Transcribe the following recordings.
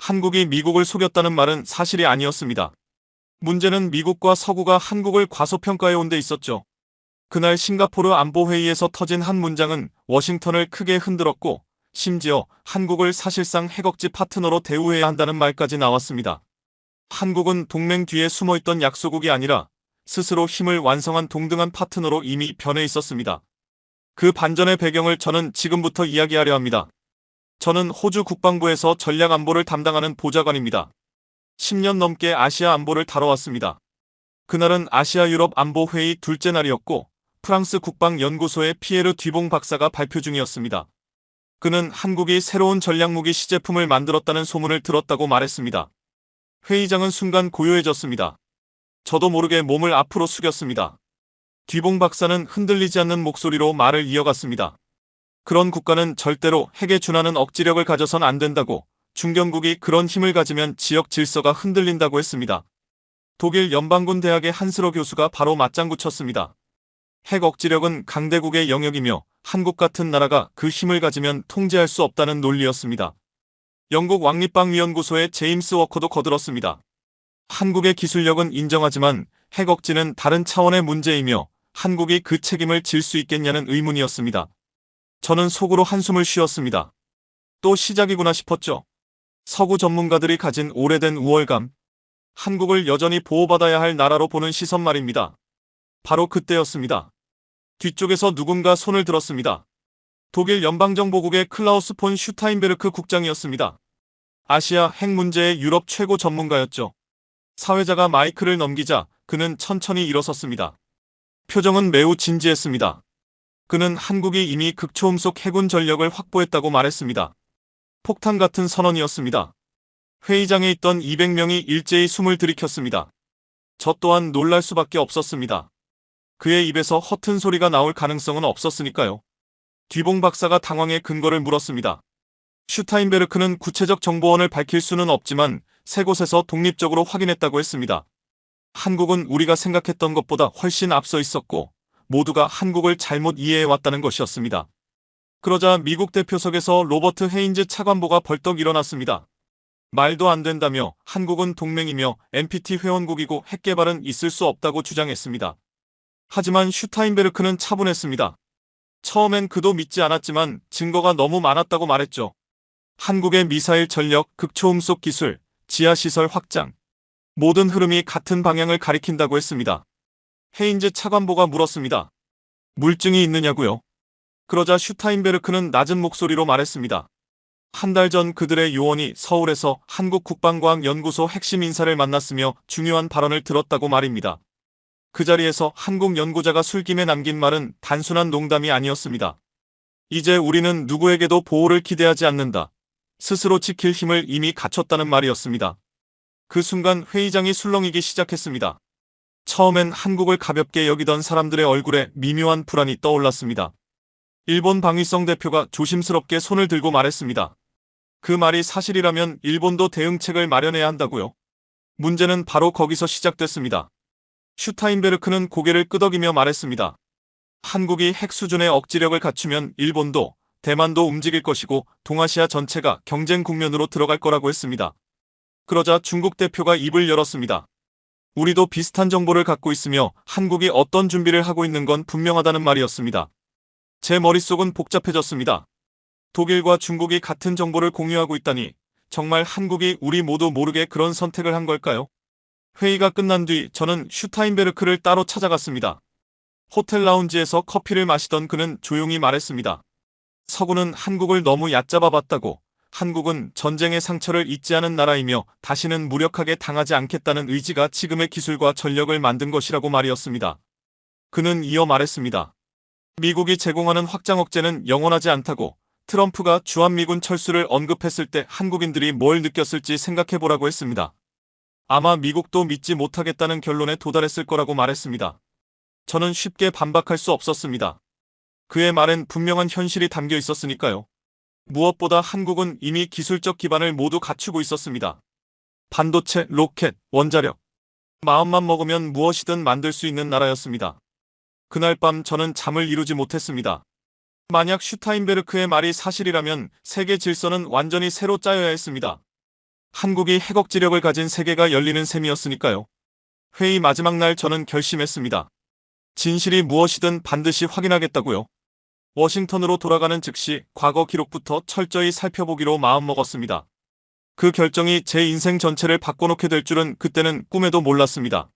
한국이 미국을 속였다는 말은 사실이 아니었습니다. 문제는 미국과 서구가 한국을 과소평가해 온 데 있었죠. 그날 싱가포르 안보회의에서 터진 한 문장은 워싱턴을 크게 흔들었고, 심지어 한국을 사실상 해적지 파트너로 대우해야 한다는 말까지 나왔습니다. 한국은 동맹 뒤에 숨어있던 약소국이 아니라 스스로 힘을 완성한 동등한 파트너로 이미 변해 있었습니다. 그 반전의 배경을 저는 지금부터 이야기하려 합니다. 저는 호주 국방부에서 전략안보를 담당하는 보좌관입니다. 10년 넘게 아시아 안보를 다뤄왔습니다. 그날은 아시아 유럽 안보회의 둘째 날이었고, 프랑스 국방연구소의 피에르 뒤봉 박사가 발표 중이었습니다. 그는 한국이 새로운 전략무기 시제품을 만들었다는 소문을 들었다고 말했습니다. 회의장은 순간 고요해졌습니다. 저도 모르게 몸을 앞으로 숙였습니다. 뒤봉 박사는 흔들리지 않는 목소리로 말을 이어갔습니다. 그런 국가는 절대로 핵에 준하는 억지력을 가져선 안 된다고, 중견국이 그런 힘을 가지면 지역 질서가 흔들린다고 했습니다. 독일 연방군 대학의 한스러 교수가 바로 맞장구 쳤습니다. 핵 억지력은 강대국의 영역이며 한국 같은 나라가 그 힘을 가지면 통제할 수 없다는 논리였습니다. 영국 왕립방위연구소의 제임스 워커도 거들었습니다. 한국의 기술력은 인정하지만 핵 억지는 다른 차원의 문제이며 한국이 그 책임을 질 수 있겠냐는 의문이었습니다. 저는 속으로 한숨을 쉬었습니다. 또 시작이구나 싶었죠. 서구 전문가들이 가진 오래된 우월감, 한국을 여전히 보호받아야 할 나라로 보는 시선 말입니다. 바로 그때였습니다. 뒤쪽에서 누군가 손을 들었습니다. 독일 연방정보국의 클라우스 폰 슈타인베르크 국장이었습니다. 아시아 핵 문제의 유럽 최고 전문가였죠. 사회자가 마이크를 넘기자 그는 천천히 일어섰습니다. 표정은 매우 진지했습니다. 그는 한국이 이미 극초음속 해군 전력을 확보했다고 말했습니다. 폭탄 같은 선언이었습니다. 회의장에 있던 200명이 일제히 숨을 들이켰습니다. 저 또한 놀랄 수밖에 없었습니다. 그의 입에서 허튼 소리가 나올 가능성은 없었으니까요. 뒤봉 박사가 당황해 근거를 물었습니다. 슈타인베르크는 구체적 정보원을 밝힐 수는 없지만 세 곳에서 독립적으로 확인했다고 했습니다. 한국은 우리가 생각했던 것보다 훨씬 앞서 있었고 모두가 한국을 잘못 이해해왔다는 것이었습니다. 그러자 미국 대표석에서 로버트 헤인즈 차관보가 벌떡 일어났습니다. 말도 안 된다며 한국은 동맹이며 NPT 회원국이고 핵 개발은 있을 수 없다고 주장했습니다. 하지만 슈타인베르크는 차분했습니다. 처음엔 그도 믿지 않았지만 증거가 너무 많았다고 말했죠. 한국의 미사일 전력, 극초음속 기술, 지하시설 확장, 모든 흐름이 같은 방향을 가리킨다고 했습니다. 헤인즈 차관보가 물었습니다. 물증이 있느냐고요? 그러자 슈타인베르크는 낮은 목소리로 말했습니다. 한 달 전 그들의 요원이 서울에서 한국국방과학연구소 핵심 인사를 만났으며 중요한 발언을 들었다고 말입니다. 그 자리에서 한국 연구자가 술김에 남긴 말은 단순한 농담이 아니었습니다. 이제 우리는 누구에게도 보호를 기대하지 않는다. 스스로 지킬 힘을 이미 갖췄다는 말이었습니다. 그 순간 회의장이 술렁이기 시작했습니다. 처음엔 한국을 가볍게 여기던 사람들의 얼굴에 미묘한 불안이 떠올랐습니다. 일본 방위성 대표가 조심스럽게 손을 들고 말했습니다. 그 말이 사실이라면 일본도 대응책을 마련해야 한다고요. 문제는 바로 거기서 시작됐습니다. 슈타인베르크는 고개를 끄덕이며 말했습니다. 한국이 핵 수준의 억지력을 갖추면 일본도, 대만도 움직일 것이고 동아시아 전체가 경쟁 국면으로 들어갈 거라고 했습니다. 그러자 중국 대표가 입을 열었습니다. 우리도 비슷한 정보를 갖고 있으며 한국이 어떤 준비를 하고 있는 건 분명하다는 말이었습니다. 제 머릿속은 복잡해졌습니다. 독일과 중국이 같은 정보를 공유하고 있다니 정말 한국이 우리 모두 모르게 그런 선택을 한 걸까요? 회의가 끝난 뒤 저는 슈타인베르크를 따로 찾아갔습니다. 호텔 라운지에서 커피를 마시던 그는 조용히 말했습니다. 서구는 한국을 너무 얕잡아 봤다고, 한국은 전쟁의 상처를 잊지 않은 나라이며 다시는 무력하게 당하지 않겠다는 의지가 지금의 기술과 전력을 만든 것이라고 말이었습니다. 그는 이어 말했습니다. 미국이 제공하는 확장 억제는 영원하지 않다고, 트럼프가 주한미군 철수를 언급했을 때 한국인들이 뭘 느꼈을지 생각해보라고 했습니다. 아마 미국도 믿지 못하겠다는 결론에 도달했을 거라고 말했습니다. 저는 쉽게 반박할 수 없었습니다. 그의 말엔 분명한 현실이 담겨 있었으니까요. 무엇보다 한국은 이미 기술적 기반을 모두 갖추고 있었습니다. 반도체, 로켓, 원자력. 마음만 먹으면 무엇이든 만들 수 있는 나라였습니다. 그날 밤 저는 잠을 이루지 못했습니다. 만약 슈타인베르크의 말이 사실이라면 세계 질서는 완전히 새로 짜여야 했습니다. 한국이 핵억지력을 가진 세계가 열리는 셈이었으니까요. 회의 마지막 날 저는 결심했습니다. 진실이 무엇이든 반드시 확인하겠다고요. 워싱턴으로 돌아가는 즉시 과거 기록부터 철저히 살펴보기로 마음먹었습니다. 그 결정이 제 인생 전체를 바꿔놓게 될 줄은 그때는 꿈에도 몰랐습니다.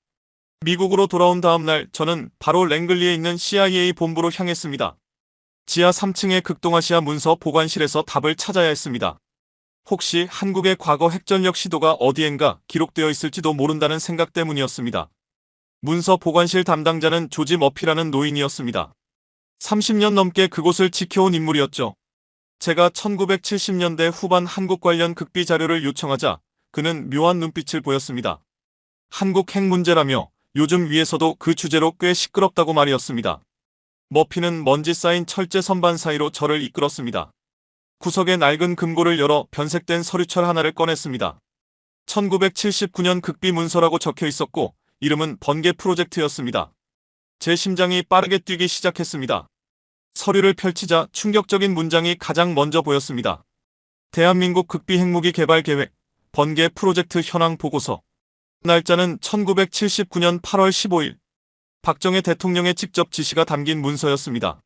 미국으로 돌아온 다음 날 저는 바로 랭글리에 있는 CIA 본부로 향했습니다. 지하 3층의 극동아시아 문서 보관실에서 답을 찾아야 했습니다. 혹시 한국의 과거 핵전력 시도가 어디엔가 기록되어 있을지도 모른다는 생각 때문이었습니다. 문서 보관실 담당자는 조지 머피라는 노인이었습니다. 30년 넘게 그곳을 지켜온 인물이었죠. 제가 1970년대 후반 한국 관련 극비 자료를 요청하자 그는 묘한 눈빛을 보였습니다. 한국 핵 문제라며 요즘 위에서도 그 주제로 꽤 시끄럽다고 말이었습니다. 머피는 먼지 쌓인 철제 선반 사이로 저를 이끌었습니다. 구석의 낡은 금고를 열어 변색된 서류철 하나를 꺼냈습니다. 1979년 극비 문서라고 적혀 있었고 이름은 번개 프로젝트였습니다. 제 심장이 빠르게 뛰기 시작했습니다. 서류를 펼치자 충격적인 문장이 가장 먼저 보였습니다. 대한민국 극비 핵무기 개발 계획, 번개 프로젝트 현황 보고서. 날짜는 1979년 8월 15일. 박정희 대통령의 직접 지시가 담긴 문서였습니다.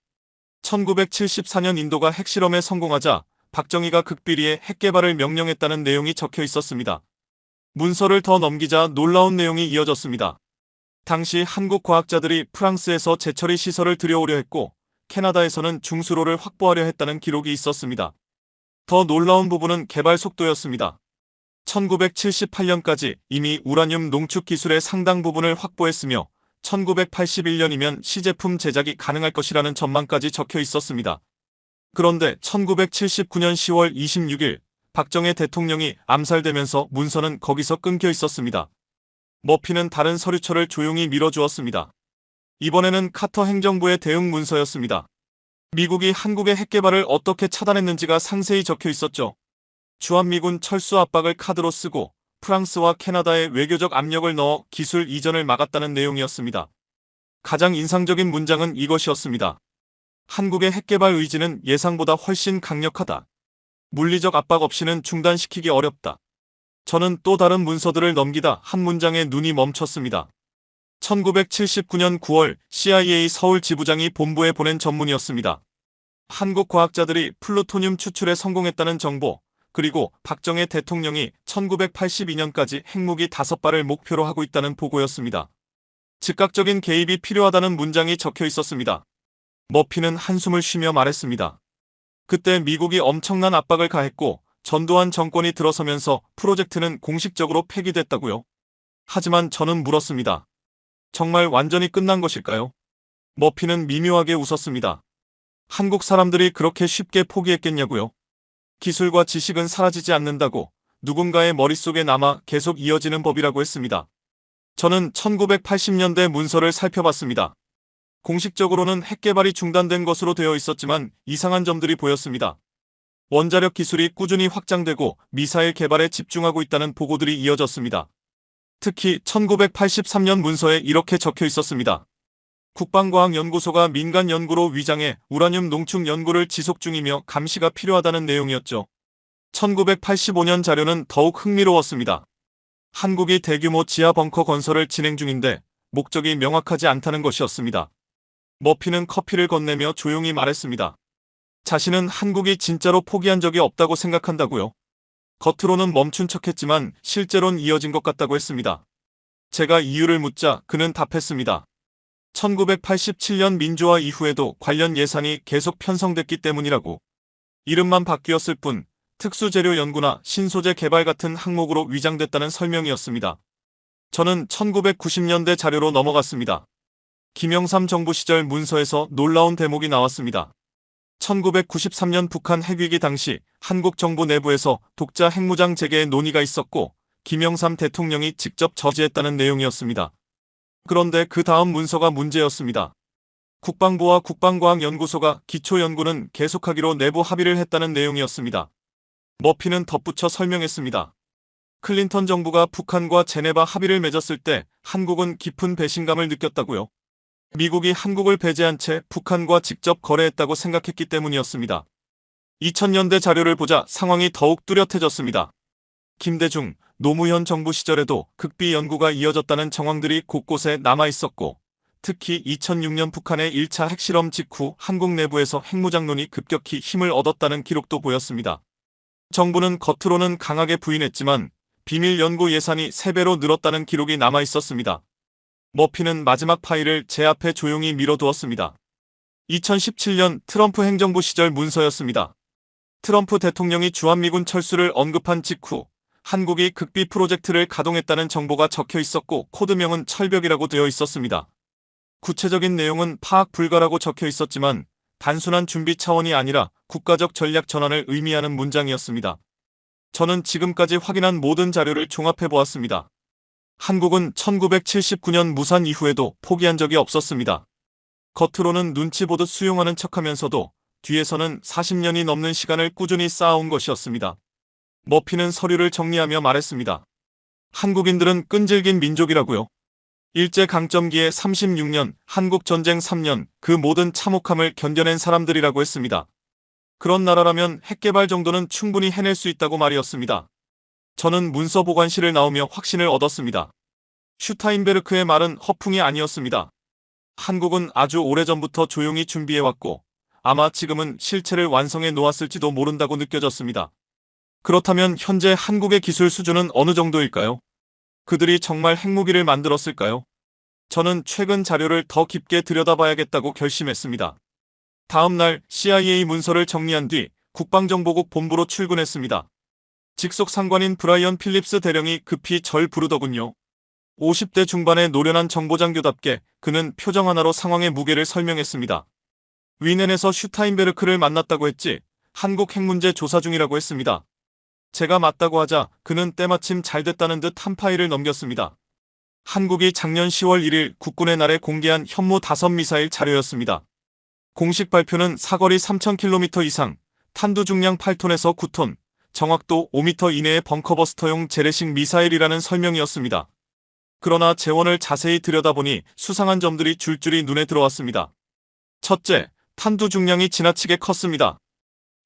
1974년 인도가 핵실험에 성공하자 박정희가 극비리에 핵개발을 명령했다는 내용이 적혀 있었습니다. 문서를 더 넘기자 놀라운 내용이 이어졌습니다. 당시 한국 과학자들이 프랑스에서 재처리 시설을 들여오려 했고 캐나다에서는 중수로를 확보하려 했다는 기록이 있었습니다. 더 놀라운 부분은 개발 속도였습니다. 1978년까지 이미 우라늄 농축 기술의 상당 부분을 확보했으며 1981년이면 시제품 제작이 가능할 것이라는 전망까지 적혀 있었습니다. 그런데 1979년 10월 26일 박정희 대통령이 암살되면서 문서는 거기서 끊겨 있었습니다. 머피는 다른 서류철을 조용히 밀어주었습니다. 이번에는 카터 행정부의 대응 문서였습니다. 미국이 한국의 핵개발을 어떻게 차단했는지가 상세히 적혀 있었죠. 주한미군 철수 압박을 카드로 쓰고 프랑스와 캐나다에 외교적 압력을 넣어 기술 이전을 막았다는 내용이었습니다. 가장 인상적인 문장은 이것이었습니다. 한국의 핵개발 의지는 예상보다 훨씬 강력하다. 물리적 압박 없이는 중단시키기 어렵다. 저는 또 다른 문서들을 넘기다 한 문장에 눈이 멈췄습니다. 1979년 9월 CIA 서울 지부장이 본부에 보낸 전문이었습니다. 한국 과학자들이 플루토늄 추출에 성공했다는 정보, 그리고 박정희 대통령이 1982년까지 핵무기 5발을 목표로 하고 있다는 보고였습니다. 즉각적인 개입이 필요하다는 문장이 적혀 있었습니다. 머피는 한숨을 쉬며 말했습니다. 그때 미국이 엄청난 압박을 가했고 전두환 정권이 들어서면서 프로젝트는 공식적으로 폐기됐다고요. 하지만 저는 물었습니다. 정말 완전히 끝난 것일까요? 머피는 미묘하게 웃었습니다. 한국 사람들이 그렇게 쉽게 포기했겠냐고요? 기술과 지식은 사라지지 않는다고 누군가의 머릿속에 남아 계속 이어지는 법이라고 했습니다. 저는 1980년대 문서를 살펴봤습니다. 공식적으로는 핵개발이 중단된 것으로 되어 있었지만 이상한 점들이 보였습니다. 원자력 기술이 꾸준히 확장되고 미사일 개발에 집중하고 있다는 보고들이 이어졌습니다. 특히 1983년 문서에 이렇게 적혀 있었습니다. 국방과학연구소가 민간 연구로 위장해 우라늄 농축 연구를 지속 중이며 감시가 필요하다는 내용이었죠. 1985년 자료는 더욱 흥미로웠습니다. 한국이 대규모 지하 벙커 건설을 진행 중인데 목적이 명확하지 않다는 것이었습니다. 머피는 커피를 건네며 조용히 말했습니다. 자신은 한국이 진짜로 포기한 적이 없다고 생각한다고요. 겉으로는 멈춘 척했지만 실제로는 이어진 것 같다고 했습니다. 제가 이유를 묻자 그는 답했습니다. 1987년 민주화 이후에도 관련 예산이 계속 편성됐기 때문이라고. 이름만 바뀌었을 뿐 특수재료 연구나 신소재 개발 같은 항목으로 위장됐다는 설명이었습니다. 저는 1990년대 자료로 넘어갔습니다. 김영삼 정부 시절 문서에서 놀라운 대목이 나왔습니다. 1993년 북한 핵위기 당시 한국 정부 내부에서 독자 핵무장 재개의 논의가 있었고 김영삼 대통령이 직접 저지했다는 내용이었습니다. 그런데 그 다음 문서가 문제였습니다. 국방부와 국방과학연구소가 기초연구는 계속하기로 내부 합의를 했다는 내용이었습니다. 머피는 덧붙여 설명했습니다. 클린턴 정부가 북한과 제네바 합의를 맺었을 때 한국은 깊은 배신감을 느꼈다고요. 미국이 한국을 배제한 채 북한과 직접 거래했다고 생각했기 때문이었습니다. 2000년대 자료를 보자 상황이 더욱 뚜렷해졌습니다. 김대중, 노무현 정부 시절에도 극비 연구가 이어졌다는 정황들이 곳곳에 남아 있었고, 특히 2006년 북한의 1차 핵실험 직후 한국 내부에서 핵무장론이 급격히 힘을 얻었다는 기록도 보였습니다. 정부는 겉으로는 강하게 부인했지만 비밀 연구 예산이 3배로 늘었다는 기록이 남아 있었습니다. 머피는 마지막 파일을 제 앞에 조용히 밀어두었습니다. 2017년 트럼프 행정부 시절 문서였습니다. 트럼프 대통령이 주한미군 철수를 언급한 직후 한국이 극비 프로젝트를 가동했다는 정보가 적혀 있었고 코드명은 철벽이라고 되어 있었습니다. 구체적인 내용은 파악 불가라고 적혀 있었지만 단순한 준비 차원이 아니라 국가적 전략 전환을 의미하는 문장이었습니다. 저는 지금까지 확인한 모든 자료를 종합해 보았습니다. 한국은 1979년 무산 이후에도 포기한 적이 없었습니다. 겉으로는 눈치 보듯 수용하는 척하면서도 뒤에서는 40년이 넘는 시간을 꾸준히 쌓아온 것이었습니다. 머피는 서류를 정리하며 말했습니다. 한국인들은 끈질긴 민족이라고요. 일제강점기에 36년, 한국전쟁 3년, 그 모든 참혹함을 견뎌낸 사람들이라고 했습니다. 그런 나라라면 핵개발 정도는 충분히 해낼 수 있다고 말이었습니다. 저는 문서보관실을 나오며 확신을 얻었습니다. 슈타인베르크의 말은 허풍이 아니었습니다. 한국은 아주 오래전부터 조용히 준비해왔고 아마 지금은 실체를 완성해 놓았을지도 모른다고 느껴졌습니다. 그렇다면 현재 한국의 기술 수준은 어느 정도일까요? 그들이 정말 핵무기를 만들었을까요? 저는 최근 자료를 더 깊게 들여다봐야겠다고 결심했습니다. 다음 날 CIA 문서를 정리한 뒤 국방정보국 본부로 출근했습니다. 직속 상관인 브라이언 필립스 대령이 급히 절 부르더군요. 50대 중반의 노련한 정보장교답게 그는 표정 하나로 상황의 무게를 설명했습니다. 위넨에서 슈타인베르크를 만났다고 했지 한국 핵 문제 조사 중이라고 했습니다. 제가 맞다고 하자 그는 때마침 잘됐다는 듯 한 파일을 넘겼습니다. 한국이 작년 10월 1일 국군의 날에 공개한 현무 5미사일 자료였습니다. 공식 발표는 사거리 3,000km 이상, 탄두 중량 8톤에서 9톤, 정확도 5m 이내의 벙커버스터용 재래식 미사일이라는 설명이었습니다. 그러나 재원을 자세히 들여다보니 수상한 점들이 줄줄이 눈에 들어왔습니다. 첫째, 탄두 중량이 지나치게 컸습니다.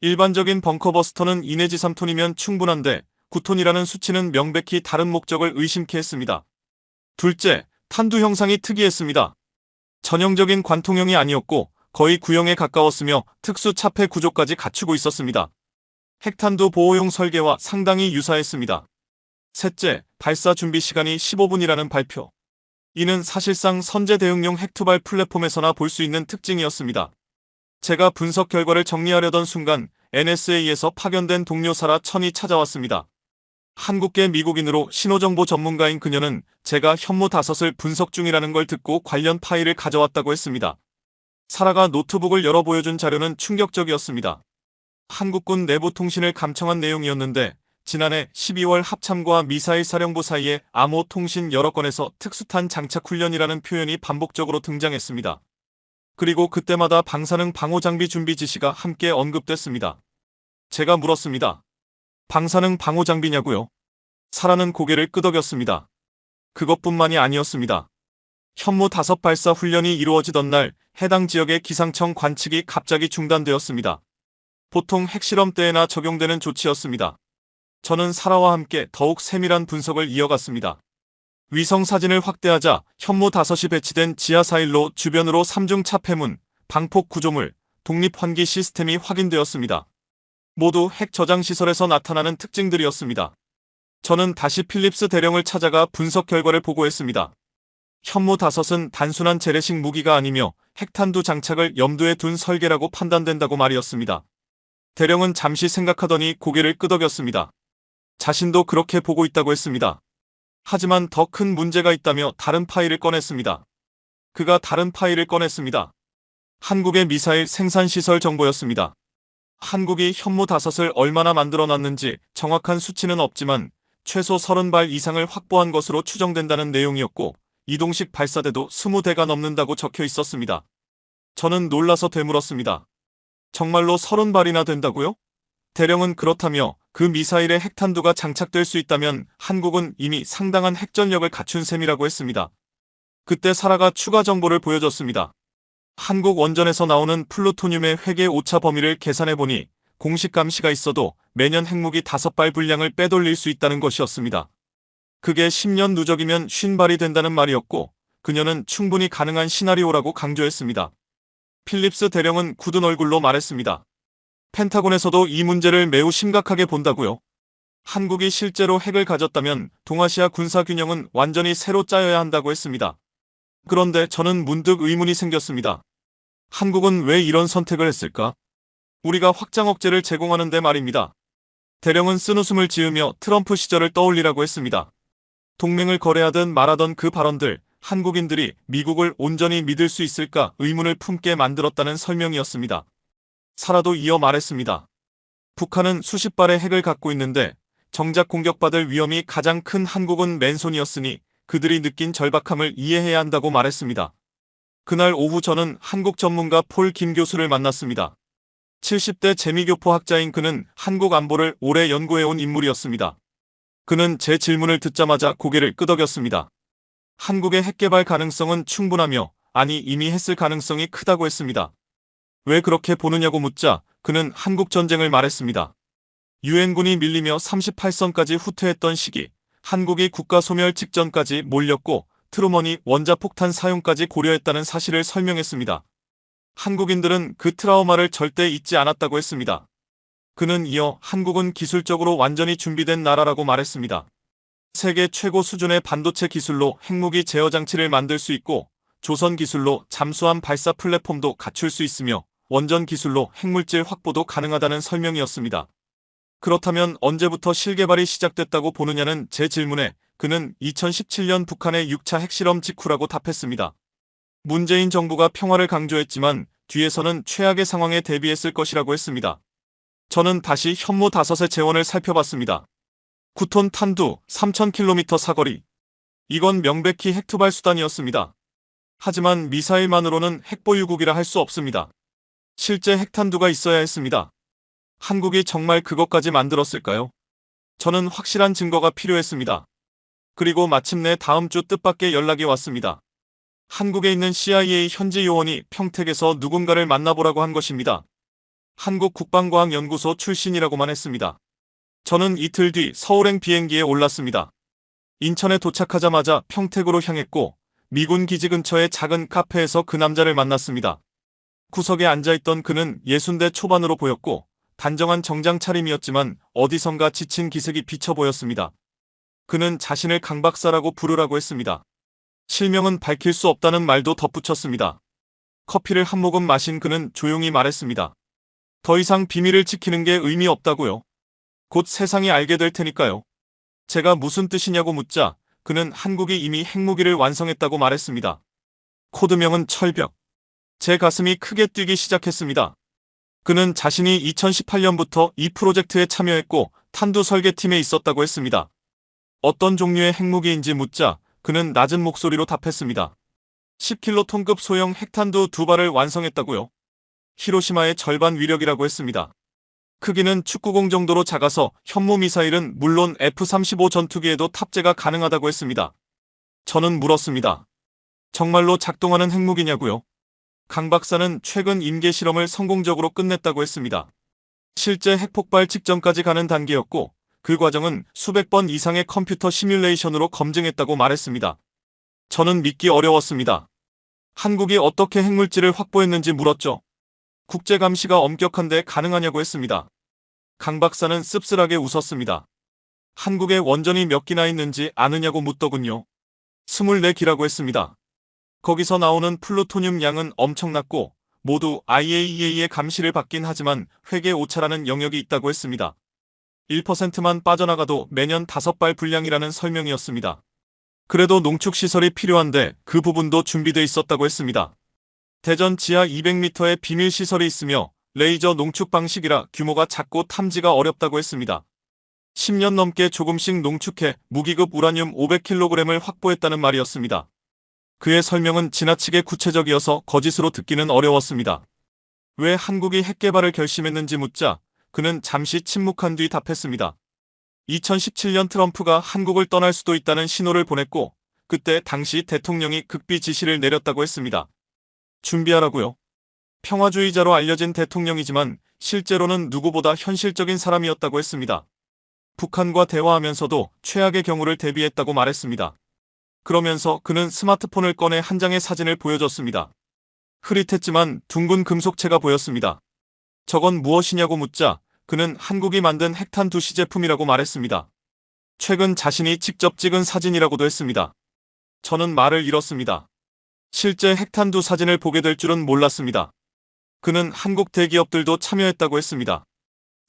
일반적인 벙커버스터는 2 내지 3톤이면 충분한데 9톤이라는 수치는 명백히 다른 목적을 의심케 했습니다. 둘째, 탄두 형상이 특이했습니다. 전형적인 관통형이 아니었고 거의 구형에 가까웠으며 특수 차폐 구조까지 갖추고 있었습니다. 핵탄두 보호용 설계와 상당히 유사했습니다. 셋째, 발사 준비 시간이 15분이라는 발표. 이는 사실상 선제 대응용 핵투발 플랫폼에서나 볼 수 있는 특징이었습니다. 제가 분석 결과를 정리하려던 순간 NSA에서 파견된 동료 사라 천이 찾아왔습니다. 한국계 미국인으로 신호정보 전문가인 그녀는 제가 현무 5을 분석 중이라는 걸 듣고 관련 파일을 가져왔다고 했습니다. 사라가 노트북을 열어 보여준 자료는 충격적이었습니다. 한국군 내부 통신을 감청한 내용이었는데 지난해 12월 합참과 미사일 사령부 사이에 암호 통신 여러 건에서 특수탄 장착 훈련이라는 표현이 반복적으로 등장했습니다. 그리고 그때마다 방사능 방호 장비 준비 지시가 함께 언급됐습니다. 제가 물었습니다. 방사능 방호 장비냐고요? 사라는 고개를 끄덕였습니다. 그것뿐만이 아니었습니다. 현무 5 발사 훈련이 이루어지던 날 해당 지역의 기상청 관측이 갑자기 중단되었습니다. 보통 핵실험 때에나 적용되는 조치였습니다. 저는 사라와 함께 더욱 세밀한 분석을 이어갔습니다. 위성 사진을 확대하자 현무 5이 배치된 지하사일로 주변으로 3중 차폐문, 방폭 구조물, 독립환기 시스템이 확인되었습니다. 모두 핵 저장 시설에서 나타나는 특징들이었습니다. 저는 다시 필립스 대령을 찾아가 분석 결과를 보고했습니다. 현무 5은 단순한 재래식 무기가 아니며 핵탄두 장착을 염두에 둔 설계라고 판단된다고 말이었습니다. 대령은 잠시 생각하더니 고개를 끄덕였습니다. 자신도 그렇게 보고 있다고 했습니다. 하지만 더 큰 문제가 있다며 다른 파일을 꺼냈습니다. 그가 다른 파일을 꺼냈습니다. 한국의 미사일 생산시설 정보였습니다. 한국이 현무 5을 얼마나 만들어놨는지 정확한 수치는 없지만 최소 30발 이상을 확보한 것으로 추정된다는 내용이었고 이동식 발사대도 20대가 넘는다고 적혀 있었습니다. 저는 놀라서 되물었습니다. 정말로 30발이나 된다고요? 대령은 그렇다며 그 미사일에 핵탄두가 장착될 수 있다면 한국은 이미 상당한 핵전력을 갖춘 셈이라고 했습니다. 그때 사라가 추가 정보를 보여줬습니다. 한국 원전에서 나오는 플루토늄의 회계 오차 범위를 계산해보니 공식 감시가 있어도 매년 핵무기 5발 분량을 빼돌릴 수 있다는 것이었습니다. 그게 10년 누적이면 50발이 된다는 말이었고 그녀는 충분히 가능한 시나리오라고 강조했습니다. 필립스 대령은 굳은 얼굴로 말했습니다. 펜타곤에서도 이 문제를 매우 심각하게 본다고요. 한국이 실제로 핵을 가졌다면 동아시아 군사균형은 완전히 새로 짜여야 한다고 했습니다. 그런데 저는 문득 의문이 생겼습니다. 한국은 왜 이런 선택을 했을까? 우리가 확장 억제를 제공하는데 말입니다. 대령은 쓴웃음을 지으며 트럼프 시절을 떠올리라고 했습니다. 동맹을 거래하든 말하던 그 발언들, 한국인들이 미국을 온전히 믿을 수 있을까 의문을 품게 만들었다는 설명이었습니다. 사라도 이어 말했습니다. 북한은 수십 발의 핵을 갖고 있는데 정작 공격받을 위험이 가장 큰 한국은 맨손이었으니 그들이 느낀 절박함을 이해해야 한다고 말했습니다. 그날 오후 저는 한국 전문가 폴 김 교수를 만났습니다. 70대 재미교포 학자인 그는 한국 안보를 오래 연구해온 인물이었습니다. 그는 제 질문을 듣자마자 고개를 끄덕였습니다. 한국의 핵개발 가능성은 충분하며 아니 이미 했을 가능성이 크다고 했습니다. 왜 그렇게 보느냐고 묻자 그는 한국 전쟁을 말했습니다. 유엔군이 밀리며 38선까지 후퇴했던 시기, 한국이 국가 소멸 직전까지 몰렸고 트루먼이 원자폭탄 사용까지 고려했다는 사실을 설명했습니다. 한국인들은 그 트라우마를 절대 잊지 않았다고 했습니다. 그는 이어 한국은 기술적으로 완전히 준비된 나라라고 말했습니다. 세계 최고 수준의 반도체 기술로 핵무기 제어 장치를 만들 수 있고 조선 기술로 잠수함 발사 플랫폼도 갖출 수 있으며 원전 기술로 핵물질 확보도 가능하다는 설명이었습니다. 그렇다면 언제부터 실개발이 시작됐다고 보느냐는 제 질문에 그는 2017년 북한의 6차 핵실험 직후라고 답했습니다. 문재인 정부가 평화를 강조했지만 뒤에서는 최악의 상황에 대비했을 것이라고 했습니다. 저는 다시 현무 5의 재원을 살펴봤습니다. 9톤 탄두, 3,000km 사거리. 이건 명백히 핵투발 수단이었습니다. 하지만 미사일만으로는 핵보유국이라 할 수 없습니다. 실제 핵탄두가 있어야 했습니다. 한국이 정말 그것까지 만들었을까요? 저는 확실한 증거가 필요했습니다. 그리고 마침내 다음 주 뜻밖의 연락이 왔습니다. 한국에 있는 CIA 현지 요원이 평택에서 누군가를 만나보라고 한 것입니다. 한국국방과학연구소 출신이라고만 했습니다. 저는 이틀 뒤 서울행 비행기에 올랐습니다. 인천에 도착하자마자 평택으로 향했고 미군 기지 근처의 작은 카페에서 그 남자를 만났습니다. 구석에 앉아있던 그는 60대 초반으로 보였고 단정한 정장 차림이었지만 어디선가 지친 기색이 비쳐 보였습니다. 그는 자신을 강 박사라고 부르라고 했습니다. 실명은 밝힐 수 없다는 말도 덧붙였습니다. 커피를 한 모금 마신 그는 조용히 말했습니다. 더 이상 비밀을 지키는 게 의미 없다고요. 곧 세상이 알게 될 테니까요. 제가 무슨 뜻이냐고 묻자 그는 한국이 이미 핵무기를 완성했다고 말했습니다. 코드명은 철벽. 제 가슴이 크게 뛰기 시작했습니다. 그는 자신이 2018년부터 이 프로젝트에 참여했고 탄두 설계팀에 있었다고 했습니다. 어떤 종류의 핵무기인지 묻자 그는 낮은 목소리로 답했습니다. 10킬로톤급 소형 핵탄두 2발을 완성했다고요. 히로시마의 절반 위력이라고 했습니다. 크기는 축구공 정도로 작아서 현무 미사일은 물론 F-35 전투기에도 탑재가 가능하다고 했습니다. 저는 물었습니다. 정말로 작동하는 핵무기냐고요? 강 박사는 최근 임계 실험을 성공적으로 끝냈다고 했습니다. 실제 핵폭발 직전까지 가는 단계였고 그 과정은 수백 번 이상의 컴퓨터 시뮬레이션으로 검증했다고 말했습니다. 저는 믿기 어려웠습니다. 한국이 어떻게 핵물질을 확보했는지 물었죠. 국제감시가 엄격한데 가능하냐고 했습니다. 강 박사는 씁쓸하게 웃었습니다. 한국에 원전이 몇 기나 있는지 아느냐고 묻더군요. 24기라고 했습니다. 거기서 나오는 플루토늄 양은 엄청났고 모두 IAEA의 감시를 받긴 하지만 회계 오차라는 영역이 있다고 했습니다. 1%만 빠져나가도 매년 5발 분량이라는 설명이었습니다. 그래도 농축시설이 필요한데 그 부분도 준비돼 있었다고 했습니다. 대전 지하 200m의 비밀시설이 있으며 레이저 농축 방식이라 규모가 작고 탐지가 어렵다고 했습니다. 10년 넘게 조금씩 농축해 무기급 우라늄 500kg을 확보했다는 말이었습니다. 그의 설명은 지나치게 구체적이어서 거짓으로 듣기는 어려웠습니다. 왜 한국이 핵개발을 결심했는지 묻자 그는 잠시 침묵한 뒤 답했습니다. 2017년 트럼프가 한국을 떠날 수도 있다는 신호를 보냈고 그때 당시 대통령이 극비 지시를 내렸다고 했습니다. 준비하라고요. 평화주의자로 알려진 대통령이지만 실제로는 누구보다 현실적인 사람이었다고 했습니다. 북한과 대화하면서도 최악의 경우를 대비했다고 말했습니다. 그러면서 그는 스마트폰을 꺼내 한 장의 사진을 보여줬습니다. 흐릿했지만 둥근 금속체가 보였습니다. 저건 무엇이냐고 묻자 그는 한국이 만든 핵탄두 시제품이라고 말했습니다. 최근 자신이 직접 찍은 사진이라고도 했습니다. 저는 말을 잃었습니다. 실제 핵탄두 사진을 보게 될 줄은 몰랐습니다. 그는 한국 대기업들도 참여했다고 했습니다.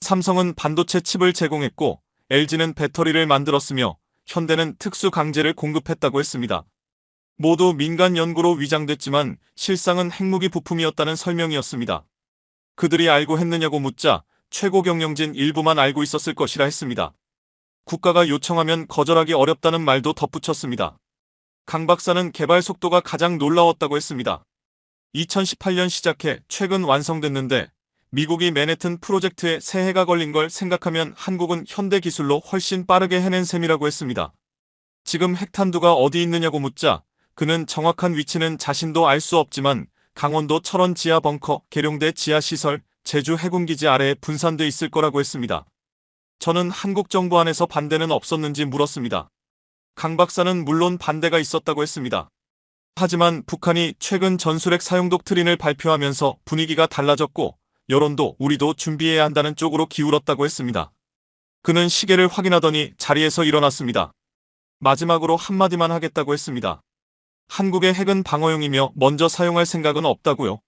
삼성은 반도체 칩을 제공했고 LG는 배터리를 만들었으며 현대는 특수 강제를 공급했다고 했습니다. 모두 민간 연구로 위장됐지만 실상은 핵무기 부품이었다는 설명이었습니다. 그들이 알고 했느냐고 묻자 최고 경영진 일부만 알고 있었을 것이라 했습니다. 국가가 요청하면 거절하기 어렵다는 말도 덧붙였습니다. 강 박사는 개발 속도가 가장 놀라웠다고 했습니다. 2018년 시작해 최근 완성됐는데 미국이 맨해튼 프로젝트에 새해가 걸린 걸 생각하면 한국은 현대 기술로 훨씬 빠르게 해낸 셈이라고 했습니다. 지금 핵탄두가 어디 있느냐고 묻자 그는 정확한 위치는 자신도 알 수 없지만 강원도 철원 지하 벙커, 계룡대 지하 시설, 제주 해군기지 아래에 분산돼 있을 거라고 했습니다. 저는 한국 정부 안에서 반대는 없었는지 물었습니다. 강 박사는 물론 반대가 있었다고 했습니다. 하지만 북한이 최근 전술핵 사용 독트린을 발표하면서 분위기가 달라졌고 여론도 우리도 준비해야 한다는 쪽으로 기울었다고 했습니다. 그는 시계를 확인하더니 자리에서 일어났습니다. 마지막으로 한마디만 하겠다고 했습니다. 한국의 핵은 방어용이며 먼저 사용할 생각은 없다고요.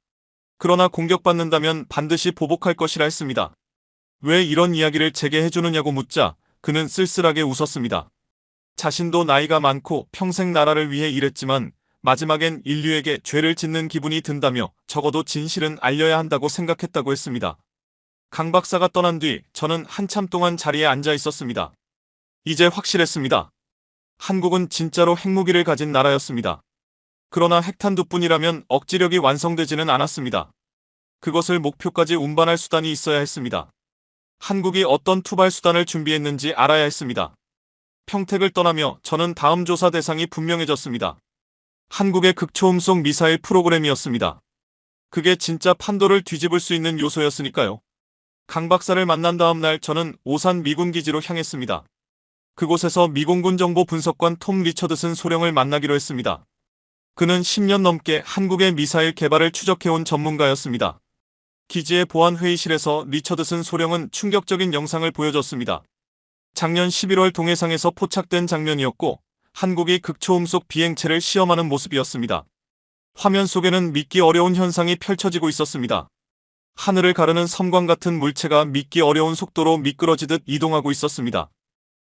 그러나 공격받는다면 반드시 보복할 것이라 했습니다. 왜 이런 이야기를 제게 해주느냐고 묻자 그는 쓸쓸하게 웃었습니다. 자신도 나이가 많고 평생 나라를 위해 일했지만 마지막엔 인류에게 죄를 짓는 기분이 든다며 적어도 진실은 알려야 한다고 생각했다고 했습니다. 강 박사가 떠난 뒤 저는 한참 동안 자리에 앉아 있었습니다. 이제 확실했습니다. 한국은 진짜로 핵무기를 가진 나라였습니다. 그러나 핵탄두뿐이라면 억지력이 완성되지는 않았습니다. 그것을 목표까지 운반할 수단이 있어야 했습니다. 한국이 어떤 투발 수단을 준비했는지 알아야 했습니다. 평택을 떠나며 저는 다음 조사 대상이 분명해졌습니다. 한국의 극초음속 미사일 프로그램이었습니다. 그게 진짜 판도를 뒤집을 수 있는 요소였으니까요. 강 박사를 만난 다음 날 저는 오산 미군 기지로 향했습니다. 그곳에서 미공군 정보 분석관 톰 리처드슨 소령을 만나기로 했습니다. 그는 10년 넘게 한국의 미사일 개발을 추적해온 전문가였습니다. 기지의 보안 회의실에서 리처드슨 소령은 충격적인 영상을 보여줬습니다. 작년 11월 동해상에서 포착된 장면이었고 한국이 극초음속 비행체를 시험하는 모습이었습니다. 화면 속에는 믿기 어려운 현상이 펼쳐지고 있었습니다. 하늘을 가르는 섬광 같은 물체가 믿기 어려운 속도로 미끄러지듯 이동하고 있었습니다.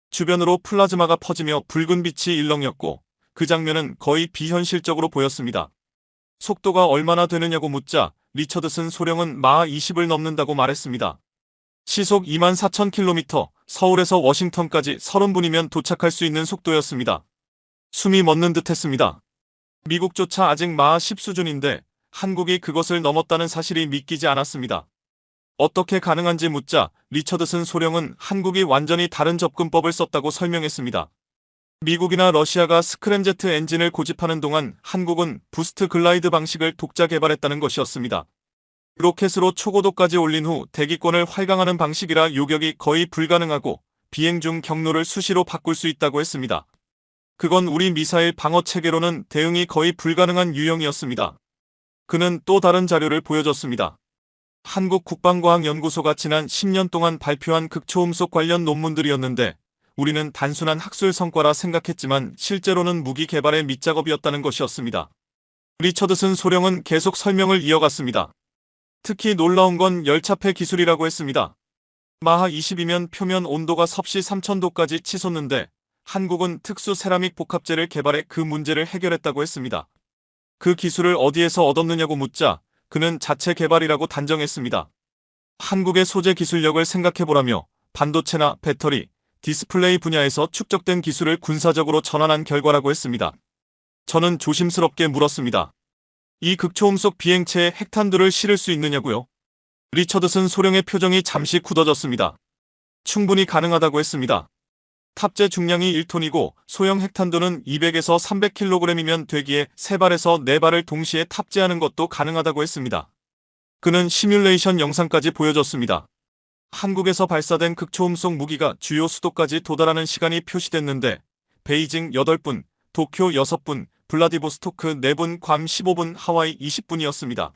주변으로 플라즈마가 퍼지며 붉은 빛이 일렁였고 그 장면은 거의 비현실적으로 보였습니다. 속도가 얼마나 되느냐고 묻자 리처드슨 소령은 마하 20을 넘는다고 말했습니다. 시속 24,000km, 서울에서 워싱턴까지 30분이면 도착할 수 있는 속도였습니다. 숨이 멎는 듯 했습니다. 미국조차 아직 마하 10 수준인데 한국이 그것을 넘었다는 사실이 믿기지 않았습니다. 어떻게 가능한지 묻자 리처드슨 소령은 한국이 완전히 다른 접근법을 썼다고 설명했습니다. 미국이나 러시아가 스크램제트 엔진을 고집하는 동안 한국은 부스트 글라이드 방식을 독자 개발했다는 것이었습니다. 로켓으로 초고도까지 올린 후 대기권을 활강하는 방식이라 요격이 거의 불가능하고 비행 중 경로를 수시로 바꿀 수 있다고 했습니다. 그건 우리 미사일 방어 체계로는 대응이 거의 불가능한 유형이었습니다. 그는 또 다른 자료를 보여줬습니다. 한국 국방과학연구소가 지난 10년 동안 발표한 극초음속 관련 논문들이었는데 우리는 단순한 학술 성과라 생각했지만 실제로는 무기 개발의 밑작업이었다는 것이었습니다. 리처드슨 소령은 계속 설명을 이어갔습니다. 특히 놀라운 건 열차폐 기술이라고 했습니다. 마하 20이면 표면 온도가 섭씨 3000도까지 치솟는데 한국은 특수 세라믹 복합재를 개발해 그 문제를 해결했다고 했습니다. 그 기술을 어디에서 얻었느냐고 묻자 그는 자체 개발이라고 단정했습니다. 한국의 소재 기술력을 생각해보라며 반도체나 배터리, 디스플레이 분야에서 축적된 기술을 군사적으로 전환한 결과라고 했습니다. 저는 조심스럽게 물었습니다. 이 극초음속 비행체에 핵탄두를 실을 수 있느냐고요? 리처드슨 소령의 표정이 잠시 굳어졌습니다. 충분히 가능하다고 했습니다. 탑재 중량이 1톤이고 소형 핵탄두는 200에서 300kg이면 되기에 3발에서 4발을 동시에 탑재하는 것도 가능하다고 했습니다. 그는 시뮬레이션 영상까지 보여줬습니다. 한국에서 발사된 극초음속 무기가 주요 수도까지 도달하는 시간이 표시됐는데 베이징 8분, 도쿄 6분, 블라디보스토크 4분, 괌 15분, 하와이 20분이었습니다.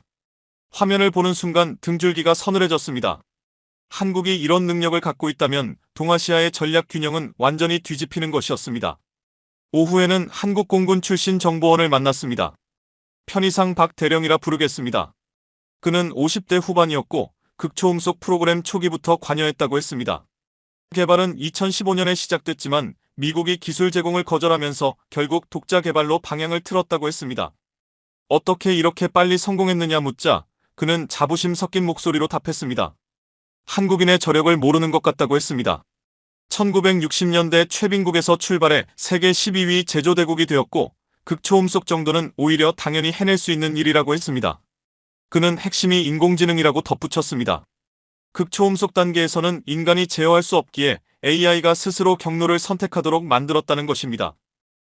화면을 보는 순간 등줄기가 서늘해졌습니다. 한국이 이런 능력을 갖고 있다면 동아시아의 전략 균형은 완전히 뒤집히는 것이었습니다. 오후에는 한국 공군 출신 정보원을 만났습니다. 편의상 박 대령이라 부르겠습니다. 그는 50대 후반이었고 극초음속 프로그램 초기부터 관여했다고 했습니다. 개발은 2015년에 시작됐지만 미국이 기술 제공을 거절하면서 결국 독자 개발로 방향을 틀었다고 했습니다. 어떻게 이렇게 빨리 성공했느냐 묻자 그는 자부심 섞인 목소리로 답했습니다. 한국인의 저력을 모르는 것 같다고 했습니다. 1960년대 최빈국에서 출발해 세계 12위 제조대국이 되었고 극초음속 정도는 오히려 당연히 해낼 수 있는 일이라고 했습니다. 그는 핵심이 인공지능이라고 덧붙였습니다. 극초음속 단계에서는 인간이 제어할 수 없기에 AI가 스스로 경로를 선택하도록 만들었다는 것입니다.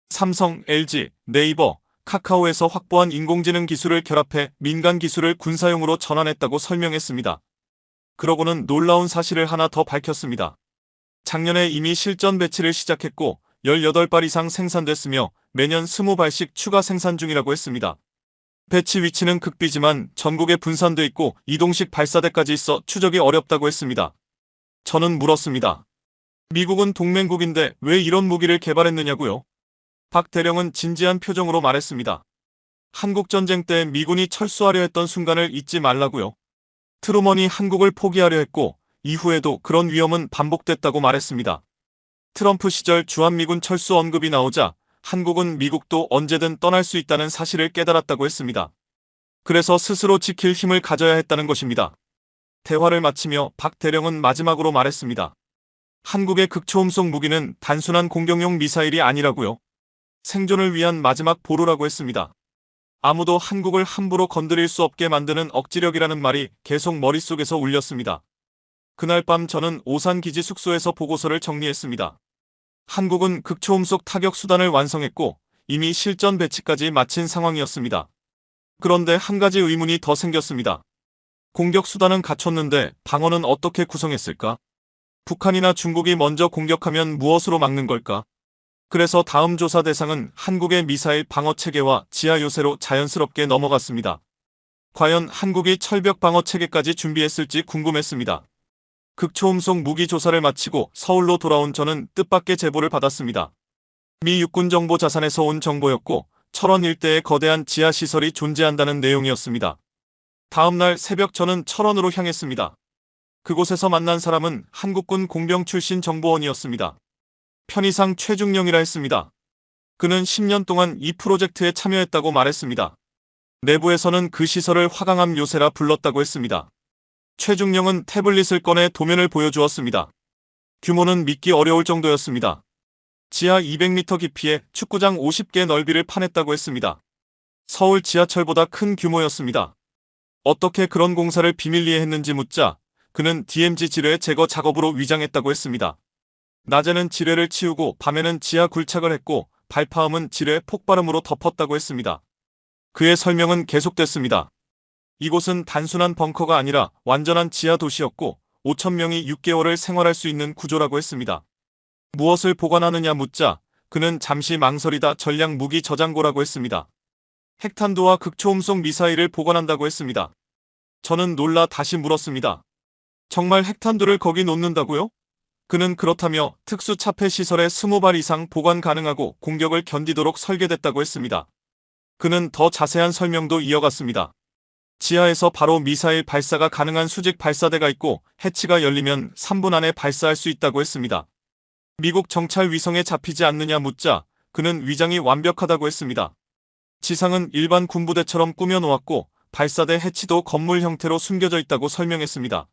삼성, LG, 네이버, 카카오에서 확보한 인공지능 기술을 결합해 민간 기술을 군사용으로 전환했다고 설명했습니다. 그러고는 놀라운 사실을 하나 더 밝혔습니다. 작년에 이미 실전 배치를 시작했고 18발 이상 생산됐으며 매년 20발씩 추가 생산 중이라고 했습니다. 배치 위치는 극비지만 전국에 분산돼 있고 이동식 발사대까지 있어 추적이 어렵다고 했습니다. 저는 물었습니다. 미국은 동맹국인데 왜 이런 무기를 개발했느냐고요? 박 대령은 진지한 표정으로 말했습니다. 한국전쟁 때 미군이 철수하려 했던 순간을 잊지 말라고요. 트루먼이 한국을 포기하려 했고 이후에도 그런 위험은 반복됐다고 말했습니다. 트럼프 시절 주한미군 철수 언급이 나오자 한국은 미국도 언제든 떠날 수 있다는 사실을 깨달았다고 했습니다. 그래서 스스로 지킬 힘을 가져야 했다는 것입니다. 대화를 마치며 박 대령은 마지막으로 말했습니다. 한국의 극초음속 무기는 단순한 공격용 미사일이 아니라고요. 생존을 위한 마지막 보루라고 했습니다. 아무도 한국을 함부로 건드릴 수 없게 만드는 억지력이라는 말이 계속 머릿속에서 울렸습니다. 그날 밤 저는 오산기지 숙소에서 보고서를 정리했습니다. 한국은 극초음속 타격 수단을 완성했고 이미 실전 배치까지 마친 상황이었습니다. 그런데 한 가지 의문이 더 생겼습니다. 공격 수단은 갖췄는데 방어는 어떻게 구성했을까? 북한이나 중국이 먼저 공격하면 무엇으로 막는 걸까? 그래서 다음 조사 대상은 한국의 미사일 방어 체계와 지하 요새로 자연스럽게 넘어갔습니다. 과연 한국이 철벽 방어 체계까지 준비했을지 궁금했습니다. 극초음속 무기 조사를 마치고 서울로 돌아온 저는 뜻밖의 제보를 받았습니다. 미 육군 정보 자산에서 온 정보였고 철원 일대에 거대한 지하시설이 존재한다는 내용이었습니다. 다음 날 새벽 저는 철원으로 향했습니다. 그곳에서 만난 사람은 한국군 공병 출신 정보원이었습니다. 편의상 최중령이라 했습니다. 그는 10년 동안 이 프로젝트에 참여했다고 말했습니다. 내부에서는 그 시설을 화강암 요새라 불렀다고 했습니다. 최중령은 태블릿을 꺼내 도면을 보여주었습니다. 규모는 믿기 어려울 정도였습니다. 지하 200m 깊이에 축구장 50개 넓이를 파냈다고 했습니다. 서울 지하철보다 큰 규모였습니다. 어떻게 그런 공사를 비밀리에 했는지 묻자 그는 DMZ 지뢰 제거 작업으로 위장했다고 했습니다. 낮에는 지뢰를 치우고 밤에는 지하 굴착을 했고 발파음은 지뢰 폭발음으로 덮었다고 했습니다. 그의 설명은 계속됐습니다. 이곳은 단순한 벙커가 아니라 완전한 지하 도시였고 5,000명이 6개월을 생활할 수 있는 구조라고 했습니다. 무엇을 보관하느냐 묻자 그는 잠시 망설이다 전략 무기 저장고라고 했습니다. 핵탄두와 극초음속 미사일을 보관한다고 했습니다. 저는 놀라 다시 물었습니다. 정말 핵탄두를 거기 놓는다고요? 그는 그렇다며 특수 차폐 시설에 20발 이상 보관 가능하고 공격을 견디도록 설계됐다고 했습니다. 그는 더 자세한 설명도 이어갔습니다. 지하에서 바로 미사일 발사가 가능한 수직 발사대가 있고 해치가 열리면 3분 안에 발사할 수 있다고 했습니다. 미국 정찰 위성에 잡히지 않느냐 묻자 그는 위장이 완벽하다고 했습니다. 지상은 일반 군부대처럼 꾸며놓았고 발사대 해치도 건물 형태로 숨겨져 있다고 설명했습니다.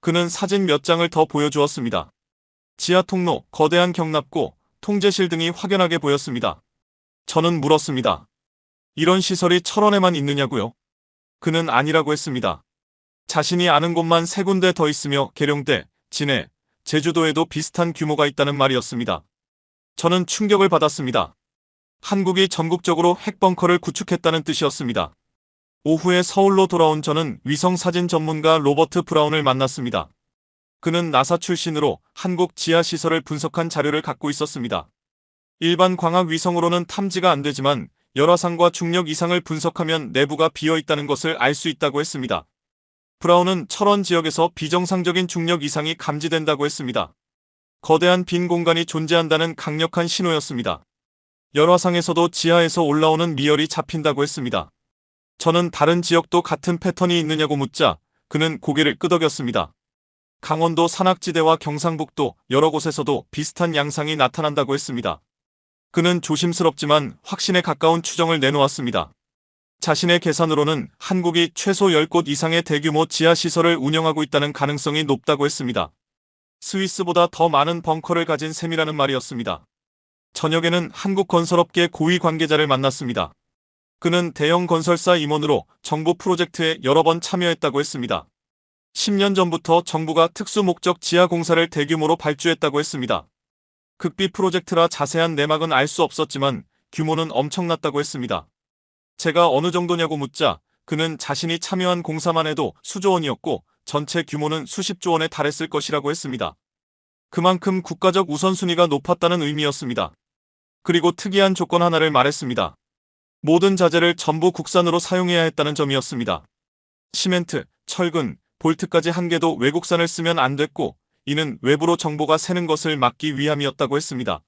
그는 사진 몇 장을 더 보여주었습니다. 지하 통로, 거대한 경납고, 통제실 등이 확연하게 보였습니다. 저는 물었습니다. 이런 시설이 철원에만 있느냐고요? 그는 아니라고 했습니다. 자신이 아는 곳만 3군데 더 있으며 계룡대, 진해, 제주도에도 비슷한 규모가 있다는 말이었습니다. 저는 충격을 받았습니다. 한국이 전국적으로 핵벙커를 구축했다는 뜻이었습니다. 오후에 서울로 돌아온 저는 위성사진 전문가 로버트 브라운을 만났습니다. 그는 나사 출신으로 한국 지하시설을 분석한 자료를 갖고 있었습니다. 일반 광학 위성으로는 탐지가 안 되지만 열화상과 중력 이상을 분석하면 내부가 비어 있다는 것을 알 수 있다고 했습니다. 브라운은 철원 지역에서 비정상적인 중력 이상이 감지된다고 했습니다. 거대한 빈 공간이 존재한다는 강력한 신호였습니다. 열화상에서도 지하에서 올라오는 미열이 잡힌다고 했습니다. 저는 다른 지역도 같은 패턴이 있느냐고 묻자 그는 고개를 끄덕였습니다. 강원도 산악지대와 경상북도 여러 곳에서도 비슷한 양상이 나타난다고 했습니다. 그는 조심스럽지만 확신에 가까운 추정을 내놓았습니다. 자신의 계산으로는 한국이 최소 10곳 이상의 대규모 지하시설을 운영하고 있다는 가능성이 높다고 했습니다. 스위스보다 더 많은 벙커를 가진 셈이라는 말이었습니다. 저녁에는 한국건설업계 고위 관계자를 만났습니다. 그는 대형 건설사 임원으로 정부 프로젝트에 여러 번 참여했다고 했습니다. 10년 전부터 정부가 특수목적 지하공사를 대규모로 발주했다고 했습니다. 극비 프로젝트라 자세한 내막은 알 수 없었지만 규모는 엄청났다고 했습니다. 제가 어느 정도냐고 묻자 그는 자신이 참여한 공사만 해도 수조 원이었고 전체 규모는 수십조 원에 달했을 것이라고 했습니다. 그만큼 국가적 우선순위가 높았다는 의미였습니다. 그리고 특이한 조건 하나를 말했습니다. 모든 자재를 전부 국산으로 사용해야 했다는 점이었습니다. 시멘트, 철근, 볼트까지 한 개도 외국산을 쓰면 안 됐고 이는 외부로 정보가 새는 것을 막기 위함이었다고 했습니다.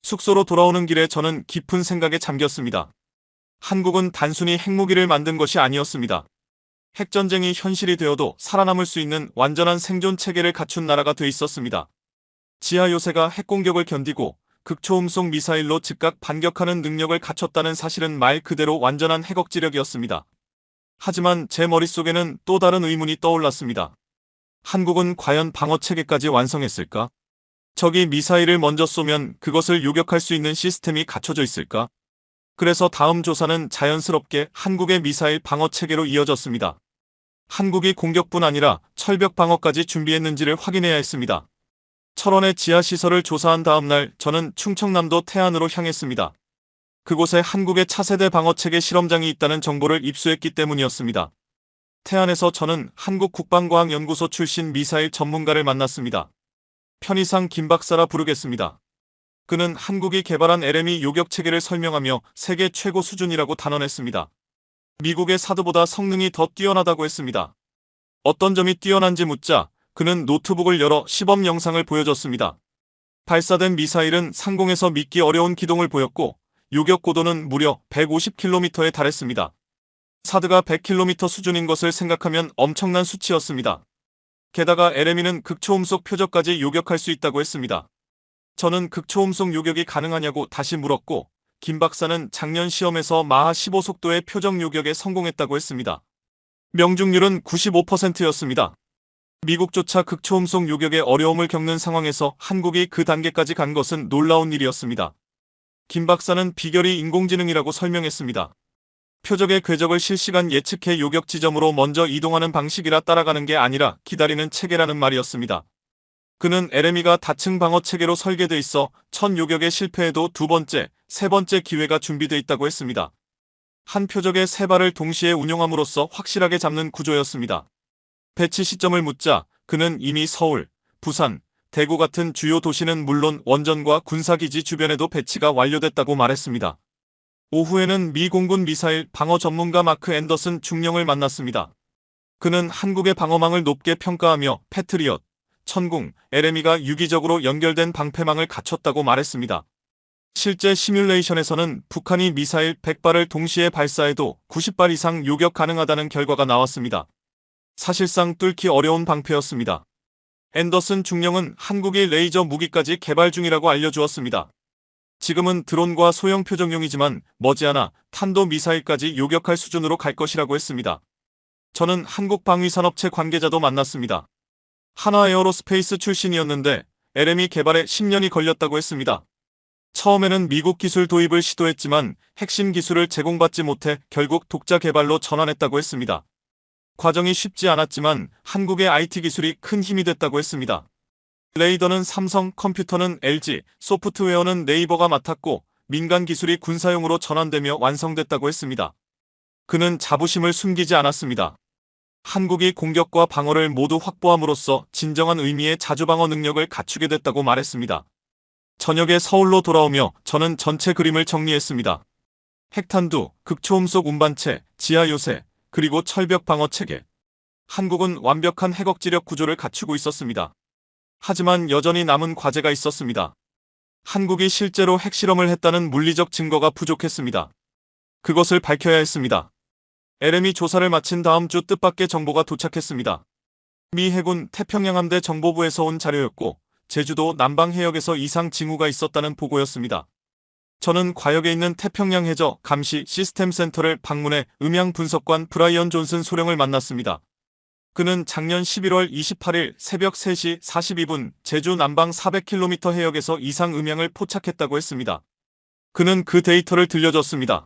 숙소로 돌아오는 길에 저는 깊은 생각에 잠겼습니다. 한국은 단순히 핵무기를 만든 것이 아니었습니다. 핵전쟁이 현실이 되어도 살아남을 수 있는 완전한 생존 체계를 갖춘 나라가 돼 있었습니다. 지하 요새가 핵공격을 견디고 극초음속 미사일로 즉각 반격하는 능력을 갖췄다는 사실은 말 그대로 완전한 핵억지력이었습니다. 하지만 제 머릿속에는 또 다른 의문이 떠올랐습니다. 한국은 과연 방어체계까지 완성했을까? 적이 미사일을 먼저 쏘면 그것을 요격할 수 있는 시스템이 갖춰져 있을까? 그래서 다음 조사는 자연스럽게 한국의 미사일 방어체계로 이어졌습니다. 한국이 공격뿐 아니라 철벽 방어까지 준비했는지를 확인해야 했습니다. 철원의 지하시설을 조사한 다음 날 저는 충청남도 태안으로 향했습니다. 그곳에 한국의 차세대 방어체계 실험장이 있다는 정보를 입수했기 때문이었습니다. 태안에서 저는 한국국방과학연구소 출신 미사일 전문가를 만났습니다. 편의상 김 박사라 부르겠습니다. 그는 한국이 개발한 LME 요격체계를 설명하며 세계 최고 수준이라고 단언했습니다. 미국의 사드보다 성능이 더 뛰어나다고 했습니다. 어떤 점이 뛰어난지 묻자 그는 노트북을 열어 시범 영상을 보여줬습니다. 발사된 미사일은 상공에서 믿기 어려운 기동을 보였고 요격 고도는 무려 150km에 달했습니다. 사드가 100km 수준인 것을 생각하면 엄청난 수치였습니다. 게다가 LME는 극초음속 표적까지 요격할 수 있다고 했습니다. 저는 극초음속 요격이 가능하냐고 다시 물었고 김 박사는 작년 시험에서 마하 15 속도의 표적 요격에 성공했다고 했습니다. 명중률은 95%였습니다. 미국조차 극초음속 요격에 어려움을 겪는 상황에서 한국이 그 단계까지 간 것은 놀라운 일이었습니다. 김 박사는 비결이 인공지능이라고 설명했습니다. 표적의 궤적을 실시간 예측해 요격 지점으로 먼저 이동하는 방식이라 따라가는 게 아니라 기다리는 체계라는 말이었습니다. 그는 LME가 다층 방어 체계로 설계돼 있어 첫 요격에 실패해도 두 번째, 세 번째 기회가 준비돼 있다고 했습니다. 한 표적의 세 발을 동시에 운용함으로써 확실하게 잡는 구조였습니다. 배치 시점을 묻자 그는 이미 서울, 부산, 대구 같은 주요 도시는 물론 원전과 군사기지 주변에도 배치가 완료됐다고 말했습니다. 오후에는 미 공군 미사일 방어 전문가 마크 앤더슨 중령을 만났습니다. 그는 한국의 방어망을 높게 평가하며 패트리엇, 천궁, LME가 유기적으로 연결된 방패망을 갖췄다고 말했습니다. 실제 시뮬레이션에서는 북한이 미사일 100발을 동시에 발사해도 90발 이상 요격 가능하다는 결과가 나왔습니다. 사실상 뚫기 어려운 방패였습니다. 앤더슨 중령은 한국이 레이저 무기까지 개발 중이라고 알려주었습니다. 지금은 드론과 소형 표적용이지만 머지않아 탄도미사일까지 요격할 수준으로 갈 것이라고 했습니다. 저는 한국방위산업체 관계자도 만났습니다. 한화에어로스페이스 출신이었는데 LME 개발에 10년이 걸렸다고 했습니다. 처음에는 미국 기술 도입을 시도했지만 핵심 기술을 제공받지 못해 결국 독자 개발로 전환했다고 했습니다. 과정이 쉽지 않았지만 한국의 IT 기술이 큰 힘이 됐다고 했습니다. 레이더는 삼성, 컴퓨터는 LG, 소프트웨어는 네이버가 맡았고 민간 기술이 군사용으로 전환되며 완성됐다고 했습니다. 그는 자부심을 숨기지 않았습니다. 한국이 공격과 방어를 모두 확보함으로써 진정한 의미의 자주방어 능력을 갖추게 됐다고 말했습니다. 저녁에 서울로 돌아오며 저는 전체 그림을 정리했습니다. 핵탄두, 극초음속 운반체, 지하 요새, 그리고 철벽 방어 체계. 한국은 완벽한 핵억지력 구조를 갖추고 있었습니다. 하지만 여전히 남은 과제가 있었습니다. 한국이 실제로 핵실험을 했다는 물리적 증거가 부족했습니다. 그것을 밝혀야 했습니다. LM이 조사를 마친 다음 주 뜻밖의 정보가 도착했습니다. 미 해군 태평양 함대 정보부에서 온 자료였고 제주도 남방 해역에서 이상 징후가 있었다는 보고였습니다. 저는 과역에 있는 태평양 해저 감시 시스템 센터를 방문해 음향 분석관 브라이언 존슨 소령을 만났습니다. 그는 작년 11월 28일 새벽 3시 42분 제주 남방 400km 해역에서 이상 음향을 포착했다고 했습니다. 그는 그 데이터를 들려줬습니다.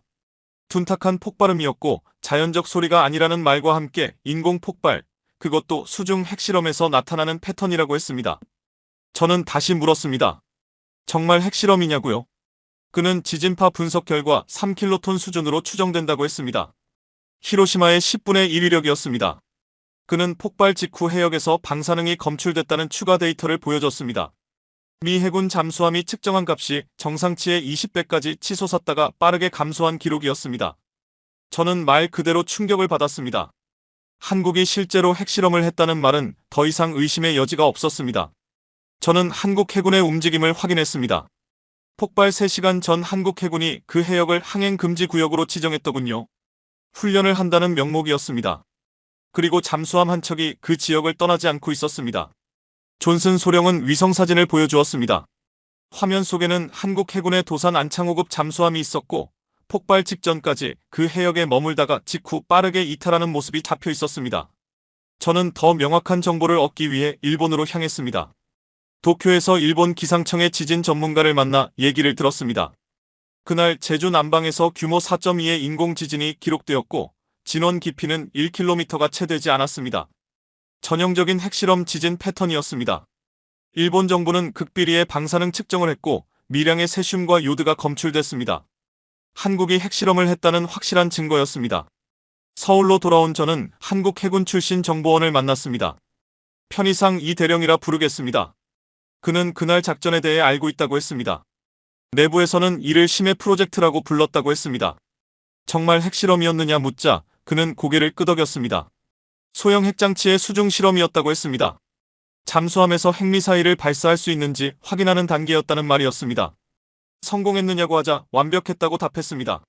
둔탁한 폭발음이었고 자연적 소리가 아니라는 말과 함께 인공 폭발, 그것도 수중 핵실험에서 나타나는 패턴이라고 했습니다. 저는 다시 물었습니다. 정말 핵실험이냐고요? 그는 지진파 분석 결과 3킬로톤 수준으로 추정된다고 했습니다. 히로시마의 10분의 1 위력이었습니다. 그는 폭발 직후 해역에서 방사능이 검출됐다는 추가 데이터를 보여줬습니다. 미 해군 잠수함이 측정한 값이 정상치의 20배까지 치솟았다가 빠르게 감소한 기록이었습니다. 저는 말 그대로 충격을 받았습니다. 한국이 실제로 핵실험을 했다는 말은 더 이상 의심의 여지가 없었습니다. 저는 한국 해군의 움직임을 확인했습니다. 폭발 3시간 전 한국 해군이 그 해역을 항행금지 구역으로 지정했더군요. 훈련을 한다는 명목이었습니다. 그리고 잠수함 한 척이 그 지역을 떠나지 않고 있었습니다. 존슨 소령은 위성사진을 보여주었습니다. 화면 속에는 한국 해군의 도산 안창호급 잠수함이 있었고 폭발 직전까지 그 해역에 머물다가 직후 빠르게 이탈하는 모습이 잡혀 있었습니다. 저는 더 명확한 정보를 얻기 위해 일본으로 향했습니다. 도쿄에서 일본 기상청의 지진 전문가를 만나 얘기를 들었습니다. 그날 제주 남방에서 규모 4.2의 인공지진이 기록되었고 진원 깊이는 1km가 채 되지 않았습니다. 전형적인 핵실험 지진 패턴이었습니다. 일본 정부는 극비리의 방사능 측정을 했고 미량의 세슘과 요드가 검출됐습니다. 한국이 핵실험을 했다는 확실한 증거였습니다. 서울로 돌아온 저는 한국 해군 출신 정보원을 만났습니다. 편의상 이 대령이라 부르겠습니다. 그는 그날 작전에 대해 알고 있다고 했습니다. 내부에서는 이를 심해 프로젝트라고 불렀다고 했습니다. 정말 핵실험이었느냐 묻자 그는 고개를 끄덕였습니다. 소형 핵장치의 수중 실험이었다고 했습니다. 잠수함에서 핵미사일을 발사할 수 있는지 확인하는 단계였다는 말이었습니다. 성공했느냐고 하자 완벽했다고 답했습니다.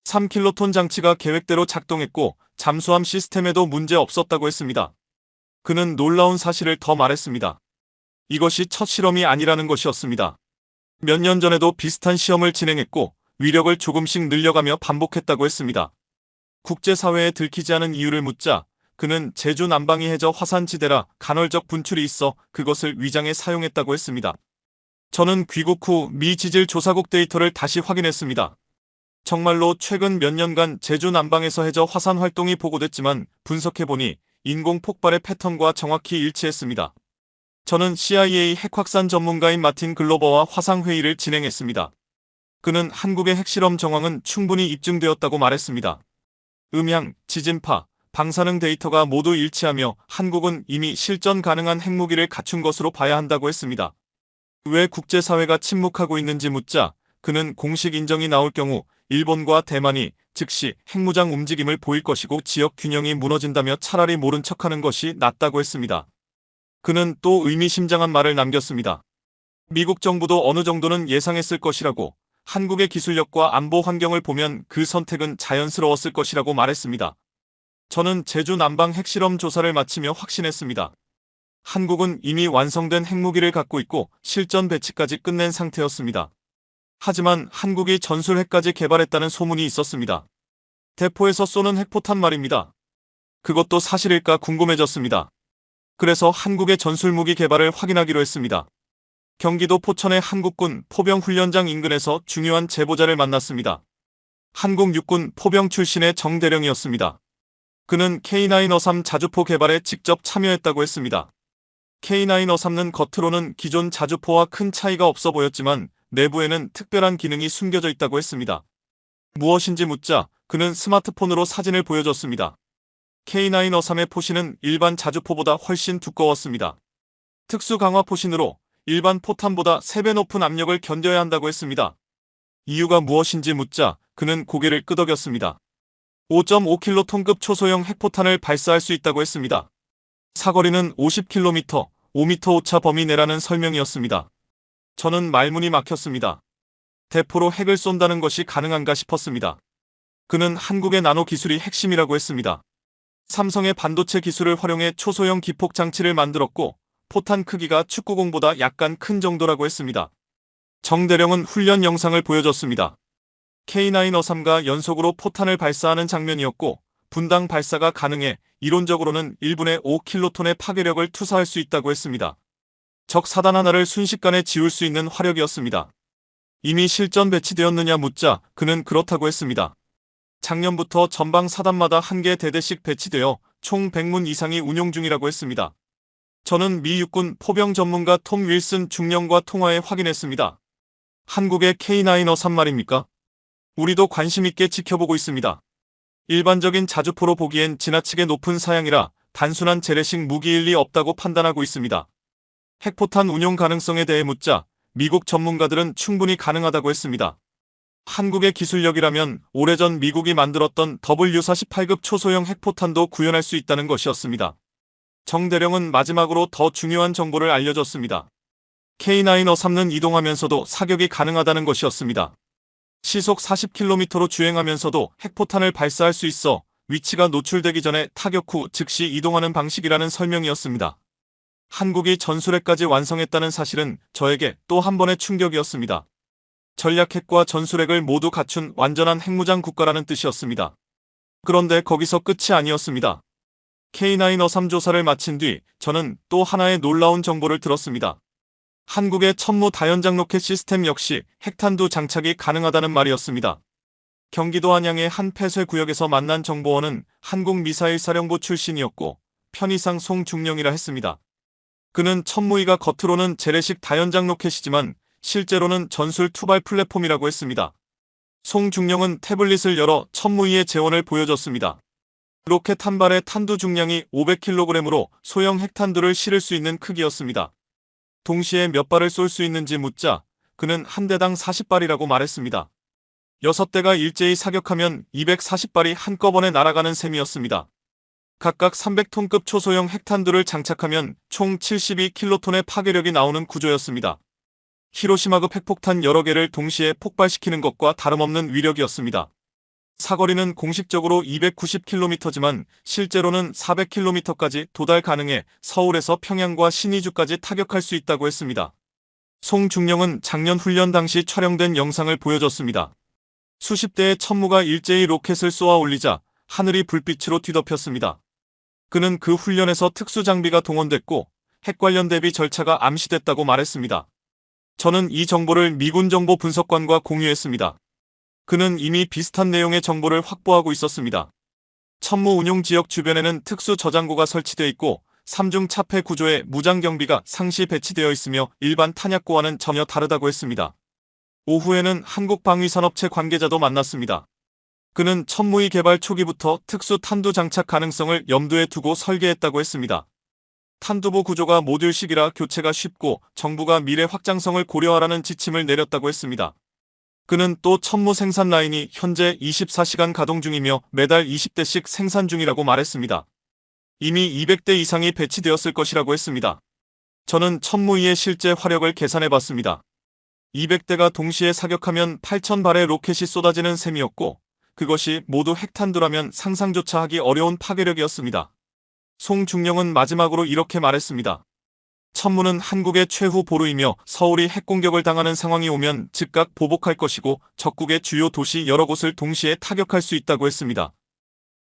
3킬로톤 장치가 계획대로 작동했고 잠수함 시스템에도 문제 없었다고 했습니다. 그는 놀라운 사실을 더 말했습니다. 이것이 첫 실험이 아니라는 것이었습니다. 몇 년 전에도 비슷한 시험을 진행했고 위력을 조금씩 늘려가며 반복했다고 했습니다. 국제사회에 들키지 않은 이유를 묻자 그는 제주 남방이 해저 화산지대라 간헐적 분출이 있어 그것을 위장에 사용했다고 했습니다. 저는 귀국 후 미 지질 조사국 데이터를 다시 확인했습니다. 정말로 최근 몇 년간 제주 남방에서 해저 화산 활동이 보고됐지만 분석해보니 인공 폭발의 패턴과 정확히 일치했습니다. 저는 CIA 핵확산 전문가인 마틴 글로버와 화상회의를 진행했습니다. 그는 한국의 핵실험 정황은 충분히 입증되었다고 말했습니다. 음향, 지진파, 방사능 데이터가 모두 일치하며 한국은 이미 실전 가능한 핵무기를 갖춘 것으로 봐야 한다고 했습니다. 왜 국제사회가 침묵하고 있는지 묻자 그는 공식 인정이 나올 경우 일본과 대만이 즉시 핵무장 움직임을 보일 것이고 지역 균형이 무너진다며 차라리 모른 척하는 것이 낫다고 했습니다. 그는 또 의미심장한 말을 남겼습니다. 미국 정부도 어느 정도는 예상했을 것이라고, 한국의 기술력과 안보 환경을 보면 그 선택은 자연스러웠을 것이라고 말했습니다. 저는 제주 남방 핵실험 조사를 마치며 확신했습니다. 한국은 이미 완성된 핵무기를 갖고 있고 실전 배치까지 끝낸 상태였습니다. 하지만 한국이 전술핵까지 개발했다는 소문이 있었습니다. 대포에서 쏘는 핵포탄 말입니다. 그것도 사실일까 궁금해졌습니다. 그래서 한국의 전술무기 개발을 확인하기로 했습니다. 경기도 포천의 한국군 포병훈련장 인근에서 중요한 제보자를 만났습니다. 한국 육군 포병 출신의 정 대령이었습니다. 그는 K9-3 자주포 개발에 직접 참여했다고 했습니다. K9-3는 겉으로는 기존 자주포와 큰 차이가 없어 보였지만 내부에는 특별한 기능이 숨겨져 있다고 했습니다. 무엇인지 묻자 그는 스마트폰으로 사진을 보여줬습니다. K9 어삼의 포신은 일반 자주포보다 훨씬 두꺼웠습니다. 특수 강화 포신으로 일반 포탄보다 3배 높은 압력을 견뎌야 한다고 했습니다. 이유가 무엇인지 묻자 그는 고개를 끄덕였습니다. 5.5킬로톤급 초소형 핵포탄을 발사할 수 있다고 했습니다. 사거리는 50km, 5m 오차 범위 내라는 설명이었습니다. 저는 말문이 막혔습니다. 대포로 핵을 쏜다는 것이 가능한가 싶었습니다. 그는 한국의 나노 기술이 핵심이라고 했습니다. 삼성의 반도체 기술을 활용해 초소형 기폭 장치를 만들었고 포탄 크기가 축구공보다 약간 큰 정도라고 했습니다. 정대령은 훈련 영상을 보여줬습니다. K9 어삼과 연속으로 포탄을 발사하는 장면이었고 분당 발사가 가능해 이론적으로는 1분에 5킬로톤의 파괴력을 투사할 수 있다고 했습니다. 적 사단 하나를 순식간에 지울 수 있는 화력이었습니다. 이미 실전 배치되었느냐 묻자 그는 그렇다고 했습니다. 작년부터 전방 사단마다 1개 대대씩 배치되어 총 100문 이상이 운용 중이라고 했습니다. 저는 미 육군 포병 전문가 톰 윌슨 중령과 통화해 확인했습니다. 한국의 K9 어삼 말입니까? 우리도 관심 있게 지켜보고 있습니다. 일반적인 자주포로 보기엔 지나치게 높은 사양이라 단순한 재래식 무기일 리 없다고 판단하고 있습니다. 핵포탄 운용 가능성에 대해 묻자 미국 전문가들은 충분히 가능하다고 했습니다. 한국의 기술력이라면 오래전 미국이 만들었던 W48급 초소형 핵포탄도 구현할 수 있다는 것이었습니다. 정대령은 마지막으로 더 중요한 정보를 알려줬습니다. K9 어삼은 이동하면서도 사격이 가능하다는 것이었습니다. 시속 40km로 주행하면서도 핵포탄을 발사할 수 있어 위치가 노출되기 전에 타격 후 즉시 이동하는 방식이라는 설명이었습니다. 한국이 전술핵까지 완성했다는 사실은 저에게 또 한 번의 충격이었습니다. 전략핵과 전술핵을 모두 갖춘 완전한 핵무장 국가라는 뜻이었습니다. 그런데 거기서 끝이 아니었습니다. K9 어삼 조사를 마친 뒤 저는 또 하나의 놀라운 정보를 들었습니다. 한국의 천무 다연장 로켓 시스템 역시 핵탄두 장착이 가능하다는 말이었습니다. 경기도 안양의 한 폐쇄 구역에서 만난 정보원은 한국미사일사령부 출신이었고 편의상 송중령이라 했습니다. 그는 천무이가 겉으로는 재래식 다연장 로켓이지만 실제로는 전술 투발 플랫폼이라고 했습니다. 송중령은 태블릿을 열어 천무이의 재원을 보여줬습니다. 로켓 한 발의 탄두 중량이 500kg으로 소형 핵탄두를 실을 수 있는 크기였습니다. 동시에 몇 발을 쏠 수 있는지 묻자 그는 한 대당 40발이라고 말했습니다. 6대가 일제히 사격하면 240발이 한꺼번에 날아가는 셈이었습니다. 각각 300톤급 초소형 핵탄두를 장착하면 총 72킬로톤의 파괴력이 나오는 구조였습니다. 히로시마급 핵폭탄 여러 개를 동시에 폭발시키는 것과 다름없는 위력이었습니다. 사거리는 공식적으로 290km지만 실제로는 400km까지 도달 가능해 서울에서 평양과 신의주까지 타격할 수 있다고 했습니다. 송중령은 작년 훈련 당시 촬영된 영상을 보여줬습니다. 수십 대의 천무가 일제히 로켓을 쏘아 올리자 하늘이 불빛으로 뒤덮였습니다. 그는 그 훈련에서 특수장비가 동원됐고 핵 관련 대비 절차가 암시됐다고 말했습니다. 저는 이 정보를 미군 정보 분석관과 공유했습니다. 그는 이미 비슷한 내용의 정보를 확보하고 있었습니다. 천무 운용 지역 주변에는 특수 저장고가 설치되어 있고 3중 차폐 구조의 무장 경비가 상시 배치되어 있으며 일반 탄약고와는 전혀 다르다고 했습니다. 오후에는 한국방위산업체 관계자도 만났습니다. 그는 천무이 개발 초기부터 특수 탄두 장착 가능성을 염두에 두고 설계했다고 했습니다. 탄두부 구조가 모듈식이라 교체가 쉽고 정부가 미래 확장성을 고려하라는 지침을 내렸다고 했습니다. 그는 또 천무 생산 라인이 현재 24시간 가동 중이며 매달 20대씩 생산 중이라고 말했습니다. 이미 200대 이상이 배치되었을 것이라고 했습니다. 저는 천무이의 실제 화력을 계산해봤습니다. 200대가 동시에 사격하면 8,000발의 로켓이 쏟아지는 셈이었고 그것이 모두 핵탄두라면 상상조차 하기 어려운 파괴력이었습니다. 송중령은 마지막으로 이렇게 말했습니다. 천무는 한국의 최후 보루이며 서울이 핵공격을 당하는 상황이 오면 즉각 보복할 것이고 적국의 주요 도시 여러 곳을 동시에 타격할 수 있다고 했습니다.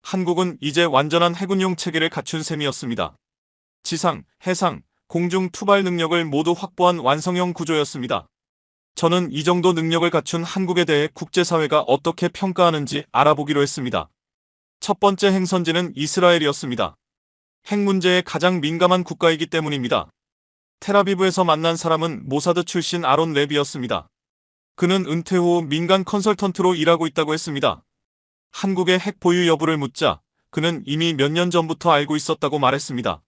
한국은 이제 완전한 핵운용 체계를 갖춘 셈이었습니다. 지상, 해상, 공중 투발 능력을 모두 확보한 완성형 구조였습니다. 저는 이 정도 능력을 갖춘 한국에 대해 국제사회가 어떻게 평가하는지 알아보기로 했습니다. 첫 번째 행선지는 이스라엘이었습니다. 핵 문제에 가장 민감한 국가이기 때문입니다. 텔아비브에서 만난 사람은 모사드 출신 아론 레비였습니다. 그는 은퇴 후 민간 컨설턴트로 일하고 있다고 했습니다. 한국의 핵 보유 여부를 묻자 그는 이미 몇 년 전부터 알고 있었다고 말했습니다.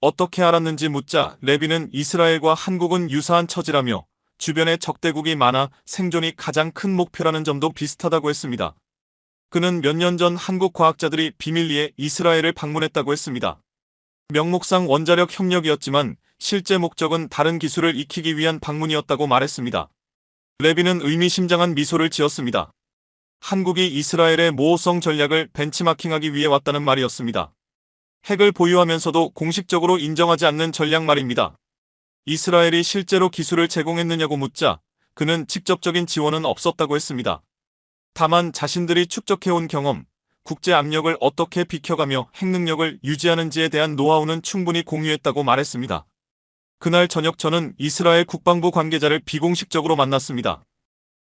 어떻게 알았는지 묻자 레비는 이스라엘과 한국은 유사한 처지라며 주변에 적대국이 많아 생존이 가장 큰 목표라는 점도 비슷하다고 했습니다. 그는 몇 년 전 한국 과학자들이 비밀리에 이스라엘을 방문했다고 했습니다. 명목상 원자력 협력이었지만 실제 목적은 다른 기술을 익히기 위한 방문이었다고 말했습니다. 레비는 의미심장한 미소를 지었습니다. 한국이 이스라엘의 모호성 전략을 벤치마킹하기 위해 왔다는 말이었습니다. 핵을 보유하면서도 공식적으로 인정하지 않는 전략 말입니다. 이스라엘이 실제로 기술을 제공했느냐고 묻자 그는 직접적인 지원은 없었다고 했습니다. 다만 자신들이 축적해온 경험, 국제 압력을 어떻게 비켜가며 핵 능력을 유지하는지에 대한 노하우는 충분히 공유했다고 말했습니다. 그날 저녁 저는 이스라엘 국방부 관계자를 비공식적으로 만났습니다.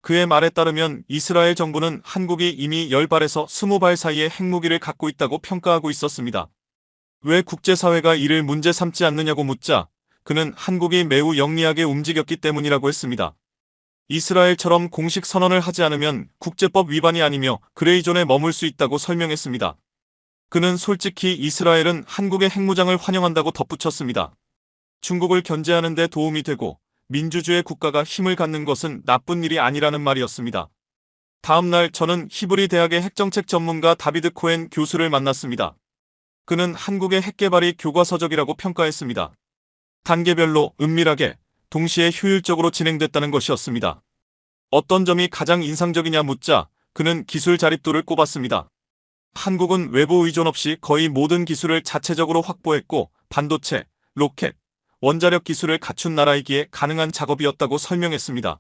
그의 말에 따르면 이스라엘 정부는 한국이 이미 10발에서 20발 사이의 핵무기를 갖고 있다고 평가하고 있었습니다. 왜 국제사회가 이를 문제 삼지 않느냐고 묻자 그는 한국이 매우 영리하게 움직였기 때문이라고 했습니다. 이스라엘처럼 공식 선언을 하지 않으면 국제법 위반이 아니며 그레이존에 머물 수 있다고 설명했습니다. 그는 솔직히 이스라엘은 한국의 핵무장을 환영한다고 덧붙였습니다. 중국을 견제하는 데 도움이 되고 민주주의 국가가 힘을 갖는 것은 나쁜 일이 아니라는 말이었습니다. 다음 날 저는 히브리 대학의 핵정책 전문가 다비드 코엔 교수를 만났습니다. 그는 한국의 핵개발이 교과서적이라고 평가했습니다. 단계별로 은밀하게 동시에 효율적으로 진행됐다는 것이었습니다. 어떤 점이 가장 인상적이냐 묻자 그는 기술 자립도를 꼽았습니다. 한국은 외부 의존 없이 거의 모든 기술을 자체적으로 확보했고 반도체, 로켓, 원자력 기술을 갖춘 나라이기에 가능한 작업이었다고 설명했습니다.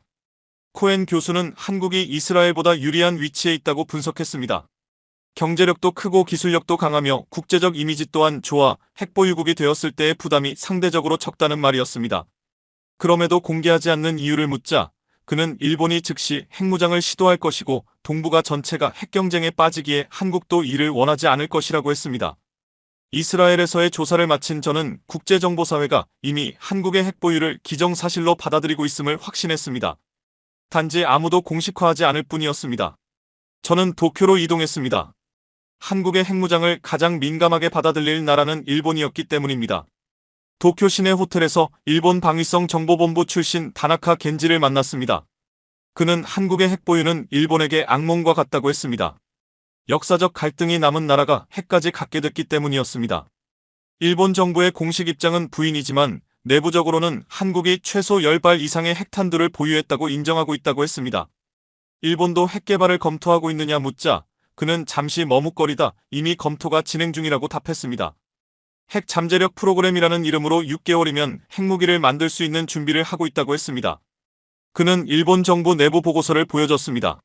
코엔 교수는 한국이 이스라엘보다 유리한 위치에 있다고 분석했습니다. 경제력도 크고 기술력도 강하며 국제적 이미지 또한 좋아 핵보유국이 되었을 때의 부담이 상대적으로 적다는 말이었습니다. 그럼에도 공개하지 않는 이유를 묻자 그는 일본이 즉시 핵무장을 시도할 것이고 동북아 전체가 핵경쟁에 빠지기에 한국도 이를 원하지 않을 것이라고 했습니다. 이스라엘에서의 조사를 마친 저는 국제정보사회가 이미 한국의 핵보유를 기정사실로 받아들이고 있음을 확신했습니다. 단지 아무도 공식화하지 않을 뿐이었습니다. 저는 도쿄로 이동했습니다. 한국의 핵무장을 가장 민감하게 받아들일 나라는 일본이었기 때문입니다. 도쿄 시내 호텔에서 일본 방위성 정보본부 출신 다나카 겐지를 만났습니다. 그는 한국의 핵보유는 일본에게 악몽과 같다고 했습니다. 역사적 갈등이 남은 나라가 핵까지 갖게 됐기 때문이었습니다. 일본 정부의 공식 입장은 부인이지만 내부적으로는 한국이 최소 10발 이상의 핵탄두를 보유했다고 인정하고 있다고 했습니다. 일본도 핵 개발을 검토하고 있느냐 묻자 그는 잠시 머뭇거리다 이미 검토가 진행 중이라고 답했습니다. 핵 잠재력 프로그램이라는 이름으로 6개월이면 핵무기를 만들 수 있는 준비를 하고 있다고 했습니다. 그는 일본 정부 내부 보고서를 보여줬습니다.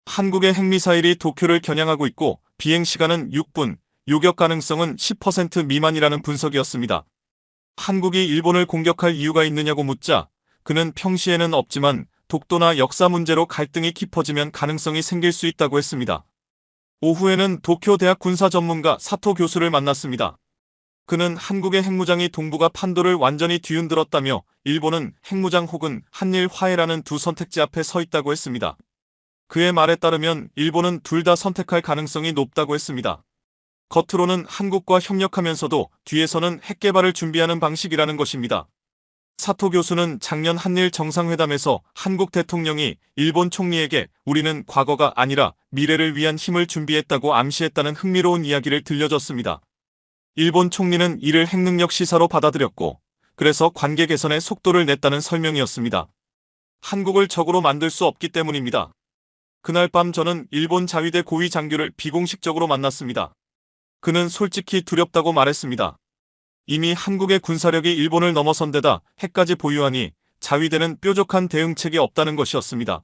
한국의 핵미사일이 도쿄를 겨냥하고 있고 비행시간은 6분, 요격 가능성은 10% 미만이라는 분석이었습니다. 한국이 일본을 공격할 이유가 있느냐고 묻자 그는 평시에는 없지만 독도나 역사 문제로 갈등이 깊어지면 가능성이 생길 수 있다고 했습니다. 오후에는 도쿄 대학 군사 전문가 사토 교수를 만났습니다. 그는 한국의 핵무장이 동북아 판도를 완전히 뒤흔들었다며 일본은 핵무장 혹은 한일 화해라는 두 선택지 앞에 서 있다고 했습니다. 그의 말에 따르면 일본은 둘 다 선택할 가능성이 높다고 했습니다. 겉으로는 한국과 협력하면서도 뒤에서는 핵 개발을 준비하는 방식이라는 것입니다. 사토 교수는 작년 한일 정상회담에서 한국 대통령이 일본 총리에게 우리는 과거가 아니라 미래를 위한 힘을 준비했다고 암시했다는 흥미로운 이야기를 들려줬습니다. 일본 총리는 이를 핵능력 시사로 받아들였고 그래서 관계 개선에 속도를 냈다는 설명이었습니다. 한국을 적으로 만들 수 없기 때문입니다. 그날 밤 저는 일본 자위대 고위 장교를 비공식적으로 만났습니다. 그는 솔직히 두렵다고 말했습니다. 이미 한국의 군사력이 일본을 넘어선 데다 핵까지 보유하니 자위대는 뾰족한 대응책이 없다는 것이었습니다.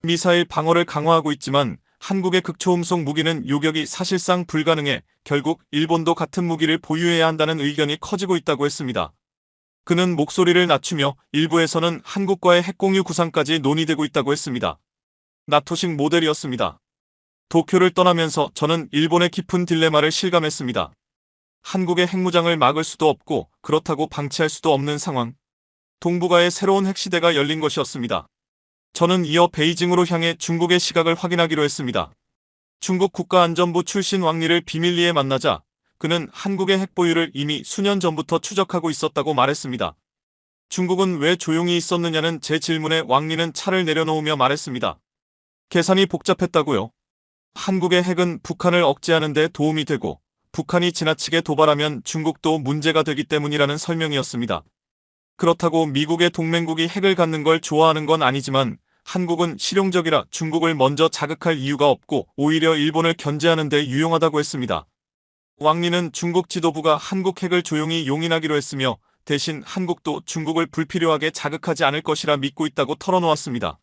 미사일 방어를 강화하고 있지만 한국의 극초음속 무기는 요격이 사실상 불가능해 결국 일본도 같은 무기를 보유해야 한다는 의견이 커지고 있다고 했습니다. 그는 목소리를 낮추며 일부에서는 한국과의 핵공유 구상까지 논의되고 있다고 했습니다. 나토식 모델이었습니다. 도쿄를 떠나면서 저는 일본의 깊은 딜레마를 실감했습니다. 한국의 핵무장을 막을 수도 없고 그렇다고 방치할 수도 없는 상황. 동북아의 새로운 핵시대가 열린 것이었습니다. 저는 이어 베이징으로 향해 중국의 시각을 확인하기로 했습니다. 중국 국가안전부 출신 왕리를 비밀리에 만나자 그는 한국의 핵 보유를 이미 수년 전부터 추적하고 있었다고 말했습니다. 중국은 왜 조용히 있었느냐는 제 질문에 왕리는 차를 내려놓으며 말했습니다. 계산이 복잡했다고요. 한국의 핵은 북한을 억제하는 데 도움이 되고 북한이 지나치게 도발하면 중국도 문제가 되기 때문이라는 설명이었습니다. 그렇다고 미국의 동맹국이 핵을 갖는 걸 좋아하는 건 아니지만 한국은 실용적이라 중국을 먼저 자극할 이유가 없고 오히려 일본을 견제하는 데 유용하다고 했습니다. 왕리는 중국 지도부가 한국 핵을 조용히 용인하기로 했으며 대신 한국도 중국을 불필요하게 자극하지 않을 것이라 믿고 있다고 털어놓았습니다.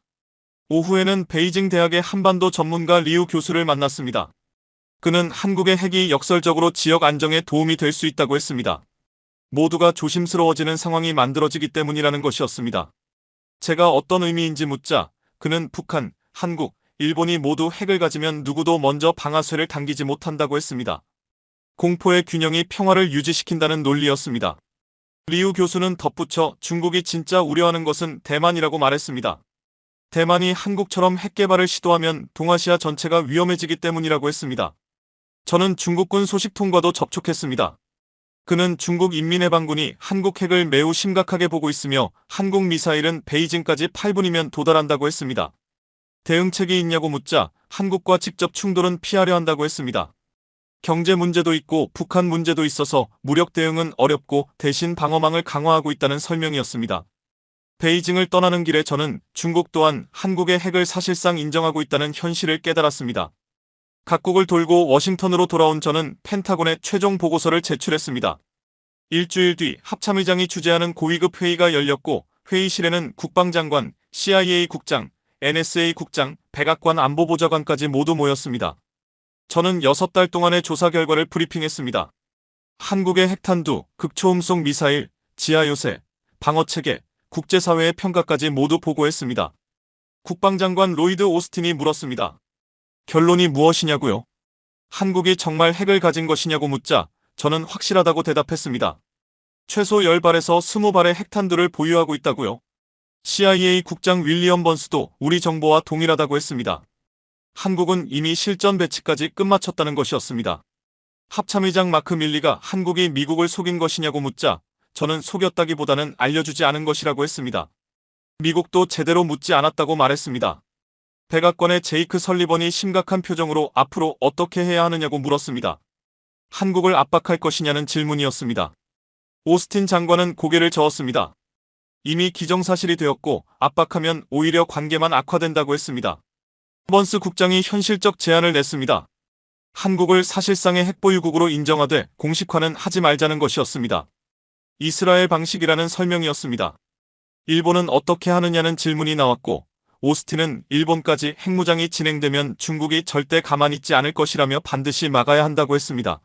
오후에는 베이징 대학의 한반도 전문가 리우 교수를 만났습니다. 그는 한국의 핵이 역설적으로 지역 안정에 도움이 될 수 있다고 했습니다. 모두가 조심스러워지는 상황이 만들어지기 때문이라는 것이었습니다. 제가 어떤 의미인지 묻자 그는 북한, 한국, 일본이 모두 핵을 가지면 누구도 먼저 방아쇠를 당기지 못한다고 했습니다. 공포의 균형이 평화를 유지시킨다는 논리였습니다. 리우 교수는 덧붙여 중국이 진짜 우려하는 것은 대만이라고 말했습니다. 대만이 한국처럼 핵 개발을 시도하면 동아시아 전체가 위험해지기 때문이라고 했습니다. 저는 중국군 소식통과도 접촉했습니다. 그는 중국 인민해방군이 한국 핵을 매우 심각하게 보고 있으며 한국 미사일은 베이징까지 8분이면 도달한다고 했습니다. 대응책이 있냐고 묻자 한국과 직접 충돌은 피하려 한다고 했습니다. 경제 문제도 있고 북한 문제도 있어서 무력 대응은 어렵고 대신 방어망을 강화하고 있다는 설명이었습니다. 베이징을 떠나는 길에 저는 중국 또한 한국의 핵을 사실상 인정하고 있다는 현실을 깨달았습니다. 각국을 돌고 워싱턴으로 돌아온 저는 펜타곤에 최종 보고서를 제출했습니다. 일주일 뒤 합참의장이 주재하는 고위급 회의가 열렸고 회의실에는 국방장관, CIA 국장, NSA 국장, 백악관 안보보좌관까지 모두 모였습니다. 저는 6달 동안의 조사 결과를 브리핑했습니다. 한국의 핵탄두, 극초음속 미사일, 지하요새, 방어체계, 국제사회의 평가까지 모두 보고했습니다. 국방장관 로이드 오스틴이 물었습니다. 결론이 무엇이냐고요? 한국이 정말 핵을 가진 것이냐고 묻자 저는 확실하다고 대답했습니다. 최소 10발에서 20발의 핵탄두를 보유하고 있다고요. CIA 국장 윌리엄 번스도 우리 정보와 동일하다고 했습니다. 한국은 이미 실전 배치까지 끝마쳤다는 것이었습니다. 합참의장 마크 밀리가 한국이 미국을 속인 것이냐고 묻자 저는 속였다기보다는 알려주지 않은 것이라고 했습니다. 미국도 제대로 묻지 않았다고 말했습니다. 백악관의 제이크 설리번이 심각한 표정으로 앞으로 어떻게 해야 하느냐고 물었습니다. 한국을 압박할 것이냐는 질문이었습니다. 오스틴 장관은 고개를 저었습니다. 이미 기정사실이 되었고 압박하면 오히려 관계만 악화된다고 했습니다. 번스 국장이 현실적 제안을 냈습니다. 한국을 사실상의 핵보유국으로 인정하되 공식화는 하지 말자는 것이었습니다. 이스라엘 방식이라는 설명이었습니다. 일본은 어떻게 하느냐는 질문이 나왔고 오스틴은 일본까지 핵무장이 진행되면 중국이 절대 가만히 있지 않을 것이라며 반드시 막아야 한다고 했습니다.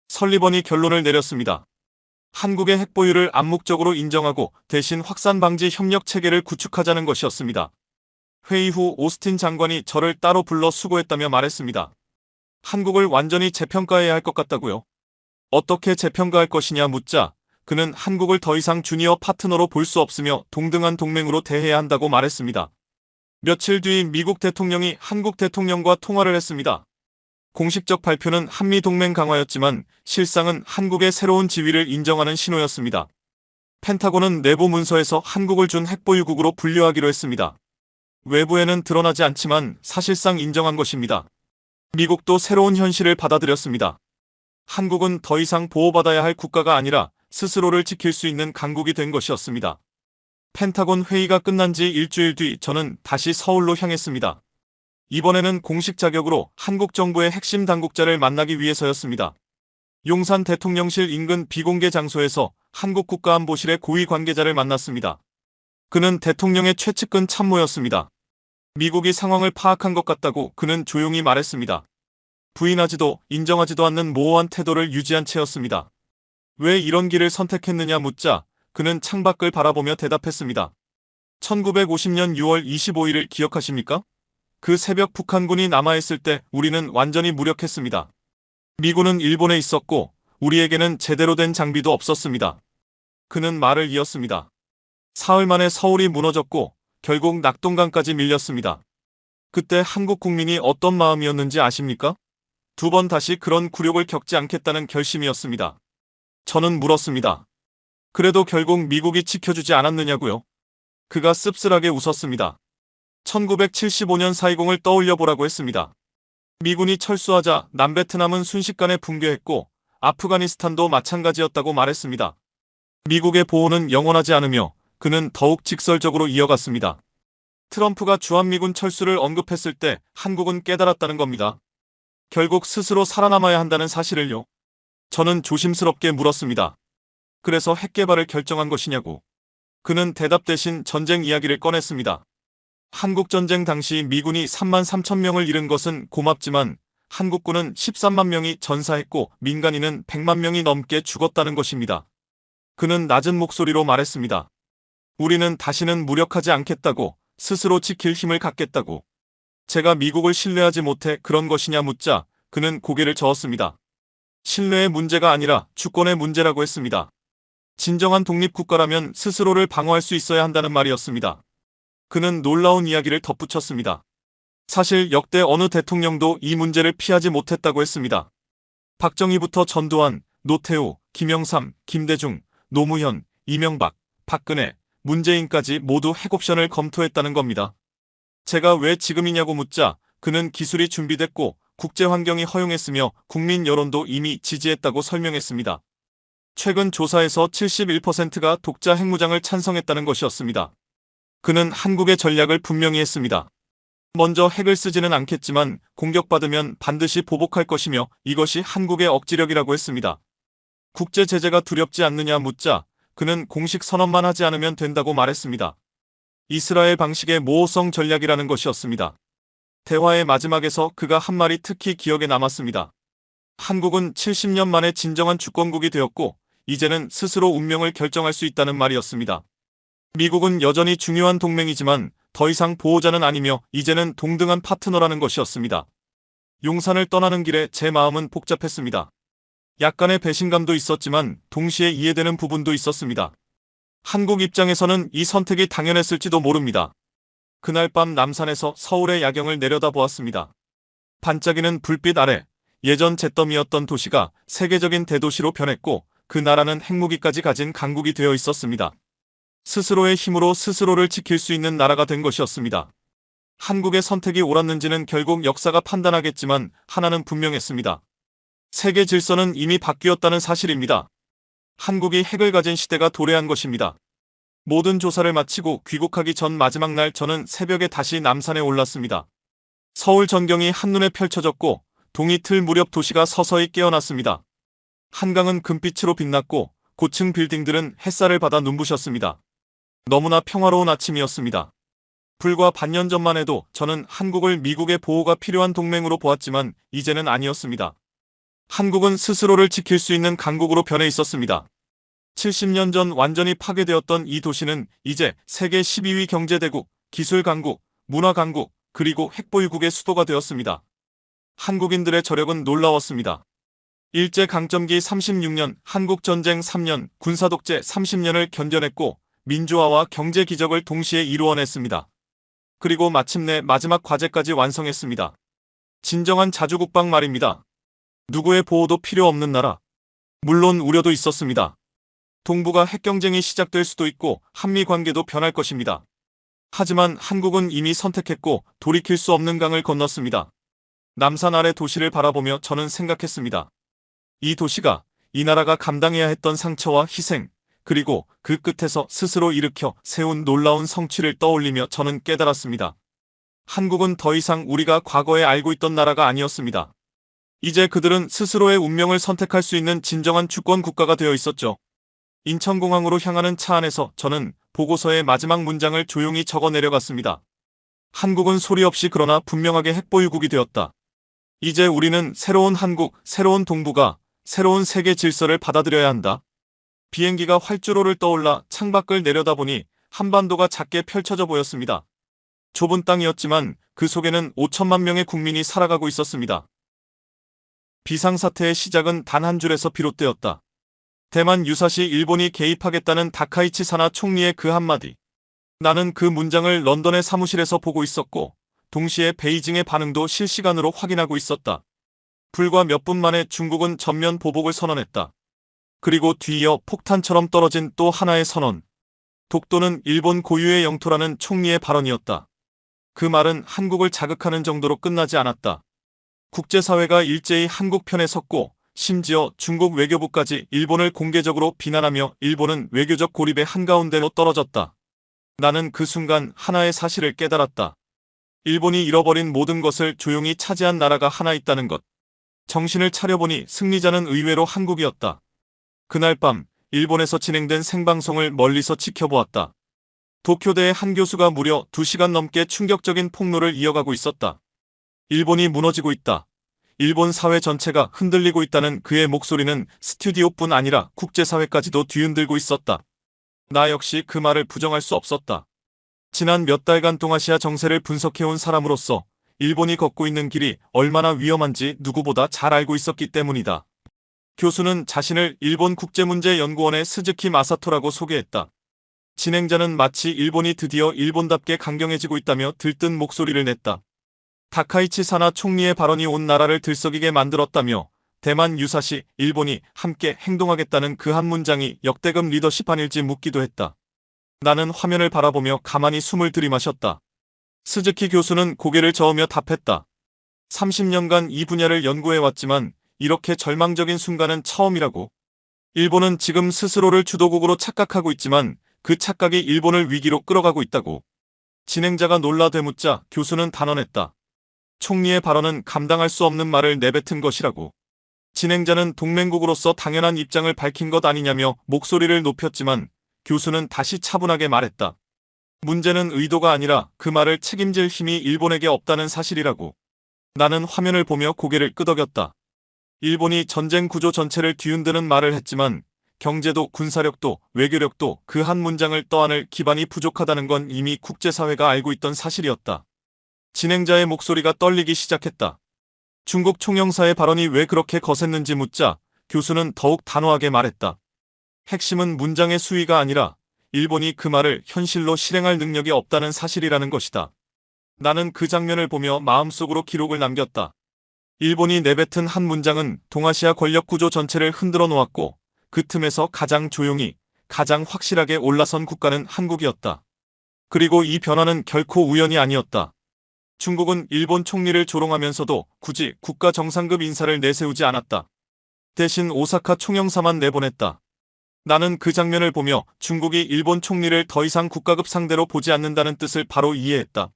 설리번이 결론을 내렸습니다. 한국의 핵보유를 암묵적으로 인정하고 대신 확산 방지 협력 체계를 구축하자는 것이었습니다. 회의 후 오스틴 장관이 저를 따로 불러 수고했다며 말했습니다. 한국을 완전히 재평가해야 할 것 같다고요. 어떻게 재평가할 것이냐 묻자 그는 한국을 더 이상 주니어 파트너로 볼 수 없으며 동등한 동맹으로 대해야 한다고 말했습니다. 며칠 뒤 미국 대통령이 한국 대통령과 통화를 했습니다. 공식적 발표는 한미동맹 강화였지만 실상은 한국의 새로운 지위를 인정하는 신호였습니다. 펜타곤은 내부 문서에서 한국을 준 핵보유국으로 분류하기로 했습니다. 외부에는 드러나지 않지만 사실상 인정한 것입니다. 미국도 새로운 현실을 받아들였습니다. 한국은 더 이상 보호받아야 할 국가가 아니라 스스로를 지킬 수 있는 강국이 된 것이었습니다. 펜타곤 회의가 끝난 지 일주일 뒤 저는 다시 서울로 향했습니다. 이번에는 공식 자격으로 한국 정부의 핵심 당국자를 만나기 위해서였습니다. 용산 대통령실 인근 비공개 장소에서 한국 국가안보실의 고위 관계자를 만났습니다. 그는 대통령의 최측근 참모였습니다. 미국이 상황을 파악한 것 같다고 그는 조용히 말했습니다. 부인하지도 인정하지도 않는 모호한 태도를 유지한 채였습니다. 왜 이런 길을 선택했느냐 묻자 그는 창밖을 바라보며 대답했습니다. 1950년 6월 25일을 기억하십니까? 그 새벽 북한군이 남하했을 때 우리는 완전히 무력했습니다. 미군은 일본에 있었고 우리에게는 제대로 된 장비도 없었습니다. 그는 말을 이었습니다. 사흘 만에 서울이 무너졌고 결국 낙동강까지 밀렸습니다. 그때 한국 국민이 어떤 마음이었는지 아십니까? 두 번 다시 그런 굴욕을 겪지 않겠다는 결심이었습니다. 저는 물었습니다. 그래도 결국 미국이 지켜주지 않았느냐고요? 그가 씁쓸하게 웃었습니다. 1975년 4.20을 떠올려 보라고 했습니다. 미군이 철수하자 남베트남은 순식간에 붕괴했고 아프가니스탄도 마찬가지였다고 말했습니다. 미국의 보호는 영원하지 않으며 그는 더욱 직설적으로 이어갔습니다. 트럼프가 주한미군 철수를 언급했을 때 한국은 깨달았다는 겁니다. 결국 스스로 살아남아야 한다는 사실을요. 저는 조심스럽게 물었습니다. 그래서 핵개발을 결정한 것이냐고. 그는 대답 대신 전쟁 이야기를 꺼냈습니다. 한국전쟁 당시 미군이 3만 3천 명을 잃은 것은 고맙지만 한국군은 13만 명이 전사했고 민간인은 100만 명이 넘게 죽었다는 것입니다. 그는 낮은 목소리로 말했습니다. 우리는 다시는 무력하지 않겠다고, 스스로 지킬 힘을 갖겠다고. 제가 미국을 신뢰하지 못해 그런 것이냐 묻자 그는 고개를 저었습니다. 신뢰의 문제가 아니라 주권의 문제라고 했습니다. 진정한 독립국가라면 스스로를 방어할 수 있어야 한다는 말이었습니다. 그는 놀라운 이야기를 덧붙였습니다. 사실 역대 어느 대통령도 이 문제를 피하지 못했다고 했습니다. 박정희부터 전두환, 노태우, 김영삼, 김대중, 노무현, 이명박, 박근혜, 문재인까지 모두 핵옵션을 검토했다는 겁니다. 제가 왜 지금이냐고 묻자 그는 기술이 준비됐고 국제 환경이 허용했으며 국민 여론도 이미 지지했다고 설명했습니다. 최근 조사에서 71%가 독자 핵무장을 찬성했다는 것이었습니다. 그는 한국의 전략을 분명히 했습니다. 먼저 핵을 쓰지는 않겠지만 공격받으면 반드시 보복할 것이며 이것이 한국의 억지력이라고 했습니다. 국제 제재가 두렵지 않느냐 묻자 그는 공식 선언만 하지 않으면 된다고 말했습니다. 이스라엘 방식의 모호성 전략이라는 것이었습니다. 대화의 마지막에서 그가 한 말이 특히 기억에 남았습니다. 한국은 70년 만에 진정한 주권국이 되었고 이제는 스스로 운명을 결정할 수 있다는 말이었습니다. 미국은 여전히 중요한 동맹이지만 더 이상 보호자는 아니며 이제는 동등한 파트너라는 것이었습니다. 용산을 떠나는 길에 제 마음은 복잡했습니다. 약간의 배신감도 있었지만 동시에 이해되는 부분도 있었습니다. 한국 입장에서는 이 선택이 당연했을지도 모릅니다. 그날 밤 남산에서 서울의 야경을 내려다보았습니다. 반짝이는 불빛 아래 예전 잿더미였던 도시가 세계적인 대도시로 변했고 그 나라는 핵무기까지 가진 강국이 되어 있었습니다. 스스로의 힘으로 스스로를 지킬 수 있는 나라가 된 것이었습니다. 한국의 선택이 옳았는지는 결국 역사가 판단하겠지만 하나는 분명했습니다. 세계 질서는 이미 바뀌었다는 사실입니다. 한국이 핵을 가진 시대가 도래한 것입니다. 모든 조사를 마치고 귀국하기 전 마지막 날 저는 새벽에 다시 남산에 올랐습니다. 서울 전경이 한눈에 펼쳐졌고 동이 틀 무렵 도시가 서서히 깨어났습니다. 한강은 금빛으로 빛났고 고층 빌딩들은 햇살을 받아 눈부셨습니다. 너무나 평화로운 아침이었습니다. 불과 반년 전만 해도 저는 한국을 미국의 보호가 필요한 동맹으로 보았지만 이제는 아니었습니다. 한국은 스스로를 지킬 수 있는 강국으로 변해 있었습니다. 70년 전 완전히 파괴되었던 이 도시는 이제 세계 12위 경제대국, 기술 강국, 문화 강국, 그리고 핵보유국의 수도가 되었습니다. 한국인들의 저력은 놀라웠습니다. 일제강점기 36년, 한국전쟁 3년, 군사독재 30년을 견뎌냈고 민주화와 경제 기적을 동시에 이루어냈습니다. 그리고 마침내 마지막 과제까지 완성했습니다. 진정한 자주국방 말입니다. 누구의 보호도 필요 없는 나라. 물론 우려도 있었습니다. 동북아 핵경쟁이 시작될 수도 있고 한미 관계도 변할 것입니다. 하지만 한국은 이미 선택했고 돌이킬 수 없는 강을 건넜습니다. 남산 아래 도시를 바라보며 저는 생각했습니다. 이 도시가, 이 나라가 감당해야 했던 상처와 희생, 그리고 그 끝에서 스스로 일으켜 세운 놀라운 성취를 떠올리며 저는 깨달았습니다. 한국은 더 이상 우리가 과거에 알고 있던 나라가 아니었습니다. 이제 그들은 스스로의 운명을 선택할 수 있는 진정한 주권 국가가 되어 있었죠. 인천공항으로 향하는 차 안에서 저는 보고서의 마지막 문장을 조용히 적어 내려갔습니다. 한국은 소리 없이 그러나 분명하게 핵보유국이 되었다. 이제 우리는 새로운 한국, 새로운 동북아, 새로운 세계 질서를 받아들여야 한다. 비행기가 활주로를 떠올라 창밖을 내려다보니 한반도가 작게 펼쳐져 보였습니다. 좁은 땅이었지만 그 속에는 5천만 명의 국민이 살아가고 있었습니다. 비상사태의 시작은 단 한 줄에서 비롯되었다. 대만 유사시 일본이 개입하겠다는 다카이치 사나 총리의 그 한마디. 나는 그 문장을 런던의 사무실에서 보고 있었고, 동시에 베이징의 반응도 실시간으로 확인하고 있었다. 불과 몇 분 만에 중국은 전면 보복을 선언했다. 그리고 뒤이어 폭탄처럼 떨어진 또 하나의 선언. 독도는 일본 고유의 영토라는 총리의 발언이었다. 그 말은 한국을 자극하는 정도로 끝나지 않았다. 국제사회가 일제히 한국 편에 섰고, 심지어 중국 외교부까지 일본을 공개적으로 비난하며 일본은 외교적 고립의 한가운데로 떨어졌다. 나는 그 순간 하나의 사실을 깨달았다. 일본이 잃어버린 모든 것을 조용히 차지한 나라가 하나 있다는 것. 정신을 차려보니 승리자는 의외로 한국이었다. 그날 밤 일본에서 진행된 생방송을 멀리서 지켜보았다. 도쿄대의 한 교수가 무려 2시간 넘게 충격적인 폭로를 이어가고 있었다. 일본이 무너지고 있다. 일본 사회 전체가 흔들리고 있다는 그의 목소리는 스튜디오뿐 아니라 국제사회까지도 뒤흔들고 있었다. 나 역시 그 말을 부정할 수 없었다. 지난 몇 달간 동아시아 정세를 분석해온 사람으로서 일본이 걷고 있는 길이 얼마나 위험한지 누구보다 잘 알고 있었기 때문이다. 교수는 자신을 일본국제문제연구원의 스즈키 마사토라고 소개했다. 진행자는 마치 일본이 드디어 일본답게 강경해지고 있다며 들뜬 목소리를 냈다. 다카이치 사나 총리의 발언이 온 나라를 들썩이게 만들었다며 대만 유사시 일본이 함께 행동하겠다는 그 한 문장이 역대급 리더십 아닐지 묻기도 했다. 나는 화면을 바라보며 가만히 숨을 들이마셨다. 스즈키 교수는 고개를 저으며 답했다. 30년간 이 분야를 연구해왔지만 이렇게 절망적인 순간은 처음이라고. 일본은 지금 스스로를 주도국으로 착각하고 있지만 그 착각이 일본을 위기로 끌어가고 있다고. 진행자가 놀라 되묻자 교수는 단언했다. 총리의 발언은 감당할 수 없는 말을 내뱉은 것이라고. 진행자는 동맹국으로서 당연한 입장을 밝힌 것 아니냐며 목소리를 높였지만 교수는 다시 차분하게 말했다. 문제는 의도가 아니라 그 말을 책임질 힘이 일본에게 없다는 사실이라고. 나는 화면을 보며 고개를 끄덕였다. 일본이 전쟁 구조 전체를 뒤흔드는 말을 했지만 경제도 군사력도 외교력도 그 한 문장을 떠안을 기반이 부족하다는 건 이미 국제사회가 알고 있던 사실이었다. 진행자의 목소리가 떨리기 시작했다. 중국 총영사의 발언이 왜 그렇게 거셌는지 묻자 교수는 더욱 단호하게 말했다. 핵심은 문장의 수위가 아니라 일본이 그 말을 현실로 실행할 능력이 없다는 사실이라는 것이다. 나는 그 장면을 보며 마음속으로 기록을 남겼다. 일본이 내뱉은 한 문장은 동아시아 권력 구조 전체를 흔들어 놓았고 그 틈에서 가장 조용히, 가장 확실하게 올라선 국가는 한국이었다. 그리고 이 변화는 결코 우연이 아니었다. 중국은 일본 총리를 조롱하면서도 굳이 국가 정상급 인사를 내세우지 않았다. 대신 오사카 총영사만 내보냈다. 나는 그 장면을 보며 중국이 일본 총리를 더 이상 국가급 상대로 보지 않는다는 뜻을 바로 이해했다.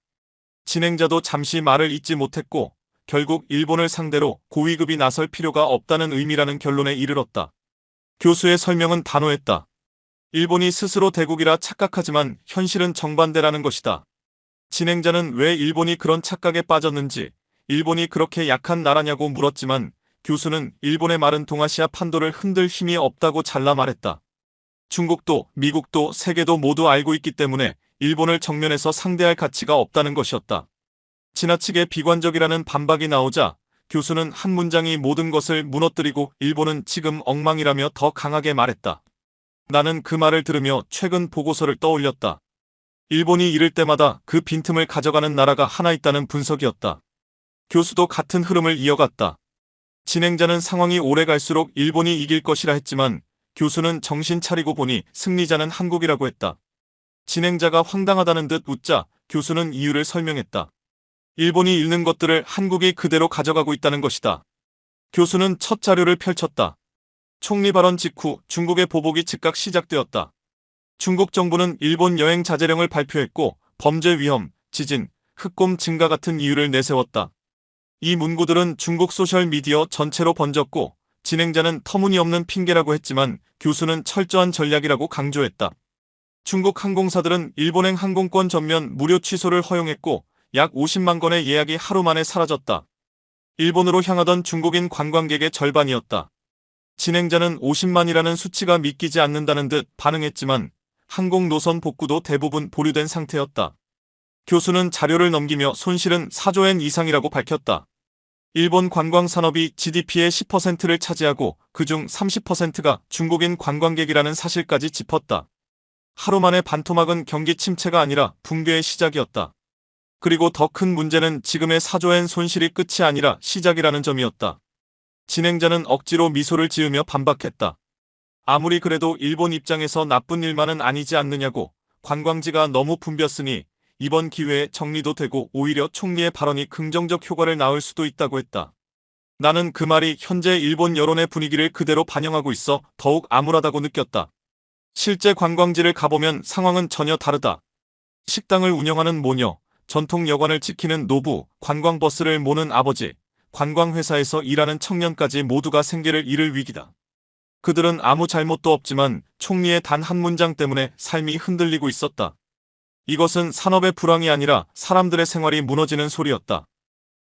진행자도 잠시 말을 잇지 못했고 결국 일본을 상대로 고위급이 나설 필요가 없다는 의미라는 결론에 이르렀다. 교수의 설명은 단호했다. 일본이 스스로 대국이라 착각하지만 현실은 정반대라는 것이다. 진행자는 왜 일본이 그런 착각에 빠졌는지, 일본이 그렇게 약한 나라냐고 물었지만 교수는 일본의 말은 동아시아 판도를 흔들 힘이 없다고 잘라 말했다. 중국도 미국도 세계도 모두 알고 있기 때문에 일본을 정면에서 상대할 가치가 없다는 것이었다. 지나치게 비관적이라는 반박이 나오자 교수는 한 문장이 모든 것을 무너뜨리고 일본은 지금 엉망이라며 더 강하게 말했다. 나는 그 말을 들으며 최근 보고서를 떠올렸다. 일본이 이럴 때마다 그 빈틈을 가져가는 나라가 하나 있다는 분석이었다. 교수도 같은 흐름을 이어갔다. 진행자는 상황이 오래 갈수록 일본이 이길 것이라 했지만 교수는 정신 차리고 보니 승리자는 한국이라고 했다. 진행자가 황당하다는 듯 웃자 교수는 이유를 설명했다. 일본이 잃는 것들을 한국이 그대로 가져가고 있다는 것이다. 교수는 첫 자료를 펼쳤다. 총리 발언 직후 중국의 보복이 즉각 시작되었다. 중국 정부는 일본 여행 자제령을 발표했고 범죄 위험, 지진, 흑곰 증가 같은 이유를 내세웠다. 이 문구들은 중국 소셜미디어 전체로 번졌고 진행자는 터무니없는 핑계라고 했지만 교수는 철저한 전략이라고 강조했다. 중국 항공사들은 일본행 항공권 전면 무료 취소를 허용했고 약 50만 건의 예약이 하루 만에 사라졌다. 일본으로 향하던 중국인 관광객의 절반이었다. 진행자는 50만이라는 수치가 믿기지 않는다는 듯 반응했지만 항공 노선 복구도 대부분 보류된 상태였다. 교수는 자료를 넘기며 손실은 4조 엔 이상이라고 밝혔다. 일본 관광산업이 GDP의 10%를 차지하고 그중 30%가 중국인 관광객이라는 사실까지 짚었다. 하루 만에 반토막은 경기 침체가 아니라 붕괴의 시작이었다. 그리고 더 큰 문제는 지금의 4조엔 손실이 끝이 아니라 시작이라는 점이었다. 진행자는 억지로 미소를 지으며 반박했다. 아무리 그래도 일본 입장에서 나쁜 일만은 아니지 않느냐고. 관광지가 너무 붐볐으니 이번 기회에 정리도 되고 오히려 총리의 발언이 긍정적 효과를 낳을 수도 있다고 했다. 나는 그 말이 현재 일본 여론의 분위기를 그대로 반영하고 있어 더욱 암울하다고 느꼈다. 실제 관광지를 가보면 상황은 전혀 다르다. 식당을 운영하는 모녀, 전통 여관을 지키는 노부, 관광버스를 모는 아버지, 관광회사에서 일하는 청년까지 모두가 생계를 잃을 위기다. 그들은 아무 잘못도 없지만 총리의 단 한 문장 때문에 삶이 흔들리고 있었다. 이것은 산업의 불황이 아니라 사람들의 생활이 무너지는 소리였다.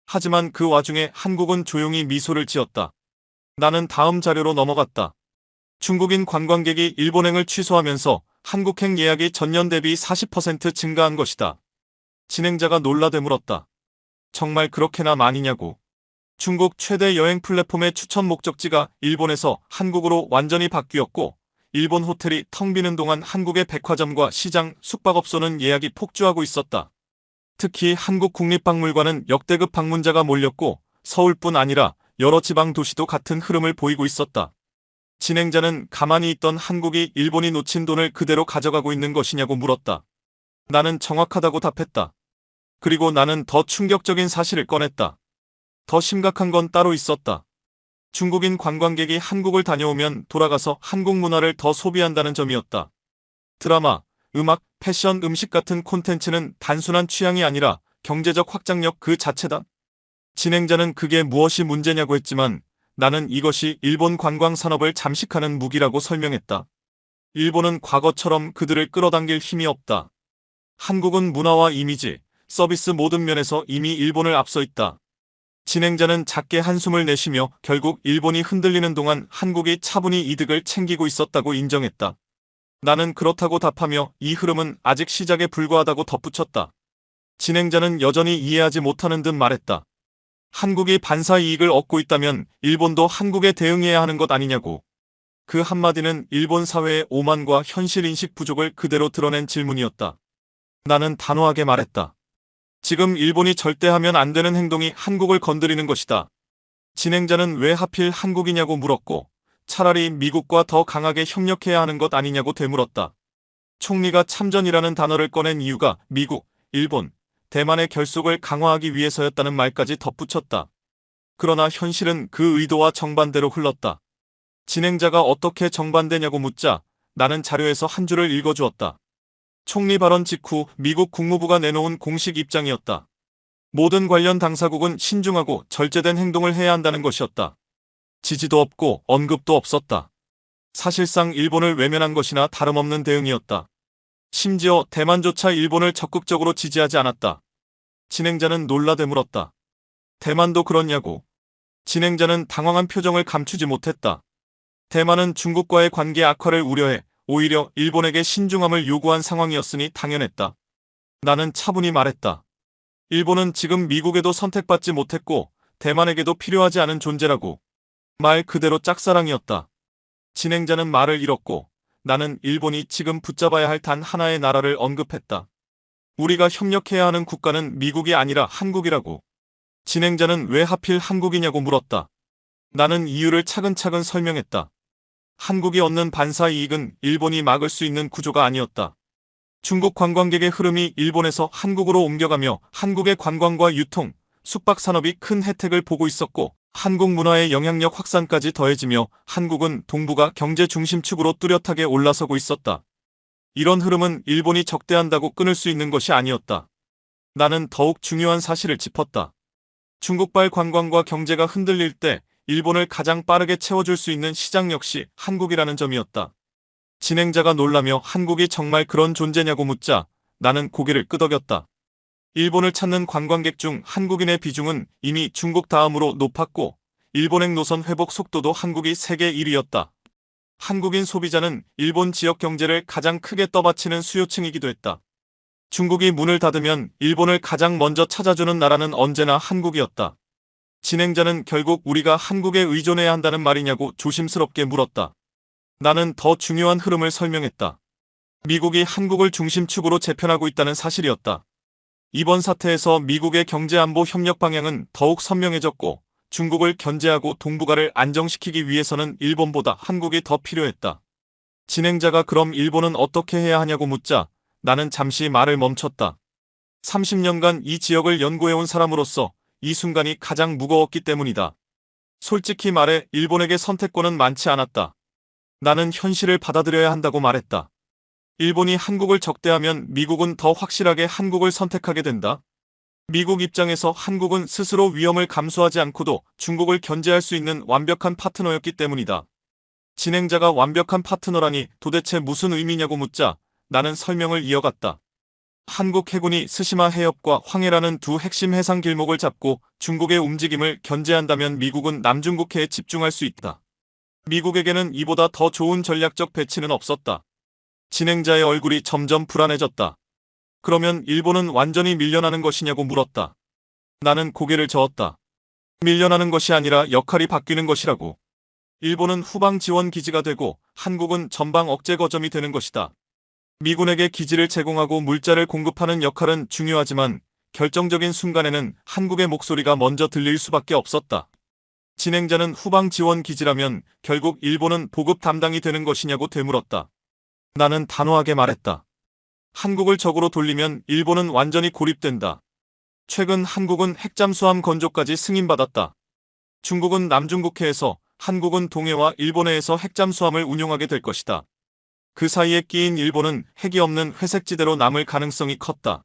하지만 그 와중에 한국은 조용히 미소를 지었다. 나는 다음 자료로 넘어갔다. 중국인 관광객이 일본행을 취소하면서 한국행 예약이 전년 대비 40% 증가한 것이다. 진행자가 놀라되 물었다. 정말 그렇게나 많이냐고. 중국 최대 여행 플랫폼의 추천 목적지가 일본에서 한국으로 완전히 바뀌었고 일본 호텔이 텅 비는 동안 한국의 백화점과 시장, 숙박업소는 예약이 폭주하고 있었다. 특히 한국국립박물관은 역대급 방문자가 몰렸고 서울뿐 아니라 여러 지방 도시도 같은 흐름을 보이고 있었다. 진행자는 가만히 있던 한국이 일본이 놓친 돈을 그대로 가져가고 있는 것이냐고 물었다. 나는 정확하다고 답했다. 그리고 나는 더 충격적인 사실을 꺼냈다. 더 심각한 건 따로 있었다. 중국인 관광객이 한국을 다녀오면 돌아가서 한국 문화를 더 소비한다는 점이었다. 드라마, 음악, 패션, 음식 같은 콘텐츠는 단순한 취향이 아니라 경제적 확장력 그 자체다. 진행자는 그게 무엇이 문제냐고 했지만 나는 이것이 일본 관광 산업을 잠식하는 무기라고 설명했다. 일본은 과거처럼 그들을 끌어당길 힘이 없다. 한국은 문화와 이미지, 서비스 모든 면에서 이미 일본을 앞서 있다. 진행자는 작게 한숨을 내쉬며 결국 일본이 흔들리는 동안 한국이 차분히 이득을 챙기고 있었다고 인정했다. 나는 그렇다고 답하며 이 흐름은 아직 시작에 불과하다고 덧붙였다. 진행자는 여전히 이해하지 못하는 듯 말했다. 한국이 반사 이익을 얻고 있다면 일본도 한국에 대응해야 하는 것 아니냐고. 그 한마디는 일본 사회의 오만과 현실인식 부족을 그대로 드러낸 질문이었다. 나는 단호하게 말했다. 지금 일본이 절대 하면 안 되는 행동이 한국을 건드리는 것이다. 진행자는 왜 하필 한국이냐고 물었고 차라리 미국과 더 강하게 협력해야 하는 것 아니냐고 되물었다. 총리가 참전이라는 단어를 꺼낸 이유가 미국, 일본, 대만의 결속을 강화하기 위해서였다는 말까지 덧붙였다. 그러나 현실은 그 의도와 정반대로 흘렀다. 진행자가 어떻게 정반대냐고 묻자 나는 자료에서 한 줄을 읽어주었다. 총리 발언 직후 미국 국무부가 내놓은 공식 입장이었다. 모든 관련 당사국은 신중하고 절제된 행동을 해야 한다는 것이었다. 지지도 없고 언급도 없었다. 사실상 일본을 외면한 것이나 다름없는 대응이었다. 심지어 대만조차 일본을 적극적으로 지지하지 않았다. 진행자는 놀라되 물었다. 대만도 그렇냐고. 진행자는 당황한 표정을 감추지 못했다. 대만은 중국과의 관계 악화를 우려해 오히려 일본에게 신중함을 요구한 상황이었으니 당연했다. 나는 차분히 말했다. 일본은 지금 미국에도 선택받지 못했고 대만에게도 필요하지 않은 존재라고. 말 그대로 짝사랑이었다. 진행자는 말을 잃었고 나는 일본이 지금 붙잡아야 할 단 하나의 나라를 언급했다. 우리가 협력해야 하는 국가는 미국이 아니라 한국이라고. 진행자는 왜 하필 한국이냐고 물었다. 나는 이유를 차근차근 설명했다. 한국이 얻는 반사 이익은 일본이 막을 수 있는 구조가 아니었다. 중국 관광객의 흐름이 일본에서 한국으로 옮겨가며 한국의 관광과 유통, 숙박 산업이 큰 혜택을 보고 있었고 한국 문화의 영향력 확산까지 더해지며 한국은 동북아 경제 중심축으로 뚜렷하게 올라서고 있었다. 이런 흐름은 일본이 적대한다고 끊을 수 있는 것이 아니었다. 나는 더욱 중요한 사실을 짚었다. 중국발 관광과 경제가 흔들릴 때 일본을 가장 빠르게 채워줄 수 있는 시장 역시 한국이라는 점이었다. 진행자가 놀라며 한국이 정말 그런 존재냐고 묻자 나는 고개를 끄덕였다. 일본을 찾는 관광객 중 한국인의 비중은 이미 중국 다음으로 높았고 일본행 노선 회복 속도도 한국이 세계 1위였다. 한국인 소비자는 일본 지역 경제를 가장 크게 떠받치는 수요층이기도 했다. 중국이 문을 닫으면 일본을 가장 먼저 찾아주는 나라는 언제나 한국이었다. 진행자는 결국 우리가 한국에 의존해야 한다는 말이냐고 조심스럽게 물었다. 나는 더 중요한 흐름을 설명했다. 미국이 한국을 중심축으로 재편하고 있다는 사실이었다. 이번 사태에서 미국의 경제안보 협력 방향은 더욱 선명해졌고 중국을 견제하고 동북아를 안정시키기 위해서는 일본보다 한국이 더 필요했다. 진행자가 그럼 일본은 어떻게 해야 하냐고 묻자 나는 잠시 말을 멈췄다. 30년간 이 지역을 연구해온 사람으로서 이 순간이 가장 무거웠기 때문이다. 솔직히 말해 일본에게 선택권은 많지 않았다. 나는 현실을 받아들여야 한다고 말했다. 일본이 한국을 적대하면 미국은 더 확실하게 한국을 선택하게 된다. 미국 입장에서 한국은 스스로 위험을 감수하지 않고도 중국을 견제할 수 있는 완벽한 파트너였기 때문이다. 진행자가 완벽한 파트너라니 도대체 무슨 의미냐고 묻자 나는 설명을 이어갔다. 한국 해군이 스시마 해협과 황해라는 두 핵심 해상 길목을 잡고 중국의 움직임을 견제한다면 미국은 남중국해에 집중할 수 있다. 미국에게는 이보다 더 좋은 전략적 배치는 없었다. 진행자의 얼굴이 점점 불안해졌다. 그러면 일본은 완전히 밀려나는 것이냐고 물었다. 나는 고개를 저었다. 밀려나는 것이 아니라 역할이 바뀌는 것이라고. 일본은 후방 지원 기지가 되고 한국은 전방 억제 거점이 되는 것이다. 미군에게 기지를 제공하고 물자를 공급하는 역할은 중요하지만 결정적인 순간에는 한국의 목소리가 먼저 들릴 수밖에 없었다. 진행자는 후방 지원 기지라면 결국 일본은 보급 담당이 되는 것이냐고 되물었다. 나는 단호하게 말했다. 한국을 적으로 돌리면 일본은 완전히 고립된다. 최근 한국은 핵잠수함 건조까지 승인받았다. 중국은 남중국해에서, 한국은 동해와 일본해에서 핵잠수함을 운용하게 될 것이다. 그 사이에 끼인 일본은 핵이 없는 회색지대로 남을 가능성이 컸다.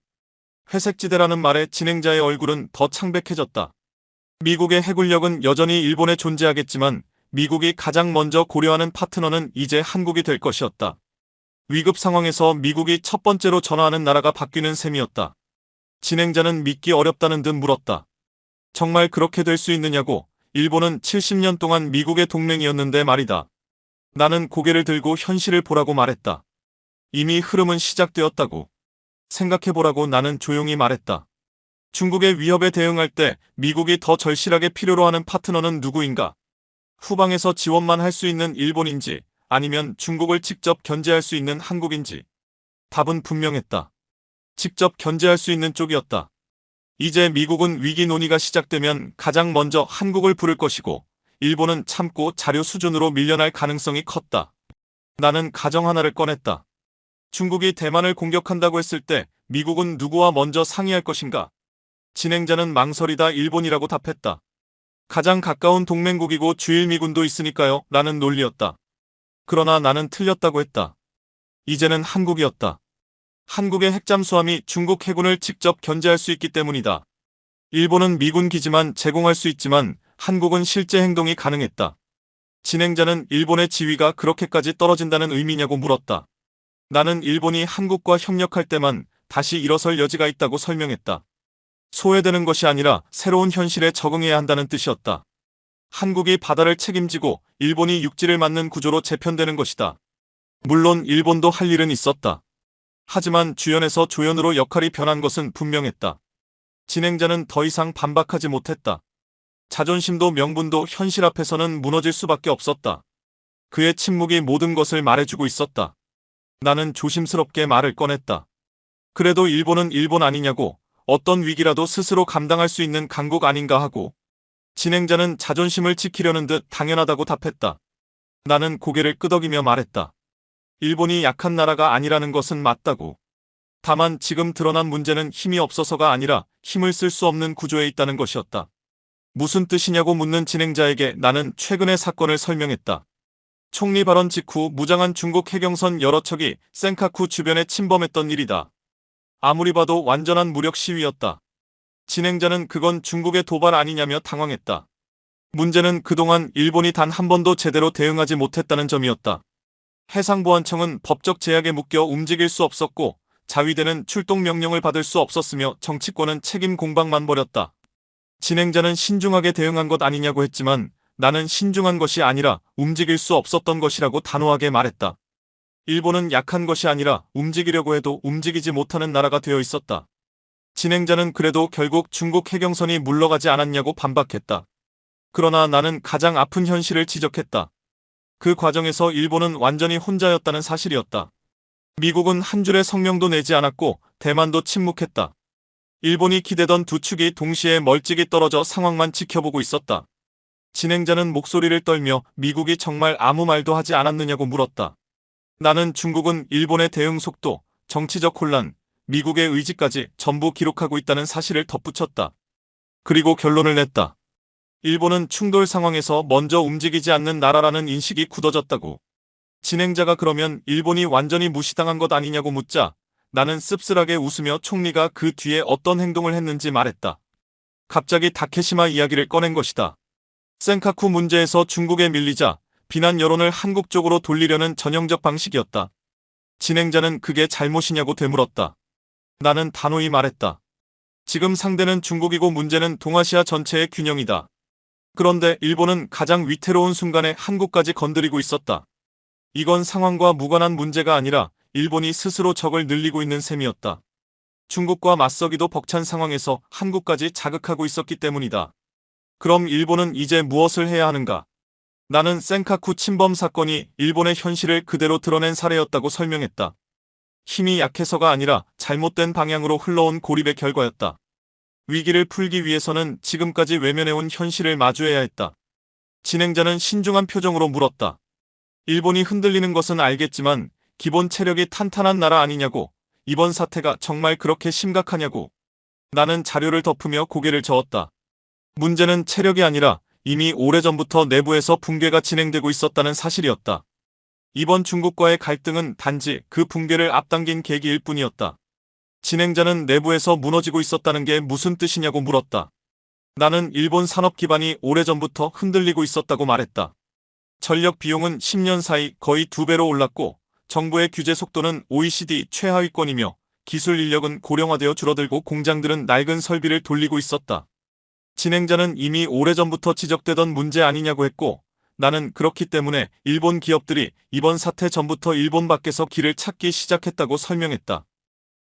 회색지대라는 말에 진행자의 얼굴은 더 창백해졌다. 미국의 해군력은 여전히 일본에 존재하겠지만 미국이 가장 먼저 고려하는 파트너는 이제 한국이 될 것이었다. 위급 상황에서 미국이 첫 번째로 전화하는 나라가 바뀌는 셈이었다. 진행자는 믿기 어렵다는 듯 물었다. 정말 그렇게 될 수 있느냐고. 일본은 70년 동안 미국의 동맹이었는데 말이다. 나는 고개를 들고 현실을 보라고 말했다. 이미 흐름은 시작되었다고. 생각해보라고 나는 조용히 말했다. 중국의 위협에 대응할 때 미국이 더 절실하게 필요로 하는 파트너는 누구인가? 후방에서 지원만 할 수 있는 일본인지 아니면 중국을 직접 견제할 수 있는 한국인지. 답은 분명했다. 직접 견제할 수 있는 쪽이었다. 이제 미국은 위기 논의가 시작되면 가장 먼저 한국을 부를 것이고 일본은 참고 자료 수준으로 밀려날 가능성이 컸다. 나는 가정 하나를 꺼냈다. 중국이 대만을 공격한다고 했을 때 미국은 누구와 먼저 상의할 것인가? 진행자는 망설이다 일본이라고 답했다. 가장 가까운 동맹국이고 주일미군도 있으니까요. 라는 논리였다. 그러나 나는 틀렸다고 했다. 이제는 한국이었다. 한국의 핵잠수함이 중국 해군을 직접 견제할 수 있기 때문이다. 일본은 미군 기지만 제공할 수 있지만 한국은 실제 행동이 가능했다. 진행자는 일본의 지위가 그렇게까지 떨어진다는 의미냐고 물었다. 나는 일본이 한국과 협력할 때만 다시 일어설 여지가 있다고 설명했다. 소외되는 것이 아니라 새로운 현실에 적응해야 한다는 뜻이었다. 한국이 바다를 책임지고 일본이 육지를 맡는 구조로 재편되는 것이다. 물론 일본도 할 일은 있었다. 하지만 주연에서 조연으로 역할이 변한 것은 분명했다. 진행자는 더 이상 반박하지 못했다. 자존심도 명분도 현실 앞에서는 무너질 수밖에 없었다. 그의 침묵이 모든 것을 말해주고 있었다. 나는 조심스럽게 말을 꺼냈다. 그래도 일본은 일본 아니냐고. 어떤 위기라도 스스로 감당할 수 있는 강국 아닌가 하고. 진행자는 자존심을 지키려는 듯 당연하다고 답했다. 나는 고개를 끄덕이며 말했다. 일본이 약한 나라가 아니라는 것은 맞다고. 다만 지금 드러난 문제는 힘이 없어서가 아니라 힘을 쓸 수 없는 구조에 있다는 것이었다. 무슨 뜻이냐고 묻는 진행자에게 나는 최근의 사건을 설명했다. 총리 발언 직후 무장한 중국 해경선 여러 척이 센카쿠 주변에 침범했던 일이다. 아무리 봐도 완전한 무력 시위였다. 진행자는 그건 중국의 도발 아니냐며 당황했다. 문제는 그동안 일본이 단 한 번도 제대로 대응하지 못했다는 점이었다. 해상보안청은 법적 제약에 묶여 움직일 수 없었고 자위대는 출동 명령을 받을 수 없었으며 정치권은 책임 공방만 벌였다. 진행자는 신중하게 대응한 것 아니냐고 했지만 나는 신중한 것이 아니라 움직일 수 없었던 것이라고 단호하게 말했다. 일본은 약한 것이 아니라 움직이려고 해도 움직이지 못하는 나라가 되어 있었다. 진행자는 그래도 결국 중국 해경선이 물러가지 않았냐고 반박했다. 그러나 나는 가장 아픈 현실을 지적했다. 그 과정에서 일본은 완전히 혼자였다는 사실이었다. 미국은 한 줄의 성명도 내지 않았고 대만도 침묵했다. 일본이 기대던 두 축이 동시에 멀찍이 떨어져 상황만 지켜보고 있었다. 진행자는 목소리를 떨며 미국이 정말 아무 말도 하지 않았느냐고 물었다. 나는 중국은 일본의 대응 속도, 정치적 혼란, 미국의 의지까지 전부 기록하고 있다는 사실을 덧붙였다. 그리고 결론을 냈다. 일본은 충돌 상황에서 먼저 움직이지 않는 나라라는 인식이 굳어졌다고. 진행자가 그러면 일본이 완전히 무시당한 것 아니냐고 묻자 나는 씁쓸하게 웃으며 총리가 그 뒤에 어떤 행동을 했는지 말했다. 갑자기 다케시마 이야기를 꺼낸 것이다. 센카쿠 문제에서 중국에 밀리자 비난 여론을 한국 쪽으로 돌리려는 전형적 방식이었다. 진행자는 그게 잘못이냐고 되물었다. 나는 단호히 말했다. 지금 상대는 중국이고 문제는 동아시아 전체의 균형이다. 그런데 일본은 가장 위태로운 순간에 한국까지 건드리고 있었다. 이건 상황과 무관한 문제가 아니라 일본이 스스로 적을 늘리고 있는 셈이었다. 중국과 맞서기도 벅찬 상황에서 한국까지 자극하고 있었기 때문이다. 그럼 일본은 이제 무엇을 해야 하는가? 나는 센카쿠 침범 사건이 일본의 현실을 그대로 드러낸 사례였다고 설명했다. 힘이 약해서가 아니라 잘못된 방향으로 흘러온 고립의 결과였다. 위기를 풀기 위해서는 지금까지 외면해온 현실을 마주해야 했다. 진행자는 신중한 표정으로 물었다. 일본이 흔들리는 것은 알겠지만 기본 체력이 탄탄한 나라 아니냐고, 이번 사태가 정말 그렇게 심각하냐고. 나는 자료를 덮으며 고개를 저었다. 문제는 체력이 아니라 이미 오래전부터 내부에서 붕괴가 진행되고 있었다는 사실이었다. 이번 중국과의 갈등은 단지 그 붕괴를 앞당긴 계기일 뿐이었다. 진행자는 내부에서 무너지고 있었다는 게 무슨 뜻이냐고 물었다. 나는 일본 산업 기반이 오래전부터 흔들리고 있었다고 말했다. 전력 비용은 10년 사이 거의 2배로 올랐고 정부의 규제 속도는 OECD 최하위권이며 기술 인력은 고령화되어 줄어들고 공장들은 낡은 설비를 돌리고 있었다. 진행자는 이미 오래전부터 지적되던 문제 아니냐고 했고 나는 그렇기 때문에 일본 기업들이 이번 사태 전부터 일본 밖에서 길을 찾기 시작했다고 설명했다.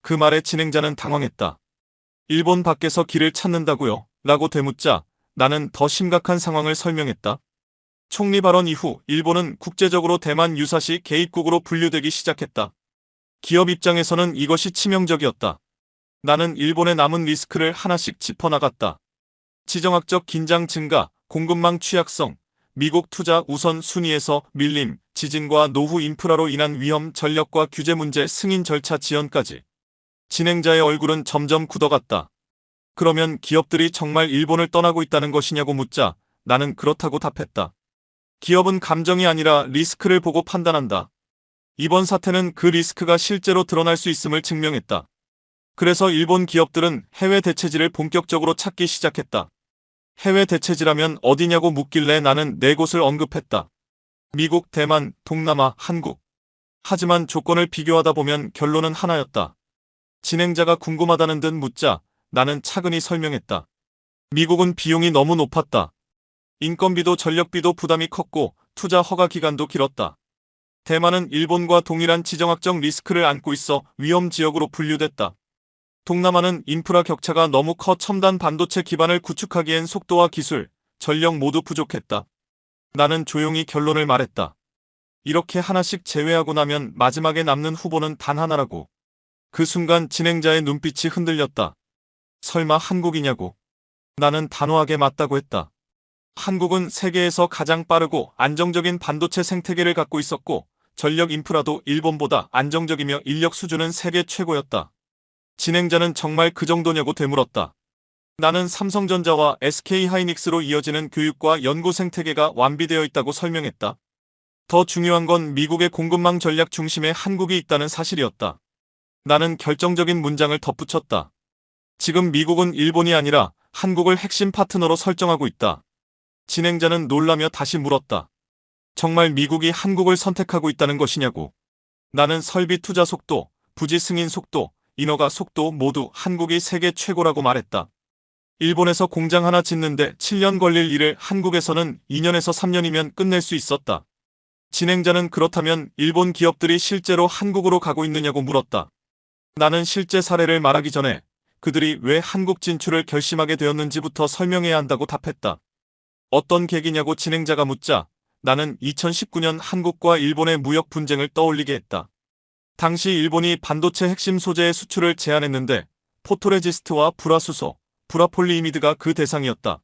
그 말에 진행자는 당황했다. 일본 밖에서 길을 찾는다고요? 라고 되묻자 나는 더 심각한 상황을 설명했다. 총리 발언 이후 일본은 국제적으로 대만 유사시 개입국으로 분류되기 시작했다. 기업 입장에서는 이것이 치명적이었다. 나는 일본의 남은 리스크를 하나씩 짚어나갔다. 지정학적 긴장 증가, 공급망 취약성, 미국 투자 우선 순위에서 밀림, 지진과 노후 인프라로 인한 위험, 전력과 규제 문제, 승인 절차 지연까지. 진행자의 얼굴은 점점 굳어갔다. 그러면 기업들이 정말 일본을 떠나고 있다는 것이냐고 묻자 나는 그렇다고 답했다. 기업은 감정이 아니라 리스크를 보고 판단한다. 이번 사태는 그 리스크가 실제로 드러날 수 있음을 증명했다. 그래서 일본 기업들은 해외 대체지를 본격적으로 찾기 시작했다. 해외 대체지라면 어디냐고 묻길래 나는 4곳을 언급했다. 미국, 대만, 동남아, 한국. 하지만 조건을 비교하다 보면 결론은 하나였다. 진행자가 궁금하다는 듯 묻자 나는 차근히 설명했다. 미국은 비용이 너무 높았다. 인건비도 전력비도 부담이 컸고 투자 허가 기간도 길었다. 대만은 일본과 동일한 지정학적 리스크를 안고 있어 위험 지역으로 분류됐다. 동남아는 인프라 격차가 너무 커 첨단 반도체 기반을 구축하기엔 속도와 기술, 전력 모두 부족했다. 나는 조용히 결론을 말했다. 이렇게 하나씩 제외하고 나면 마지막에 남는 후보는 단 하나라고. 그 순간 진행자의 눈빛이 흔들렸다. 설마 한국이냐고. 나는 단호하게 맞다고 했다. 한국은 세계에서 가장 빠르고 안정적인 반도체 생태계를 갖고 있었고 전력 인프라도 일본보다 안정적이며 인력 수준은 세계 최고였다. 진행자는 정말 그 정도냐고 되물었다. 나는 삼성전자와 SK하이닉스로 이어지는 교육과 연구 생태계가 완비되어 있다고 설명했다. 더 중요한 건 미국의 공급망 전략 중심에 한국이 있다는 사실이었다. 나는 결정적인 문장을 덧붙였다. 지금 미국은 일본이 아니라 한국을 핵심 파트너로 설정하고 있다. 진행자는 놀라며 다시 물었다. 정말 미국이 한국을 선택하고 있다는 것이냐고. 나는 설비 투자 속도, 부지 승인 속도, 인허가 속도 모두 한국이 세계 최고라고 말했다. 일본에서 공장 하나 짓는데 7년 걸릴 일을 한국에서는 2년에서 3년이면 끝낼 수 있었다. 진행자는 그렇다면 일본 기업들이 실제로 한국으로 가고 있느냐고 물었다. 나는 실제 사례를 말하기 전에 그들이 왜 한국 진출을 결심하게 되었는지부터 설명해야 한다고 답했다. 어떤 계기냐고 진행자가 묻자 나는 2019년 한국과 일본의 무역 분쟁을 떠올리게 했다. 당시 일본이 반도체 핵심 소재의 수출을 제한했는데 포토레지스트와 불화수소, 불화폴리이미드가 그 대상이었다.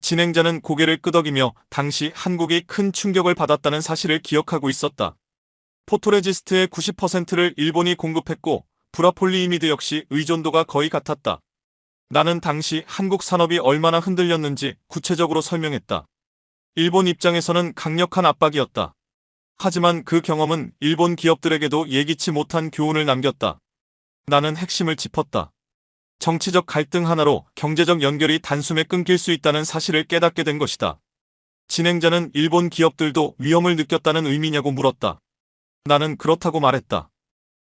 진행자는 고개를 끄덕이며 당시 한국이 큰 충격을 받았다는 사실을 기억하고 있었다. 포토레지스트의 90%를 일본이 공급했고 불화폴리이미드 역시 의존도가 거의 같았다. 나는 당시 한국 산업이 얼마나 흔들렸는지 구체적으로 설명했다. 일본 입장에서는 강력한 압박이었다. 하지만 그 경험은 일본 기업들에게도 예기치 못한 교훈을 남겼다. 나는 핵심을 짚었다. 정치적 갈등 하나로 경제적 연결이 단숨에 끊길 수 있다는 사실을 깨닫게 된 것이다. 진행자는 일본 기업들도 위험을 느꼈다는 의미냐고 물었다. 나는 그렇다고 말했다.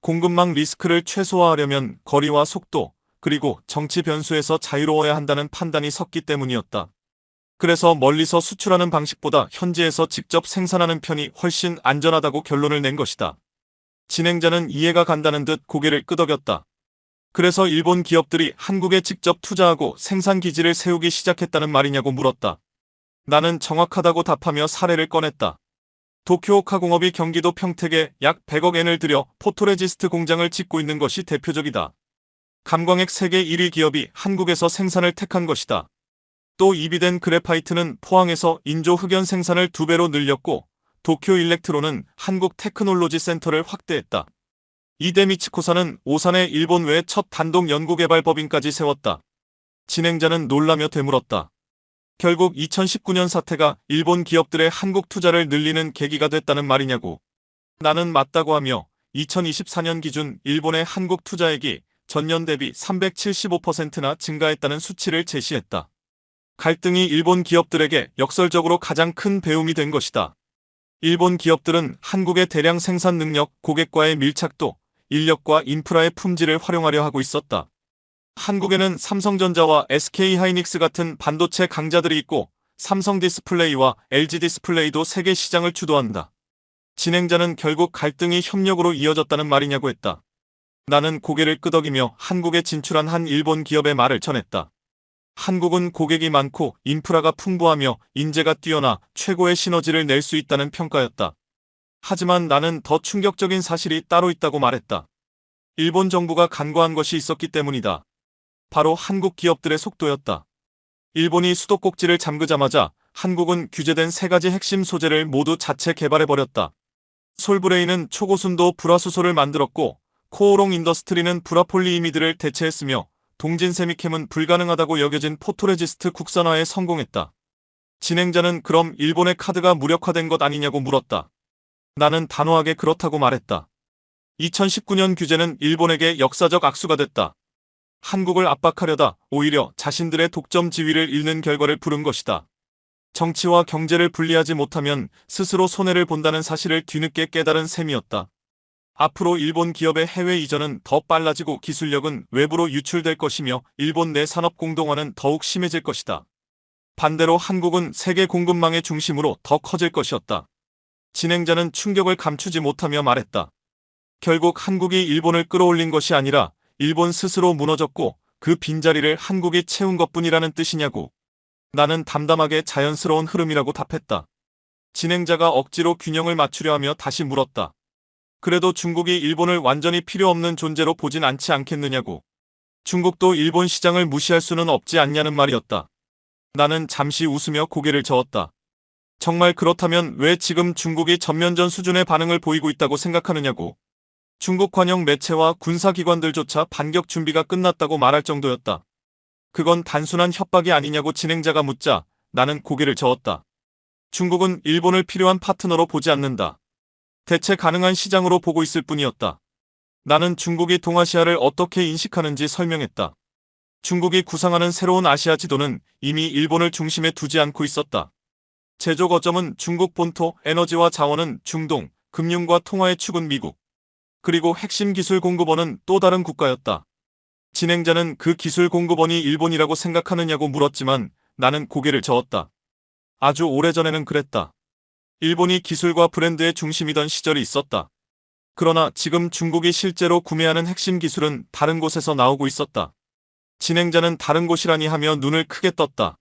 공급망 리스크를 최소화하려면 거리와 속도, 그리고 정치 변수에서 자유로워야 한다는 판단이 섰기 때문이었다. 그래서 멀리서 수출하는 방식보다 현지에서 직접 생산하는 편이 훨씬 안전하다고 결론을 낸 것이다. 진행자는 이해가 간다는 듯 고개를 끄덕였다. 그래서 일본 기업들이 한국에 직접 투자하고 생산 기지를 세우기 시작했다는 말이냐고 물었다. 나는 정확하다고 답하며 사례를 꺼냈다. 도쿄오카 공업이 경기도 평택에 약 100억 엔을 들여 포토레지스트 공장을 짓고 있는 것이 대표적이다. 감광액 세계 1위 기업이 한국에서 생산을 택한 것이다. 또 이비덴 그래파이트는 포항에서 인조 흑연 생산을 2배로 늘렸고 도쿄 일렉트로는 한국 테크놀로지 센터를 확대했다. 이데미츠코사는 오산에 일본 외 첫 단독 연구개발법인까지 세웠다. 진행자는 놀라며 되물었다. 결국 2019년 사태가 일본 기업들의 한국 투자를 늘리는 계기가 됐다는 말이냐고. 나는 맞다고 하며 2024년 기준 일본의 한국 투자액이 전년 대비 375%나 증가했다는 수치를 제시했다. 갈등이 일본 기업들에게 역설적으로 가장 큰 배움이 된 것이다. 일본 기업들은 한국의 대량 생산 능력, 고객과의 밀착도, 인력과 인프라의 품질을 활용하려 하고 있었다. 한국에는 삼성전자와 SK하이닉스 같은 반도체 강자들이 있고 삼성 디스플레이와 LG 디스플레이도 세계 시장을 주도한다. 진행자는 결국 갈등이 협력으로 이어졌다는 말이냐고 했다. 나는 고개를 끄덕이며 한국에 진출한 한 일본 기업의 말을 전했다. 한국은 고객이 많고 인프라가 풍부하며 인재가 뛰어나 최고의 시너지를 낼 수 있다는 평가였다. 하지만 나는 더 충격적인 사실이 따로 있다고 말했다. 일본 정부가 간과한 것이 있었기 때문이다. 바로 한국 기업들의 속도였다. 일본이 수도꼭지를 잠그자마자 한국은 규제된 3가지 핵심 소재를 모두 자체 개발해버렸다. 솔브레인은 초고순도 불화수소를 만들었고 코오롱 인더스트리는 불화폴리이미드를 대체했으며 동진세미캠은 불가능하다고 여겨진 포토레지스트 국산화에 성공했다. 진행자는 그럼 일본의 카드가 무력화된 것 아니냐고 물었다. 나는 단호하게 그렇다고 말했다. 2019년 규제는 일본에게 역사적 악수가 됐다. 한국을 압박하려다 오히려 자신들의 독점 지위를 잃는 결과를 부른 것이다. 정치와 경제를 분리하지 못하면 스스로 손해를 본다는 사실을 뒤늦게 깨달은 셈이었다. 앞으로 일본 기업의 해외 이전은 더 빨라지고 기술력은 외부로 유출될 것이며 일본 내 산업 공동화는 더욱 심해질 것이다. 반대로 한국은 세계 공급망의 중심으로 더 커질 것이었다. 진행자는 충격을 감추지 못하며 말했다. 결국 한국이 일본을 끌어올린 것이 아니라 일본 스스로 무너졌고 그 빈자리를 한국이 채운 것뿐이라는 뜻이냐고. 나는 담담하게 자연스러운 흐름이라고 답했다. 진행자가 억지로 균형을 맞추려 하며 다시 물었다. 그래도 중국이 일본을 완전히 필요 없는 존재로 보진 않지 않겠느냐고. 중국도 일본 시장을 무시할 수는 없지 않냐는 말이었다. 나는 잠시 웃으며 고개를 저었다. 정말 그렇다면 왜 지금 중국이 전면전 수준의 반응을 보이고 있다고 생각하느냐고. 중국 관영 매체와 군사기관들조차 반격 준비가 끝났다고 말할 정도였다. 그건 단순한 협박이 아니냐고 진행자가 묻자 나는 고개를 저었다. 중국은 일본을 필요한 파트너로 보지 않는다. 대체 가능한 시장으로 보고 있을 뿐이었다. 나는 중국이 동아시아를 어떻게 인식하는지 설명했다. 중국이 구상하는 새로운 아시아 지도는 이미 일본을 중심에 두지 않고 있었다. 제조 거점은 중국 본토, 에너지와 자원은 중동, 금융과 통화의 축은 미국. 그리고 핵심 기술 공급원은 또 다른 국가였다. 진행자는 그 기술 공급원이 일본이라고 생각하느냐고 물었지만 나는 고개를 저었다. 아주 오래전에는 그랬다. 일본이 기술과 브랜드의 중심이던 시절이 있었다. 그러나 지금 중국이 실제로 구매하는 핵심 기술은 다른 곳에서 나오고 있었다. 진행자는 다른 곳이라니 하며 눈을 크게 떴다.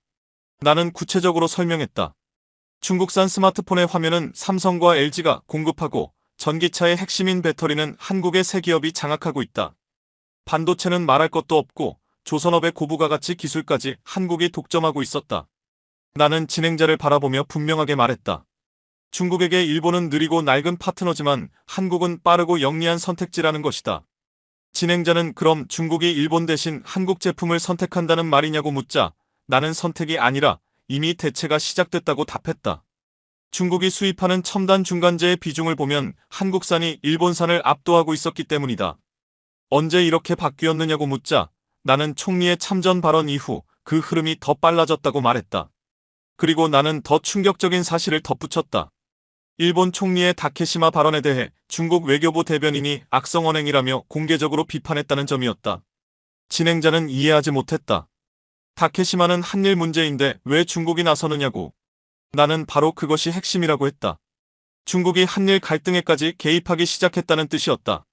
나는 구체적으로 설명했다. 중국산 스마트폰의 화면은 삼성과 LG가 공급하고 전기차의 핵심인 배터리는 한국의 새 기업이 장악하고 있다. 반도체는 말할 것도 없고 조선업의 고부가 가치 기술까지 한국이 독점하고 있었다. 나는 진행자를 바라보며 분명하게 말했다. 중국에게 일본은 느리고 낡은 파트너지만 한국은 빠르고 영리한 선택지라는 것이다. 진행자는 그럼 중국이 일본 대신 한국 제품을 선택한다는 말이냐고 묻자 나는 선택이 아니라 이미 대체가 시작됐다고 답했다. 중국이 수입하는 첨단 중간재의 비중을 보면 한국산이 일본산을 압도하고 있었기 때문이다. 언제 이렇게 바뀌었느냐고 묻자 나는 총리의 참전 발언 이후 그 흐름이 더 빨라졌다고 말했다. 그리고 나는 더 충격적인 사실을 덧붙였다. 일본 총리의 다케시마 발언에 대해 중국 외교부 대변인이 악성언행이라며 공개적으로 비판했다는 점이었다. 진행자는 이해하지 못했다. 다케시마는 한일 문제인데 왜 중국이 나서느냐고. 나는 바로 그것이 핵심이라고 했다. 중국이 한일 갈등에까지 개입하기 시작했다는 뜻이었다.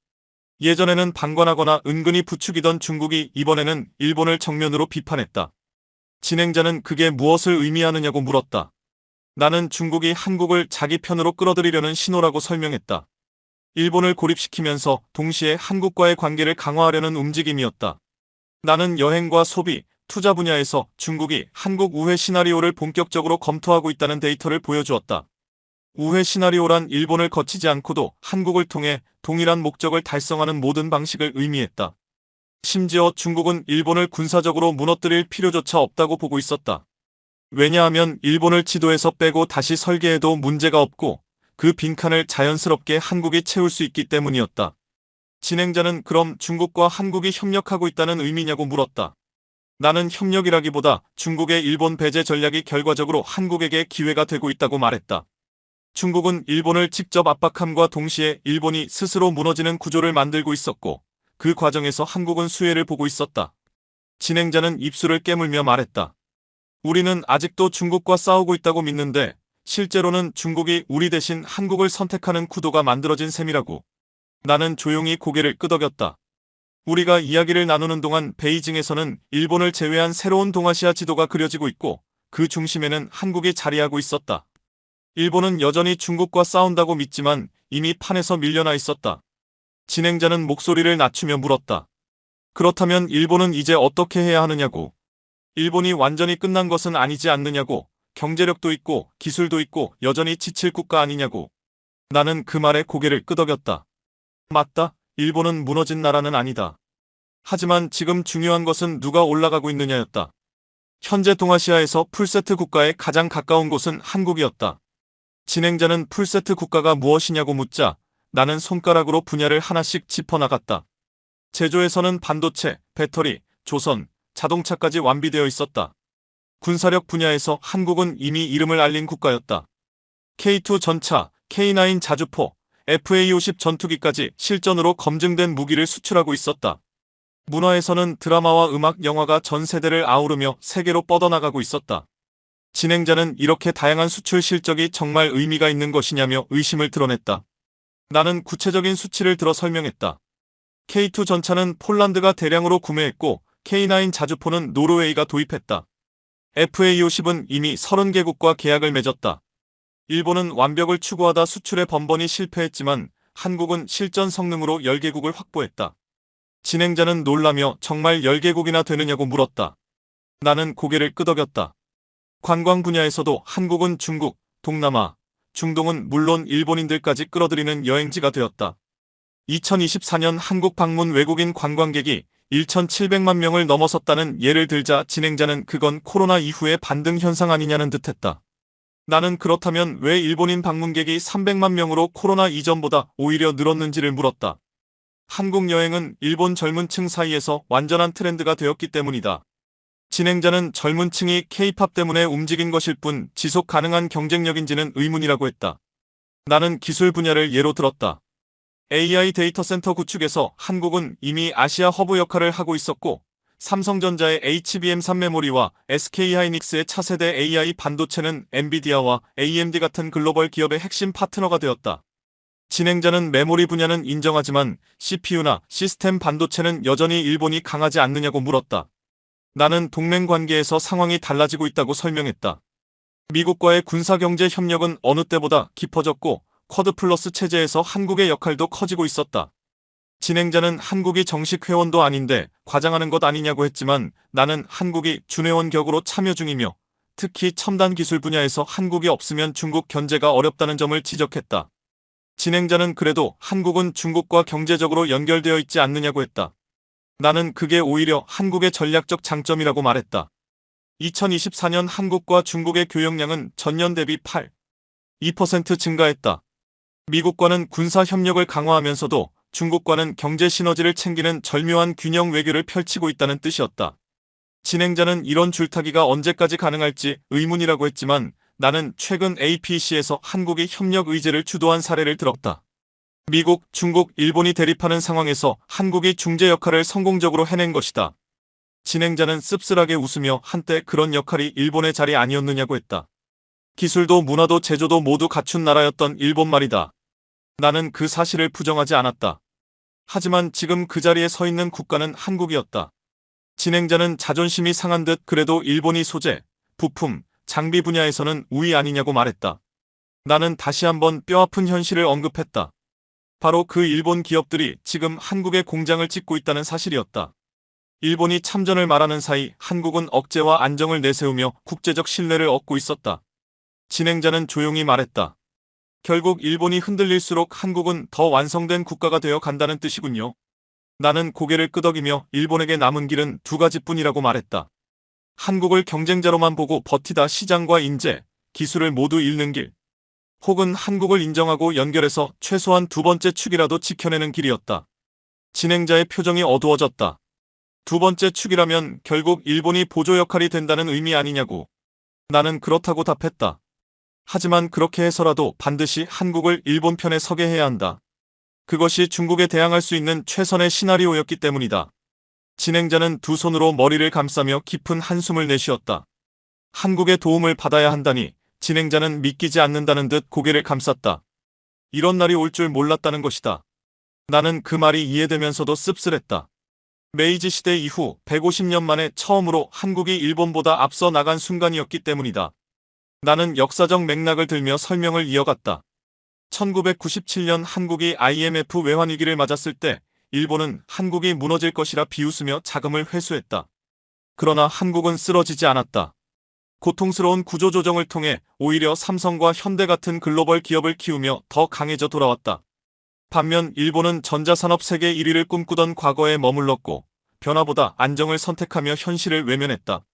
예전에는 방관하거나 은근히 부추기던 중국이 이번에는 일본을 정면으로 비판했다. 진행자는 그게 무엇을 의미하느냐고 물었다. 나는 중국이 한국을 자기 편으로 끌어들이려는 신호라고 설명했다. 일본을 고립시키면서 동시에 한국과의 관계를 강화하려는 움직임이었다. 나는 여행과 소비, 투자 분야에서 중국이 한국 우회 시나리오를 본격적으로 검토하고 있다는 데이터를 보여주었다. 우회 시나리오란 일본을 거치지 않고도 한국을 통해 동일한 목적을 달성하는 모든 방식을 의미했다. 심지어 중국은 일본을 군사적으로 무너뜨릴 필요조차 없다고 보고 있었다. 왜냐하면 일본을 지도에서 빼고 다시 설계해도 문제가 없고 그 빈칸을 자연스럽게 한국이 채울 수 있기 때문이었다. 진행자는 그럼 중국과 한국이 협력하고 있다는 의미냐고 물었다. 나는 협력이라기보다 중국의 일본 배제 전략이 결과적으로 한국에게 기회가 되고 있다고 말했다. 중국은 일본을 직접 압박함과 동시에 일본이 스스로 무너지는 구조를 만들고 있었고 그 과정에서 한국은 수혜를 보고 있었다. 진행자는 입술을 깨물며 말했다. 우리는 아직도 중국과 싸우고 있다고 믿는데 실제로는 중국이 우리 대신 한국을 선택하는 구도가 만들어진 셈이라고. 나는 조용히 고개를 끄덕였다. 우리가 이야기를 나누는 동안 베이징에서는 일본을 제외한 새로운 동아시아 지도가 그려지고 있고 그 중심에는 한국이 자리하고 있었다. 일본은 여전히 중국과 싸운다고 믿지만 이미 판에서 밀려나 있었다. 진행자는 목소리를 낮추며 물었다. 그렇다면 일본은 이제 어떻게 해야 하느냐고. 일본이 완전히 끝난 것은 아니지 않느냐고. 경제력도 있고 기술도 있고 여전히 지칠 국가 아니냐고. 나는 그 말에 고개를 끄덕였다. 맞다. 일본은 무너진 나라는 아니다. 하지만 지금 중요한 것은 누가 올라가고 있느냐였다. 현재 동아시아에서 풀세트 국가에 가장 가까운 곳은 한국이었다. 진행자는 풀세트 국가가 무엇이냐고 묻자 나는 손가락으로 분야를 하나씩 짚어나갔다. 제조에서는 반도체, 배터리, 조선, 자동차까지 완비되어 있었다. 군사력 분야에서 한국은 이미 이름을 알린 국가였다. K2 전차, K9 자주포, FA-50 전투기까지 실전으로 검증된 무기를 수출하고 있었다. 문화에서는 드라마와 음악, 영화가 전 세대를 아우르며 세계로 뻗어나가고 있었다. 진행자는 이렇게 다양한 수출 실적이 정말 의미가 있는 것이냐며 의심을 드러냈다. 나는 구체적인 수치를 들어 설명했다. K2 전차는 폴란드가 대량으로 구매했고 K9 자주포는 노르웨이가 도입했다. FA-50은 이미 30개국과 계약을 맺었다. 일본은 완벽을 추구하다 수출에 번번이 실패했지만 한국은 실전 성능으로 10개국을 확보했다. 진행자는 놀라며 정말 10개국이나 되느냐고 물었다. 나는 고개를 끄덕였다. 관광 분야에서도 한국은 중국, 동남아, 중동은 물론 일본인들까지 끌어들이는 여행지가 되었다. 2024년 한국 방문 외국인 관광객이 1,700만 명을 넘어섰다는 예를 들자 진행자는 그건 코로나 이후의 반등 현상 아니냐는 듯했다. 나는 그렇다면 왜 일본인 방문객이 300만 명으로 코로나 이전보다 오히려 늘었는지를 물었다. 한국 여행은 일본 젊은 층 사이에서 완전한 트렌드가 되었기 때문이다. 진행자는 젊은 층이 K-팝 때문에 움직인 것일 뿐 지속 가능한 경쟁력인지는 의문이라고 했다. 나는 기술 분야를 예로 들었다. AI 데이터 센터 구축에서 한국은 이미 아시아 허브 역할을 하고 있었고 삼성전자의 HBM3 메모리와 SK하이닉스의 차세대 AI 반도체는 엔비디아와 AMD 같은 글로벌 기업의 핵심 파트너가 되었다. 진행자는 메모리 분야는 인정하지만 CPU나 시스템 반도체는 여전히 일본이 강하지 않느냐고 물었다. 나는 동맹 관계에서 상황이 달라지고 있다고 설명했다. 미국과의 군사경제 협력은 어느 때보다 깊어졌고 쿼드 플러스 체제에서 한국의 역할도 커지고 있었다. 진행자는 한국이 정식 회원도 아닌데 과장하는 것 아니냐고 했지만 나는 한국이 준회원 격으로 참여 중이며 특히 첨단 기술 분야에서 한국이 없으면 중국 견제가 어렵다는 점을 지적했다. 진행자는 그래도 한국은 중국과 경제적으로 연결되어 있지 않느냐고 했다. 나는 그게 오히려 한국의 전략적 장점이라고 말했다. 2024년 한국과 중국의 교역량은 전년 대비 2% 증가했다. 미국과는 군사 협력을 강화하면서도 중국과는 경제 시너지를 챙기는 절묘한 균형 외교를 펼치고 있다는 뜻이었다. 진행자는 이런 줄타기가 언제까지 가능할지 의문이라고 했지만 나는 최근 APEC에서 한국이 협력 의제를 주도한 사례를 들었다. 미국, 중국, 일본이 대립하는 상황에서 한국이 중재 역할을 성공적으로 해낸 것이다. 진행자는 씁쓸하게 웃으며 한때 그런 역할이 일본의 자리 아니었느냐고 했다. 기술도 문화도 제조도 모두 갖춘 나라였던 일본 말이다. 나는 그 사실을 부정하지 않았다. 하지만 지금 그 자리에 서 있는 국가는 한국이었다. 진행자는 자존심이 상한 듯 그래도 일본이 소재, 부품, 장비 분야에서는 우위 아니냐고 말했다. 나는 다시 한번 뼈아픈 현실을 언급했다. 바로 그 일본 기업들이 지금 한국에 공장을 짓고 있다는 사실이었다. 일본이 참전을 말하는 사이 한국은 억제와 안정을 내세우며 국제적 신뢰를 얻고 있었다. 진행자는 조용히 말했다. 결국 일본이 흔들릴수록 한국은 더 완성된 국가가 되어 간다는 뜻이군요. 나는 고개를 끄덕이며 일본에게 남은 길은 두 가지뿐이라고 말했다. 한국을 경쟁자로만 보고 버티다 시장과 인재, 기술을 모두 잃는 길. 혹은 한국을 인정하고 연결해서 최소한 두 번째 축이라도 지켜내는 길이었다. 진행자의 표정이 어두워졌다. 두 번째 축이라면 결국 일본이 보조 역할이 된다는 의미 아니냐고. 나는 그렇다고 답했다. 하지만 그렇게 해서라도 반드시 한국을 일본 편에 서게 해야 한다. 그것이 중국에 대항할 수 있는 최선의 시나리오였기 때문이다. 진행자는 두 손으로 머리를 감싸며 깊은 한숨을 내쉬었다. 한국의 도움을 받아야 한다니 진행자는 믿기지 않는다는 듯 고개를 감쌌다. 이런 날이 올 줄 몰랐다는 것이다. 나는 그 말이 이해되면서도 씁쓸했다. 메이지 시대 이후 150년 만에 처음으로 한국이 일본보다 앞서 나간 순간이었기 때문이다. 나는 역사적 맥락을 들며 설명을 이어갔다. 1997년 한국이 IMF 외환위기를 맞았을 때 일본은 한국이 무너질 것이라 비웃으며 자금을 회수했다. 그러나 한국은 쓰러지지 않았다. 고통스러운 구조조정을 통해 오히려 삼성과 현대 같은 글로벌 기업을 키우며 더 강해져 돌아왔다. 반면 일본은 전자산업 세계 1위를 꿈꾸던 과거에 머물렀고 변화보다 안정을 선택하며 현실을 외면했다.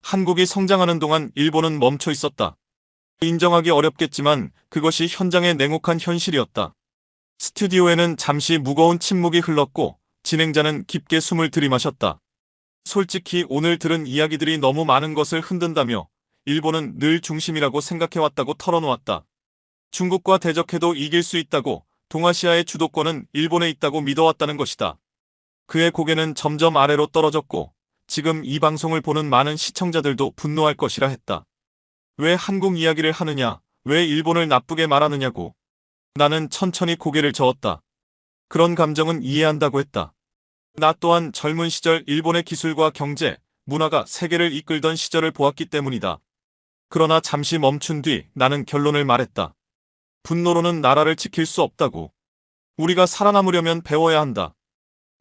한국이 성장하는 동안 일본은 멈춰 있었다. 인정하기 어렵겠지만 그것이 현장의 냉혹한 현실이었다. 스튜디오에는 잠시 무거운 침묵이 흘렀고 진행자는 깊게 숨을 들이마셨다. 솔직히 오늘 들은 이야기들이 너무 많은 것을 흔든다며 일본은 늘 중심이라고 생각해왔다고 털어놓았다. 중국과 대적해도 이길 수 있다고 동아시아의 주도권은 일본에 있다고 믿어왔다는 것이다. 그의 고개는 점점 아래로 떨어졌고 지금 이 방송을 보는 많은 시청자들도 분노할 것이라 했다. 왜 한국 이야기를 하느냐, 왜 일본을 나쁘게 말하느냐고. 나는 천천히 고개를 저었다. 그런 감정은 이해한다고 했다. 나 또한 젊은 시절 일본의 기술과 경제, 문화가 세계를 이끌던 시절을 보았기 때문이다. 그러나 잠시 멈춘 뒤 나는 결론을 말했다. 분노로는 나라를 지킬 수 없다고. 우리가 살아남으려면 배워야 한다.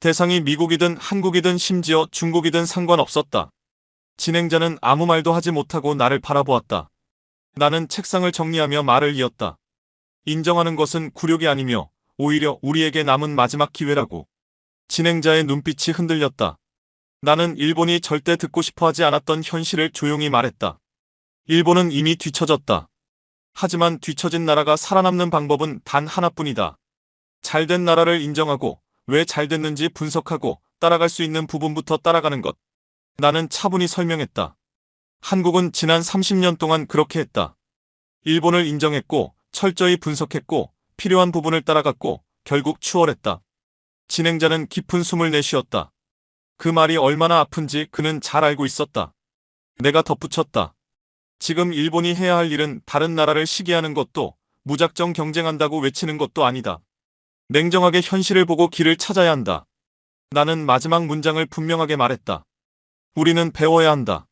대상이 미국이든 한국이든 심지어 중국이든 상관없었다. 진행자는 아무 말도 하지 못하고 나를 바라보았다. 나는 책상을 정리하며 말을 이었다. 인정하는 것은 굴욕이 아니며 오히려 우리에게 남은 마지막 기회라고. 진행자의 눈빛이 흔들렸다. 나는 일본이 절대 듣고 싶어 하지 않았던 현실을 조용히 말했다. 일본은 이미 뒤처졌다. 하지만 뒤처진 나라가 살아남는 방법은 단 하나뿐이다. 잘된 나라를 인정하고 왜 잘됐는지 분석하고 따라갈 수 있는 부분부터 따라가는 것. 나는 차분히 설명했다. 한국은 지난 30년 동안 그렇게 했다. 일본을 인정했고 철저히 분석했고 필요한 부분을 따라갔고 결국 추월했다. 진행자는 깊은 숨을 내쉬었다. 그 말이 얼마나 아픈지 그는 잘 알고 있었다. 내가 덧붙였다. 지금 일본이 해야 할 일은 다른 나라를 시기하는 것도 무작정 경쟁한다고 외치는 것도 아니다. 냉정하게 현실을 보고 길을 찾아야 한다. 나는 마지막 문장을 분명하게 말했다. 우리는 배워야 한다.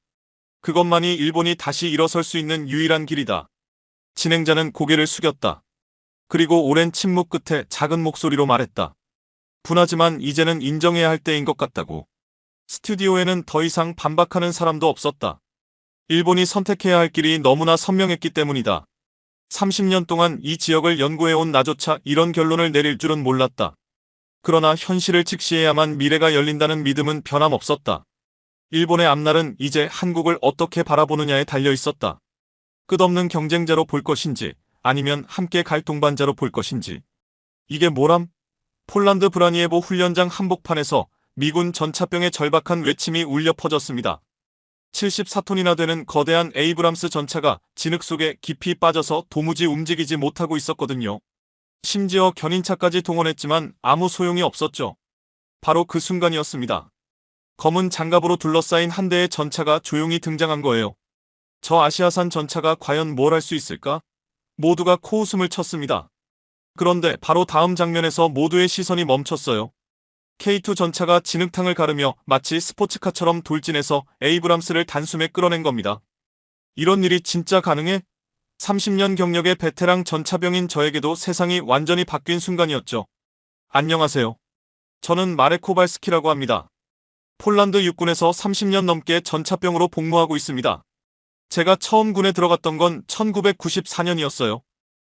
그것만이 일본이 다시 일어설 수 있는 유일한 길이다. 진행자는 고개를 숙였다. 그리고 오랜 침묵 끝에 작은 목소리로 말했다. 분하지만 이제는 인정해야 할 때인 것 같다고. 스튜디오에는 더 이상 반박하는 사람도 없었다. 일본이 선택해야 할 길이 너무나 선명했기 때문이다. 30년 동안 이 지역을 연구해온 나조차 이런 결론을 내릴 줄은 몰랐다. 그러나 현실을 직시해야만 미래가 열린다는 믿음은 변함없었다. 일본의 앞날은 이제 한국을 어떻게 바라보느냐에 달려 있었다. 끝없는 경쟁자로 볼 것인지 아니면 함께 갈 동반자로 볼 것인지. 이게 뭐람? 폴란드 브라니에보 훈련장 한복판에서 미군 전차병의 절박한 외침이 울려 퍼졌습니다. 74톤이나 되는 거대한 에이브람스 전차가 진흙 속에 깊이 빠져서 도무지 움직이지 못하고 있었거든요. 심지어 견인차까지 동원했지만 아무 소용이 없었죠. 바로 그 순간이었습니다. 검은 장갑으로 둘러싸인 한 대의 전차가 조용히 등장한 거예요. 저 아시아산 전차가 과연 뭘 할 수 있을까? 모두가 코웃음을 쳤습니다. 그런데 바로 다음 장면에서 모두의 시선이 멈췄어요. K2 전차가 진흙탕을 가르며 마치 스포츠카처럼 돌진해서 에이브람스를 단숨에 끌어낸 겁니다. 이런 일이 진짜 가능해? 30년 경력의 베테랑 전차병인 저에게도 세상이 완전히 바뀐 순간이었죠. 안녕하세요. 저는 마레코 발스키라고 합니다. 폴란드 육군에서 30년 넘게 전차병으로 복무하고 있습니다. 제가 처음 군에 들어갔던 건 1994년이었어요.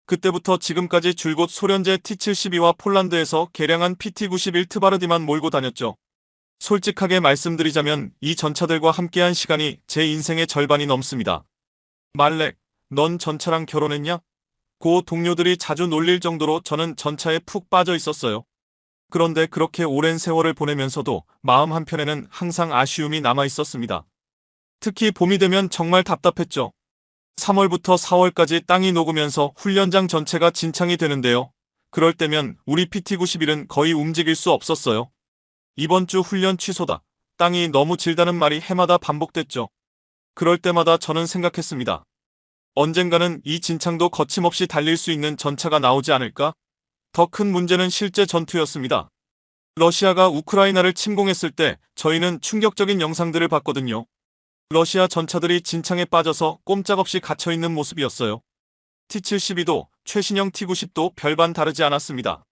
그때부터 지금까지 줄곧 소련제 T-72와 폴란드에서 개량한 PT-91 트바르디만 몰고 다녔죠. 솔직하게 말씀드리자면 이 전차들과 함께한 시간이 제 인생의 절반이 넘습니다. 말렉, 넌 전차랑 결혼했냐? 고 동료들이 자주 놀릴 정도로 저는 전차에 푹 빠져 있었어요. 그런데 그렇게 오랜 세월을 보내면서도 마음 한편에는 항상 아쉬움이 남아 있었습니다. 특히 봄이 되면 정말 답답했죠. 3월부터 4월까지 땅이 녹으면서 훈련장 전체가 진창이 되는데요. 그럴 때면 우리 PT-91은 거의 움직일 수 없었어요. 이번 주 훈련 취소다. 땅이 너무 질다는 말이 해마다 반복됐죠. 그럴 때마다 저는 생각했습니다. 언젠가는 이 진창도 거침없이 달릴 수 있는 전차가 나오지 않을까? 더 큰 문제는 실제 전투였습니다. 러시아가 우크라이나를 침공했을 때 저희는 충격적인 영상들을 봤거든요. 러시아 전차들이 진창에 빠져서 꼼짝없이 갇혀있는 모습이었어요. T-72도 최신형 T-90도 별반 다르지 않았습니다.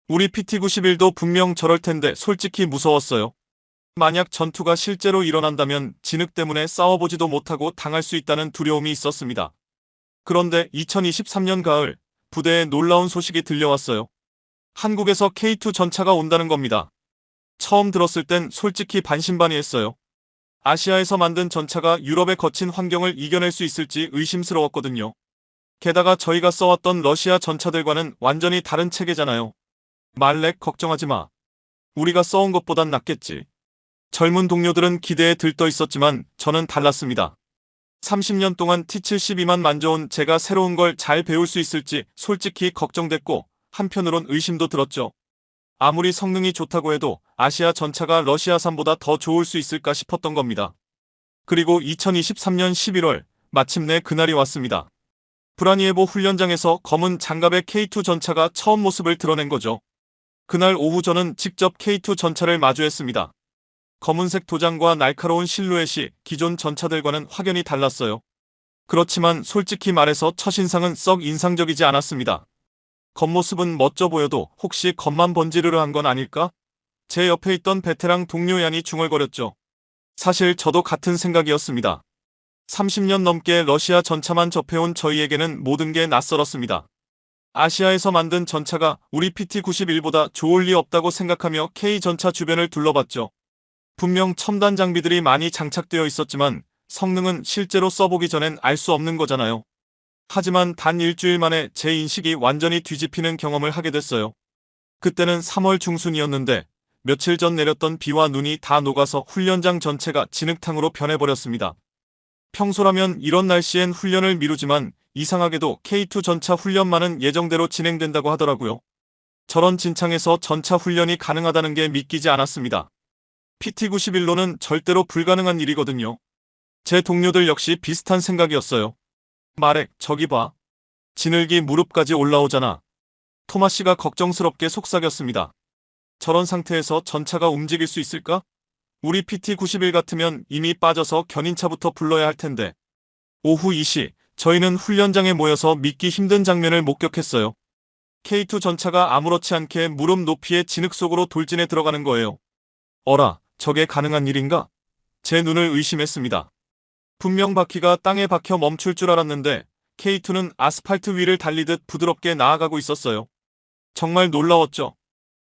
우리 PT-91도 분명 저럴 텐데 솔직히 무서웠어요. 만약 전투가 실제로 일어난다면 진흙 때문에 싸워보지도 못하고 당할 수 있다는 두려움이 있었습니다. 그런데 2023년 가을, 부대에 놀라운 소식이 들려왔어요. 한국에서 K2 전차가 온다는 겁니다. 처음 들었을 땐 솔직히 반신반의했어요. 아시아에서 만든 전차가 유럽의 거친 환경을 이겨낼 수 있을지 의심스러웠거든요. 게다가 저희가 써왔던 러시아 전차들과는 완전히 다른 체계잖아요. 말렉, 걱정하지 마. 우리가 써온 것보단 낫겠지. 젊은 동료들은 기대에 들떠 있었지만 저는 달랐습니다. 30년 동안 T-72만 만져온 제가 새로운 걸 잘 배울 수 있을지 솔직히 걱정됐고 한편으론 의심도 들었죠. 아무리 성능이 좋다고 해도 아시아 전차가 러시아산보다 더 좋을 수 있을까 싶었던 겁니다. 그리고 2023년 11월 마침내 그날이 왔습니다. 브라니에보 훈련장에서 검은 장갑의 K2 전차가 처음 모습을 드러낸 거죠. 그날 오후 저는 직접 K2 전차를 마주했습니다. 검은색 도장과 날카로운 실루엣이 기존 전차들과는 확연히 달랐어요. 그렇지만 솔직히 말해서 첫인상은 썩 인상적이지 않았습니다. 겉모습은 멋져 보여도 혹시 겉만 번지르르 한 건 아닐까? 제 옆에 있던 베테랑 동료 얀이 중얼거렸죠. 사실 저도 같은 생각이었습니다. 30년 넘게 러시아 전차만 접해온 저희에게는 모든 게 낯설었습니다. 아시아에서 만든 전차가 우리 PT-91보다 좋을 리 없다고 생각하며 K전차 주변을 둘러봤죠. 분명 첨단 장비들이 많이 장착되어 있었지만 성능은 실제로 써보기 전엔 알 수 없는 거잖아요. 하지만 단 일주일 만에 제 인식이 완전히 뒤집히는 경험을 하게 됐어요. 그때는 3월 중순이었는데 며칠 전 내렸던 비와 눈이 다 녹아서 훈련장 전체가 진흙탕으로 변해버렸습니다. 평소라면 이런 날씨엔 훈련을 미루지만 이상하게도 K2 전차 훈련만은 예정대로 진행된다고 하더라고요. 저런 진창에서 전차 훈련이 가능하다는 게 믿기지 않았습니다. PT-91로는 절대로 불가능한 일이거든요. 제 동료들 역시 비슷한 생각이었어요. 말렉, 저기 봐. 진흙이 무릎까지 올라오잖아. 토마 씨가 걱정스럽게 속삭였습니다. 저런 상태에서 전차가 움직일 수 있을까? 우리 PT-91 같으면 이미 빠져서 견인차부터 불러야 할 텐데. 오후 2시, 저희는 훈련장에 모여서 믿기 힘든 장면을 목격했어요. K2 전차가 아무렇지 않게 무릎 높이의 진흙 속으로 돌진해 들어가는 거예요. 어라, 저게 가능한 일인가? 제 눈을 의심했습니다. 분명 바퀴가 땅에 박혀 멈출 줄 알았는데 K2는 아스팔트 위를 달리듯 부드럽게 나아가고 있었어요. 정말 놀라웠죠.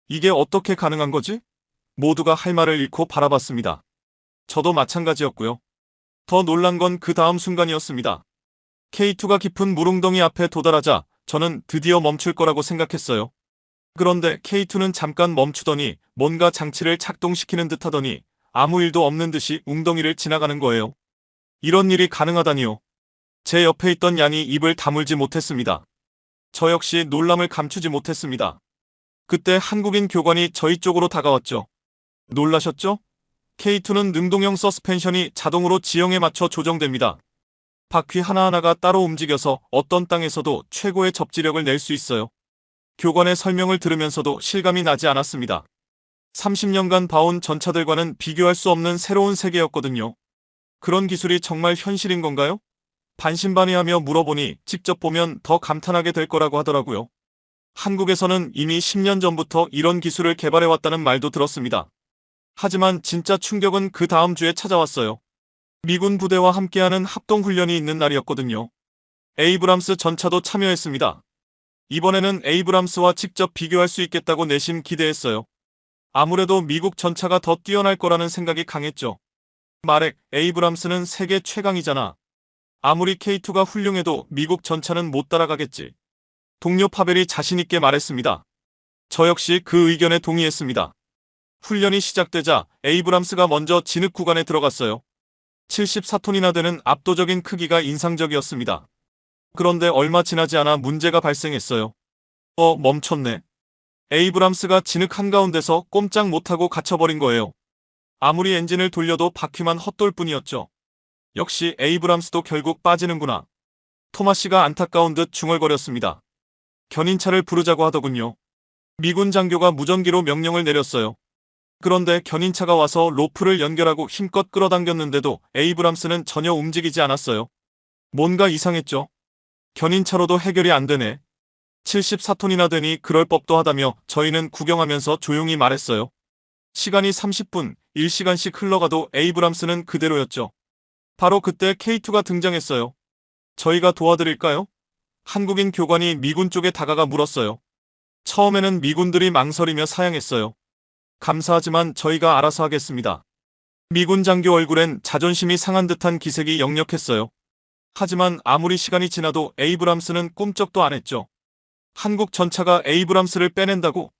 이게 어떻게 가능한 거지? 모두가 할 말을 잃고 바라봤습니다. 저도 마찬가지였고요. 더 놀란 건 그 다음 순간이었습니다. K2가 깊은 물웅덩이 앞에 도달하자 저는 드디어 멈출 거라고 생각했어요. 그런데 K2는 잠깐 멈추더니 뭔가 장치를 작동시키는 듯 하더니 아무 일도 없는 듯이 웅덩이를 지나가는 거예요. 이런 일이 가능하다니요. 제 옆에 있던 양이 입을 다물지 못했습니다. 저 역시 놀람을 감추지 못했습니다. 그때 한국인 교관이 저희 쪽으로 다가왔죠. 놀라셨죠? K2는 능동형 서스펜션이 자동으로 지형에 맞춰 조정됩니다. 바퀴 하나하나가 따로 움직여서 어떤 땅에서도 최고의 접지력을 낼 수 있어요. 교관의 설명을 들으면서도 실감이 나지 않았습니다. 30년간 봐온 전차들과는 비교할 수 없는 새로운 세계였거든요. 그런 기술이 정말 현실인 건가요? 반신반의하며 물어보니 직접 보면 더 감탄하게 될 거라고 하더라고요. 한국에서는 이미 10년 전부터 이런 기술을 개발해왔다는 말도 들었습니다. 하지만 진짜 충격은 그 다음 주에 찾아왔어요. 미군 부대와 함께하는 합동훈련이 있는 날이었거든요. 에이브람스 전차도 참여했습니다. 이번에는 에이브람스와 직접 비교할 수 있겠다고 내심 기대했어요. 아무래도 미국 전차가 더 뛰어날 거라는 생각이 강했죠. 마렉, 에이브람스는 세계 최강이잖아. 아무리 K2가 훌륭해도 미국 전차는 못 따라가겠지. 동료 파벨이 자신있게 말했습니다. 저 역시 그 의견에 동의했습니다. 훈련이 시작되자 에이브람스가 먼저 진흙 구간에 들어갔어요. 74톤이나 되는 압도적인 크기가 인상적이었습니다. 그런데 얼마 지나지 않아 문제가 발생했어요. 멈췄네. 에이브람스가 진흙 한가운데서 꼼짝 못하고 갇혀버린 거예요. 아무리 엔진을 돌려도 바퀴만 헛돌 뿐이었죠. 역시 에이브람스도 결국 빠지는구나. 토마씨가 안타까운 듯 중얼거렸습니다. 견인차를 부르자고 하더군요. 미군 장교가 무전기로 명령을 내렸어요. 그런데 견인차가 와서 로프를 연결하고 힘껏 끌어당겼는데도 에이브람스는 전혀 움직이지 않았어요. 뭔가 이상했죠. 견인차로도 해결이 안 되네. 74톤이나 되니 그럴 법도 하다며 저희는 구경하면서 조용히 말했어요. 시간이 30분, 1시간씩 흘러가도 에이브람스는 그대로였죠. 바로 그때 K2가 등장했어요. 저희가 도와드릴까요? 한국인 교관이 미군 쪽에 다가가 물었어요. 처음에는 미군들이 망설이며 사양했어요. 감사하지만 저희가 알아서 하겠습니다. 미군 장교 얼굴엔 자존심이 상한 듯한 기색이 역력했어요. 하지만 아무리 시간이 지나도 에이브람스는 꿈쩍도 안 했죠. 한국 전차가 에이브람스를 빼낸다고?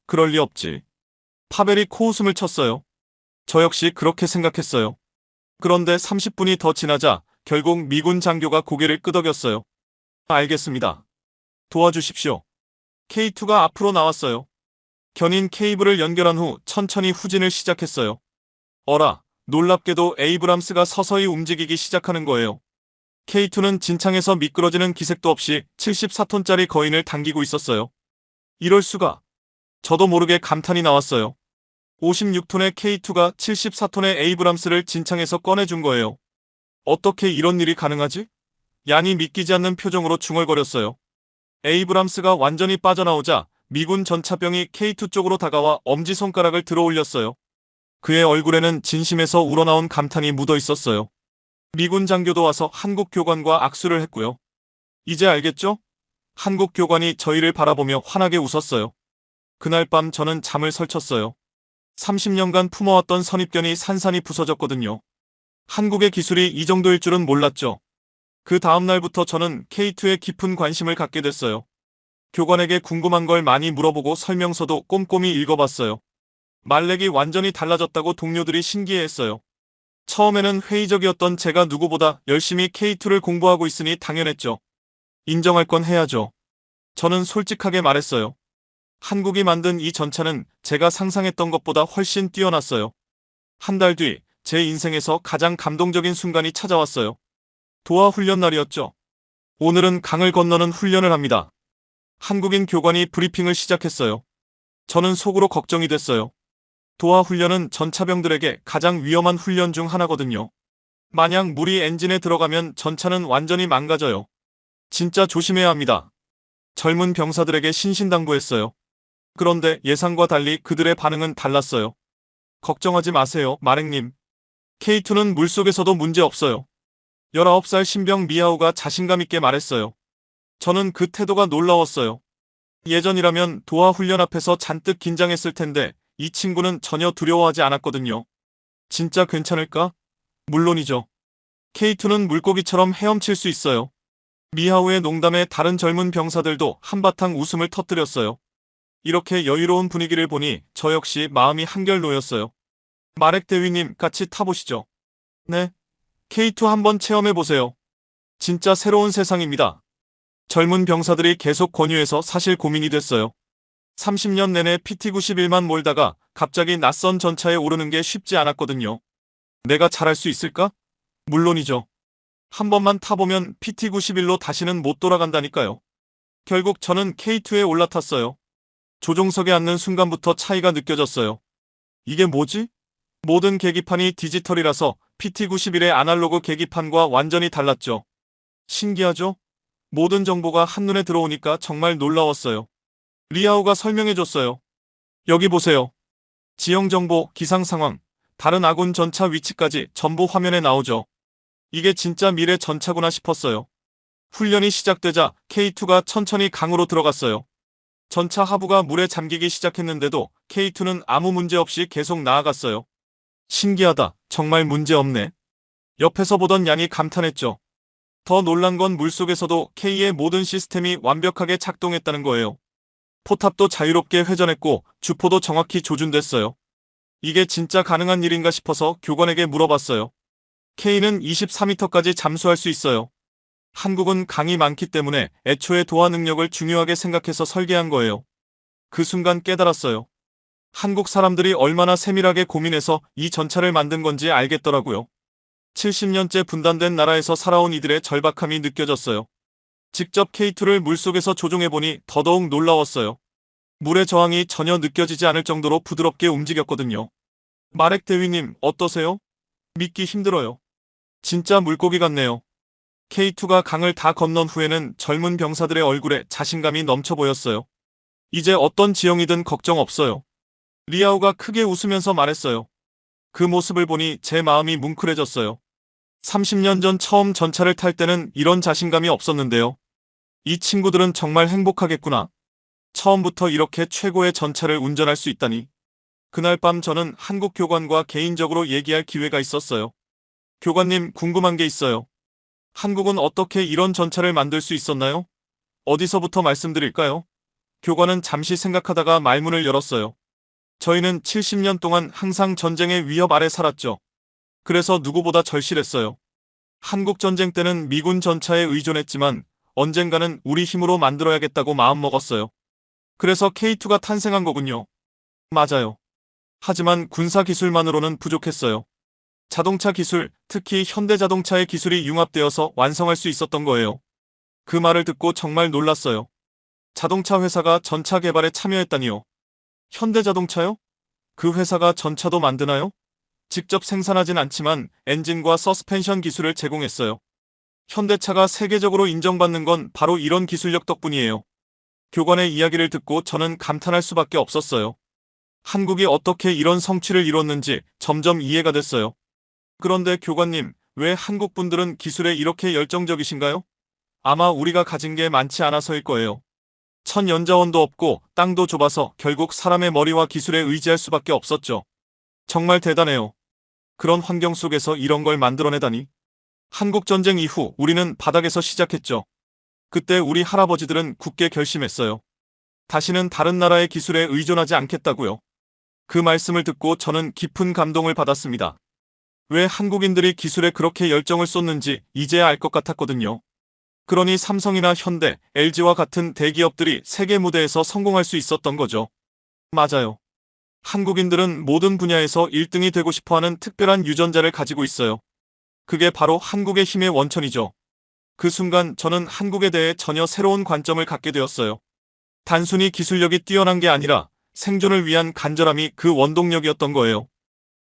그럴 리 없지. 파벨이 코웃음을 쳤어요. 저 역시 그렇게 생각했어요. 그런데 30분이 더 지나자 결국 미군 장교가 고개를 끄덕였어요. 알겠습니다. 도와주십시오. K2가 앞으로 나왔어요. 견인 케이블을 연결한 후 천천히 후진을 시작했어요. 어라, 놀랍게도 에이브람스가 서서히 움직이기 시작하는 거예요. K2는 진창에서 미끄러지는 기색도 없이 74톤짜리 거인을 당기고 있었어요. 이럴 수가. 저도 모르게 감탄이 나왔어요. 56톤의 K2가 74톤의 에이브람스를 진창에서 꺼내준 거예요. 어떻게 이런 일이 가능하지? 얀이 믿기지 않는 표정으로 중얼거렸어요. 에이브람스가 완전히 빠져나오자 미군 전차병이 K2 쪽으로 다가와 엄지손가락을 들어 올렸어요. 그의 얼굴에는 진심에서 우러나온 감탄이 묻어 있었어요. 미군 장교도 와서 한국 교관과 악수를 했고요. 이제 알겠죠? 한국 교관이 저희를 바라보며 환하게 웃었어요. 그날 밤 저는 잠을 설쳤어요. 30년간 품어왔던 선입견이 산산이 부서졌거든요. 한국의 기술이 이 정도일 줄은 몰랐죠. 그 다음 날부터 저는 K2에 깊은 관심을 갖게 됐어요. 교관에게 궁금한 걸 많이 물어보고 설명서도 꼼꼼히 읽어봤어요. 말렉이 완전히 달라졌다고 동료들이 신기해했어요. 처음에는 회의적이었던 제가 누구보다 열심히 K2를 공부하고 있으니 당연했죠. 인정할 건 해야죠. 저는 솔직하게 말했어요. 한국이 만든 이 전차는 제가 상상했던 것보다 훨씬 뛰어났어요. 한 달 뒤 제 인생에서 가장 감동적인 순간이 찾아왔어요. 도하 훈련 날이었죠. 오늘은 강을 건너는 훈련을 합니다. 한국인 교관이 브리핑을 시작했어요. 저는 속으로 걱정이 됐어요. 도하 훈련은 전차병들에게 가장 위험한 훈련 중 하나거든요. 만약 물이 엔진에 들어가면 전차는 완전히 망가져요. 진짜 조심해야 합니다. 젊은 병사들에게 신신당부했어요. 그런데 예상과 달리 그들의 반응은 달랐어요. 걱정하지 마세요, 마랭님. K2는 물속에서도 문제 없어요. 19살 신병 미하오가 자신감 있게 말했어요. 저는 그 태도가 놀라웠어요. 예전이라면 도하 훈련 앞에서 잔뜩 긴장했을 텐데 이 친구는 전혀 두려워하지 않았거든요. 진짜 괜찮을까? 물론이죠. K2는 물고기처럼 헤엄칠 수 있어요. 미하오의 농담에 다른 젊은 병사들도 한바탕 웃음을 터뜨렸어요. 이렇게 여유로운 분위기를 보니 저 역시 마음이 한결 놓였어요. 마렉 대위님 같이 타보시죠. 네. K2 한번 체험해보세요. 진짜 새로운 세상입니다. 젊은 병사들이 계속 권유해서 사실 고민이 됐어요. 30년 내내 PT-91만 몰다가 갑자기 낯선 전차에 오르는 게 쉽지 않았거든요. 내가 잘할 수 있을까? 물론이죠. 한 번만 타보면 PT-91로 다시는 못 돌아간다니까요. 결국 저는 K2에 올라탔어요. 조종석에 앉는 순간부터 차이가 느껴졌어요. 이게 뭐지? 모든 계기판이 디지털이라서 PT-91의 아날로그 계기판과 완전히 달랐죠. 신기하죠? 모든 정보가 한눈에 들어오니까 정말 놀라웠어요. 리아오가 설명해줬어요. 여기 보세요. 지형 정보, 기상 상황, 다른 아군 전차 위치까지 전부 화면에 나오죠. 이게 진짜 미래 전차구나 싶었어요. 훈련이 시작되자 K2가 천천히 강으로 들어갔어요. 전차 하부가 물에 잠기기 시작했는데도 K2는 아무 문제 없이 계속 나아갔어요. 신기하다. 정말 문제 없네. 옆에서 보던 양이 감탄했죠. 더 놀란 건 물속에서도 K의 모든 시스템이 완벽하게 작동했다는 거예요. 포탑도 자유롭게 회전했고 주포도 정확히 조준됐어요. 이게 진짜 가능한 일인가 싶어서 교관에게 물어봤어요. K는 24m까지 잠수할 수 있어요. 한국은 강이 많기 때문에 애초에 도하 능력을 중요하게 생각해서 설계한 거예요. 그 순간 깨달았어요. 한국 사람들이 얼마나 세밀하게 고민해서 이 전차를 만든 건지 알겠더라고요. 70년째 분단된 나라에서 살아온 이들의 절박함이 느껴졌어요. 직접 K2를 물속에서 조종해보니 더더욱 놀라웠어요. 물의 저항이 전혀 느껴지지 않을 정도로 부드럽게 움직였거든요. 마렉 대위님 어떠세요? 믿기 힘들어요. 진짜 물고기 같네요. K2가 강을 다 건넌 후에는 젊은 병사들의 얼굴에 자신감이 넘쳐 보였어요. 이제 어떤 지형이든 걱정 없어요. 리아오가 크게 웃으면서 말했어요. 그 모습을 보니 제 마음이 뭉클해졌어요. 30년 전 처음 전차를 탈 때는 이런 자신감이 없었는데요. 이 친구들은 정말 행복하겠구나. 처음부터 이렇게 최고의 전차를 운전할 수 있다니. 그날 밤 저는 한국 교관과 개인적으로 얘기할 기회가 있었어요. 교관님, 궁금한 게 있어요. 한국은 어떻게 이런 전차를 만들 수 있었나요? 어디서부터 말씀드릴까요? 교관은 잠시 생각하다가 말문을 열었어요. 저희는 70년 동안 항상 전쟁의 위협 아래 살았죠. 그래서 누구보다 절실했어요. 한국 전쟁 때는 미군 전차에 의존했지만 언젠가는 우리 힘으로 만들어야겠다고 마음먹었어요. 그래서 K2가 탄생한 거군요. 맞아요. 하지만 군사 기술만으로는 부족했어요. 자동차 기술, 특히 현대자동차의 기술이 융합되어서 완성할 수 있었던 거예요. 그 말을 듣고 정말 놀랐어요. 자동차 회사가 전차 개발에 참여했다니요. 현대자동차요? 그 회사가 전차도 만드나요? 직접 생산하진 않지만 엔진과 서스펜션 기술을 제공했어요. 현대차가 세계적으로 인정받는 건 바로 이런 기술력 덕분이에요. 교관의 이야기를 듣고 저는 감탄할 수밖에 없었어요. 한국이 어떻게 이런 성취를 이뤘는지 점점 이해가 됐어요. 그런데 교관님, 왜 한국 분들은 기술에 이렇게 열정적이신가요? 아마 우리가 가진 게 많지 않아서일 거예요. 천연자원도 없고 땅도 좁아서 결국 사람의 머리와 기술에 의지할 수밖에 없었죠. 정말 대단해요. 그런 환경 속에서 이런 걸 만들어내다니. 한국전쟁 이후 우리는 바닥에서 시작했죠. 그때 우리 할아버지들은 굳게 결심했어요. 다시는 다른 나라의 기술에 의존하지 않겠다고요. 그 말씀을 듣고 저는 깊은 감동을 받았습니다. 왜 한국인들이 기술에 그렇게 열정을 쏟는지 이제야 알 것 같았거든요. 그러니 삼성이나 현대, LG와 같은 대기업들이 세계 무대에서 성공할 수 있었던 거죠. 맞아요. 한국인들은 모든 분야에서 1등이 되고 싶어하는 특별한 유전자를 가지고 있어요. 그게 바로 한국의 힘의 원천이죠. 그 순간 저는 한국에 대해 전혀 새로운 관점을 갖게 되었어요. 단순히 기술력이 뛰어난 게 아니라 생존을 위한 간절함이 그 원동력이었던 거예요.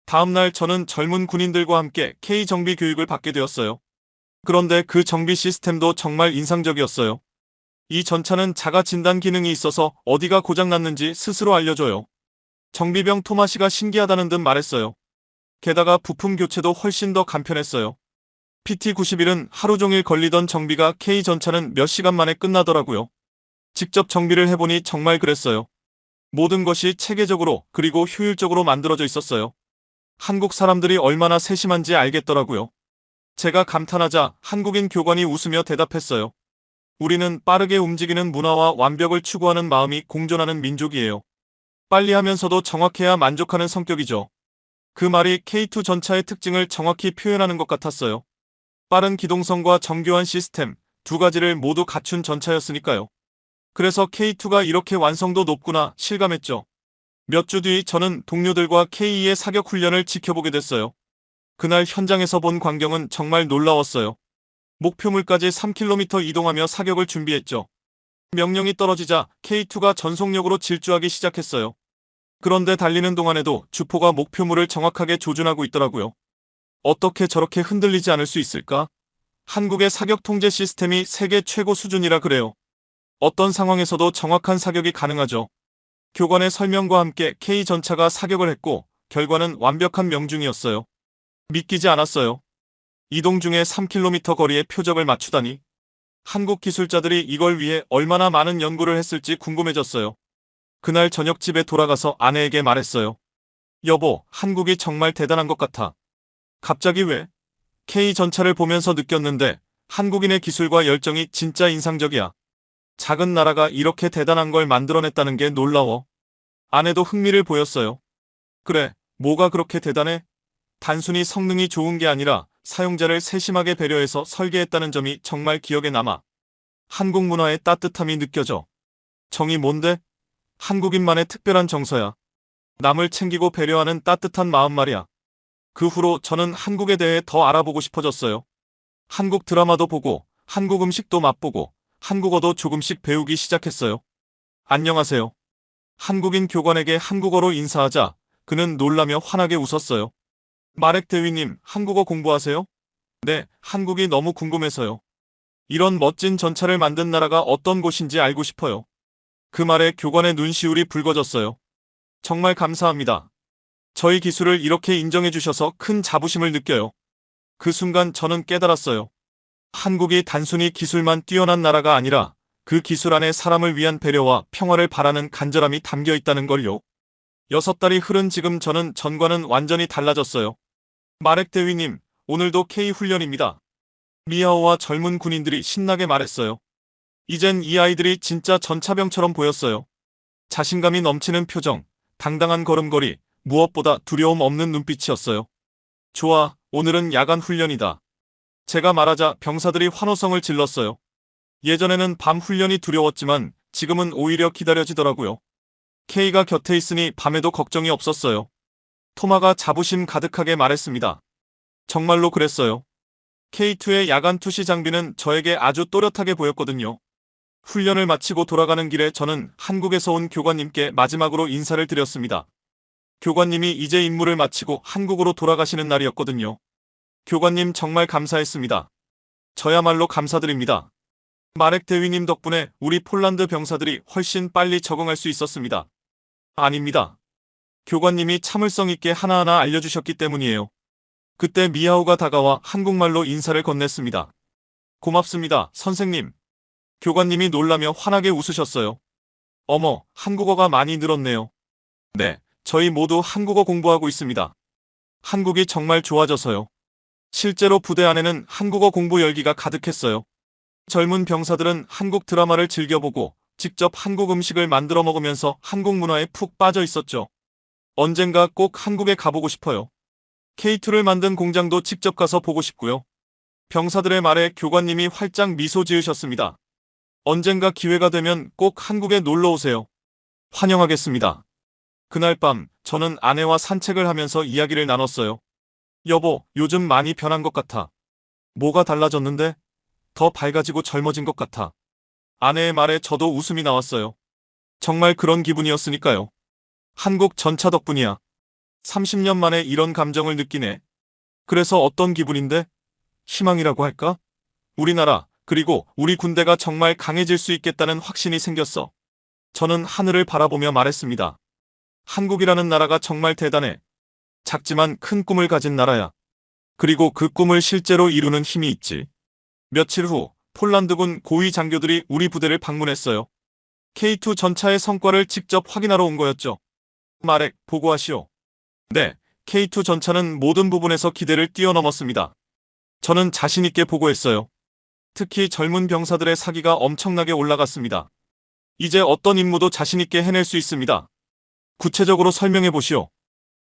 다음날 저는 젊은 군인들과 함께 K 정비 교육을 받게 되었어요. 그런데 그 정비 시스템도 정말 인상적이었어요. 이 전차는 자가 진단 기능이 있어서 어디가 고장났는지 스스로 알려줘요. 정비병 토마시가 신기하다는 듯 말했어요. 게다가 부품 교체도 훨씬 더 간편했어요. PT-91은 하루 종일 걸리던 정비가 K 전차는 몇 시간 만에 끝나더라고요. 직접 정비를 해보니 정말 그랬어요. 모든 것이 체계적으로 그리고 효율적으로 만들어져 있었어요. 한국 사람들이 얼마나 세심한지 알겠더라고요. 제가 감탄하자 한국인 교관이 웃으며 대답했어요. 우리는 빠르게 움직이는 문화와 완벽을 추구하는 마음이 공존하는 민족이에요. 빨리 하면서도 정확해야 만족하는 성격이죠. 그 말이 K2 전차의 특징을 정확히 표현하는 것 같았어요. 빠른 기동성과 정교한 시스템, 두 가지를 모두 갖춘 전차였으니까요. 그래서 K2가 이렇게 완성도 높구나 실감했죠. 몇 주 뒤 저는 동료들과 K2의 사격 훈련을 지켜보게 됐어요. 그날 현장에서 본 광경은 정말 놀라웠어요. 목표물까지 3km 이동하며 사격을 준비했죠. 명령이 떨어지자 K2가 전속력으로 질주하기 시작했어요. 그런데 달리는 동안에도 주포가 목표물을 정확하게 조준하고 있더라고요. 어떻게 저렇게 흔들리지 않을 수 있을까? 한국의 사격 통제 시스템이 세계 최고 수준이라 그래요. 어떤 상황에서도 정확한 사격이 가능하죠. 교관의 설명과 함께 K 전차가 사격을 했고 결과는 완벽한 명중이었어요. 믿기지 않았어요. 이동 중에 3km 거리의 표적을 맞추다니. 한국 기술자들이 이걸 위해 얼마나 많은 연구를 했을지 궁금해졌어요. 그날 저녁 집에 돌아가서 아내에게 말했어요. 여보, 한국이 정말 대단한 것 같아. 갑자기 왜? K 전차를 보면서 느꼈는데 한국인의 기술과 열정이 진짜 인상적이야. 작은 나라가 이렇게 대단한 걸 만들어냈다는 게 놀라워. 아내도 흥미를 보였어요. 그래, 뭐가 그렇게 대단해? 단순히 성능이 좋은 게 아니라 사용자를 세심하게 배려해서 설계했다는 점이 정말 기억에 남아. 한국 문화의 따뜻함이 느껴져. 정이 뭔데? 한국인만의 특별한 정서야. 남을 챙기고 배려하는 따뜻한 마음 말이야. 그 후로 저는 한국에 대해 더 알아보고 싶어졌어요. 한국 드라마도 보고, 한국 음식도 맛보고, 한국어도 조금씩 배우기 시작했어요. 안녕하세요. 한국인 교관에게 한국어로 인사하자 그는 놀라며 환하게 웃었어요. 마렉 대위님, 한국어 공부하세요? 네, 한국이 너무 궁금해서요. 이런 멋진 전차를 만든 나라가 어떤 곳인지 알고 싶어요. 그 말에 교관의 눈시울이 붉어졌어요. 정말 감사합니다. 저희 기술을 이렇게 인정해 주셔서 큰 자부심을 느껴요. 그 순간 저는 깨달았어요. 한국이 단순히 기술만 뛰어난 나라가 아니라 그 기술 안에 사람을 위한 배려와 평화를 바라는 간절함이 담겨 있다는 걸요. 6달이 흐른 지금 저는 전과는 완전히 달라졌어요. 마렉 대위님, 오늘도 K 훈련입니다. 미아오와 젊은 군인들이 신나게 말했어요. 이젠 이 아이들이 진짜 전차병처럼 보였어요. 자신감이 넘치는 표정, 당당한 걸음걸이, 무엇보다 두려움 없는 눈빛이었어요. 좋아, 오늘은 야간 훈련이다. 제가 말하자 병사들이 환호성을 질렀어요. 예전에는 밤 훈련이 두려웠지만 지금은 오히려 기다려지더라고요. K가 곁에 있으니 밤에도 걱정이 없었어요. 토마가 자부심 가득하게 말했습니다. 정말로 그랬어요. K2의 야간 투시 장비는 저에게 아주 또렷하게 보였거든요. 훈련을 마치고 돌아가는 길에 저는 한국에서 온 교관님께 마지막으로 인사를 드렸습니다. 교관님이 이제 임무를 마치고 한국으로 돌아가시는 날이었거든요. 교관님 정말 감사했습니다. 저야말로 감사드립니다. 마렉 대위님 덕분에 우리 폴란드 병사들이 훨씬 빨리 적응할 수 있었습니다. 아닙니다. 교관님이 참을성 있게 하나하나 알려주셨기 때문이에요. 그때 미하오가 다가와 한국말로 인사를 건넸습니다. 고맙습니다, 선생님. 교관님이 놀라며 환하게 웃으셨어요. 어머, 한국어가 많이 늘었네요. 네, 저희 모두 한국어 공부하고 있습니다. 한국이 정말 좋아져서요. 실제로 부대 안에는 한국어 공부 열기가 가득했어요. 젊은 병사들은 한국 드라마를 즐겨보고 직접 한국 음식을 만들어 먹으면서 한국 문화에 푹 빠져 있었죠. 언젠가 꼭 한국에 가보고 싶어요. K2를 만든 공장도 직접 가서 보고 싶고요. 병사들의 말에 교관님이 활짝 미소 지으셨습니다. 언젠가 기회가 되면 꼭 한국에 놀러 오세요. 환영하겠습니다. 그날 밤 저는 아내와 산책을 하면서 이야기를 나눴어요. 여보, 요즘 많이 변한 것 같아. 뭐가 달라졌는데? 더 밝아지고 젊어진 것 같아. 아내의 말에 저도 웃음이 나왔어요. 정말 그런 기분이었으니까요. 한국 전차 덕분이야. 30년 만에 이런 감정을 느끼네. 그래서 어떤 기분인데? 희망이라고 할까? 우리나라, 그리고 우리 군대가 정말 강해질 수 있겠다는 확신이 생겼어. 저는 하늘을 바라보며 말했습니다. 한국이라는 나라가 정말 대단해. 작지만 큰 꿈을 가진 나라야. 그리고 그 꿈을 실제로 이루는 힘이 있지. 며칠 후 폴란드군 고위 장교들이 우리 부대를 방문했어요. K2 전차의 성과를 직접 확인하러 온 거였죠. 마렉, 보고하시오. 네, K2 전차는 모든 부분에서 기대를 뛰어넘었습니다. 저는 자신 있게 보고했어요. 특히 젊은 병사들의 사기가 엄청나게 올라갔습니다. 이제 어떤 임무도 자신 있게 해낼 수 있습니다. 구체적으로 설명해 보시오.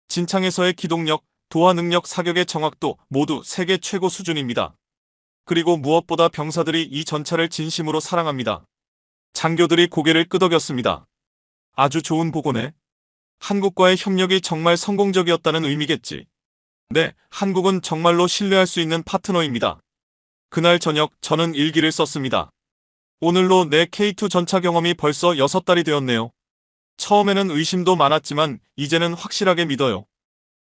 진창에서의 기동력, 도하 능력, 사격의 정확도 모두 세계 최고 수준입니다. 그리고 무엇보다 병사들이 이 전차를 진심으로 사랑합니다. 장교들이 고개를 끄덕였습니다. 아주 좋은 보고네. 한국과의 협력이 정말 성공적이었다는 의미겠지. 네, 한국은 정말로 신뢰할 수 있는 파트너입니다. 그날 저녁 저는 일기를 썼습니다. 오늘로 내 K2 전차 경험이 벌써 6달이 되었네요. 처음에는 의심도 많았지만 이제는 확실하게 믿어요.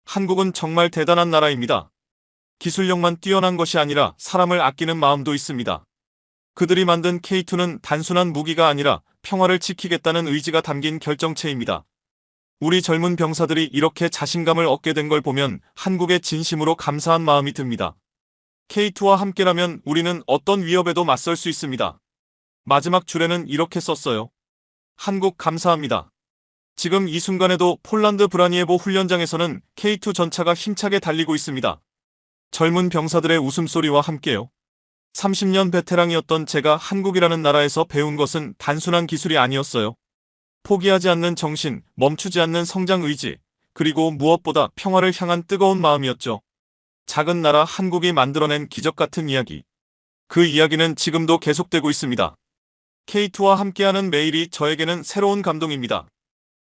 한국은 정말 대단한 나라입니다. 기술력만 뛰어난 것이 아니라 사람을 아끼는 마음도 있습니다. 그들이 만든 K2는 단순한 무기가 아니라 평화를 지키겠다는 의지가 담긴 결정체입니다. 우리 젊은 병사들이 이렇게 자신감을 얻게 된 걸 보면 한국에 진심으로 감사한 마음이 듭니다. K2와 함께라면 우리는 어떤 위협에도 맞설 수 있습니다. 마지막 줄에는 이렇게 썼어요. 한국 감사합니다. 지금 이 순간에도 폴란드 브라니에보 훈련장에서는 K2 전차가 힘차게 달리고 있습니다. 젊은 병사들의 웃음소리와 함께요. 30년 베테랑이었던 제가 한국이라는 나라에서 배운 것은 단순한 기술이 아니었어요. 포기하지 않는 정신, 멈추지 않는 성장 의지, 그리고 무엇보다 평화를 향한 뜨거운 마음이었죠. 작은 나라 한국이 만들어낸 기적 같은 이야기. 그 이야기는 지금도 계속되고 있습니다. K2와 함께하는 매일이 저에게는 새로운 감동입니다.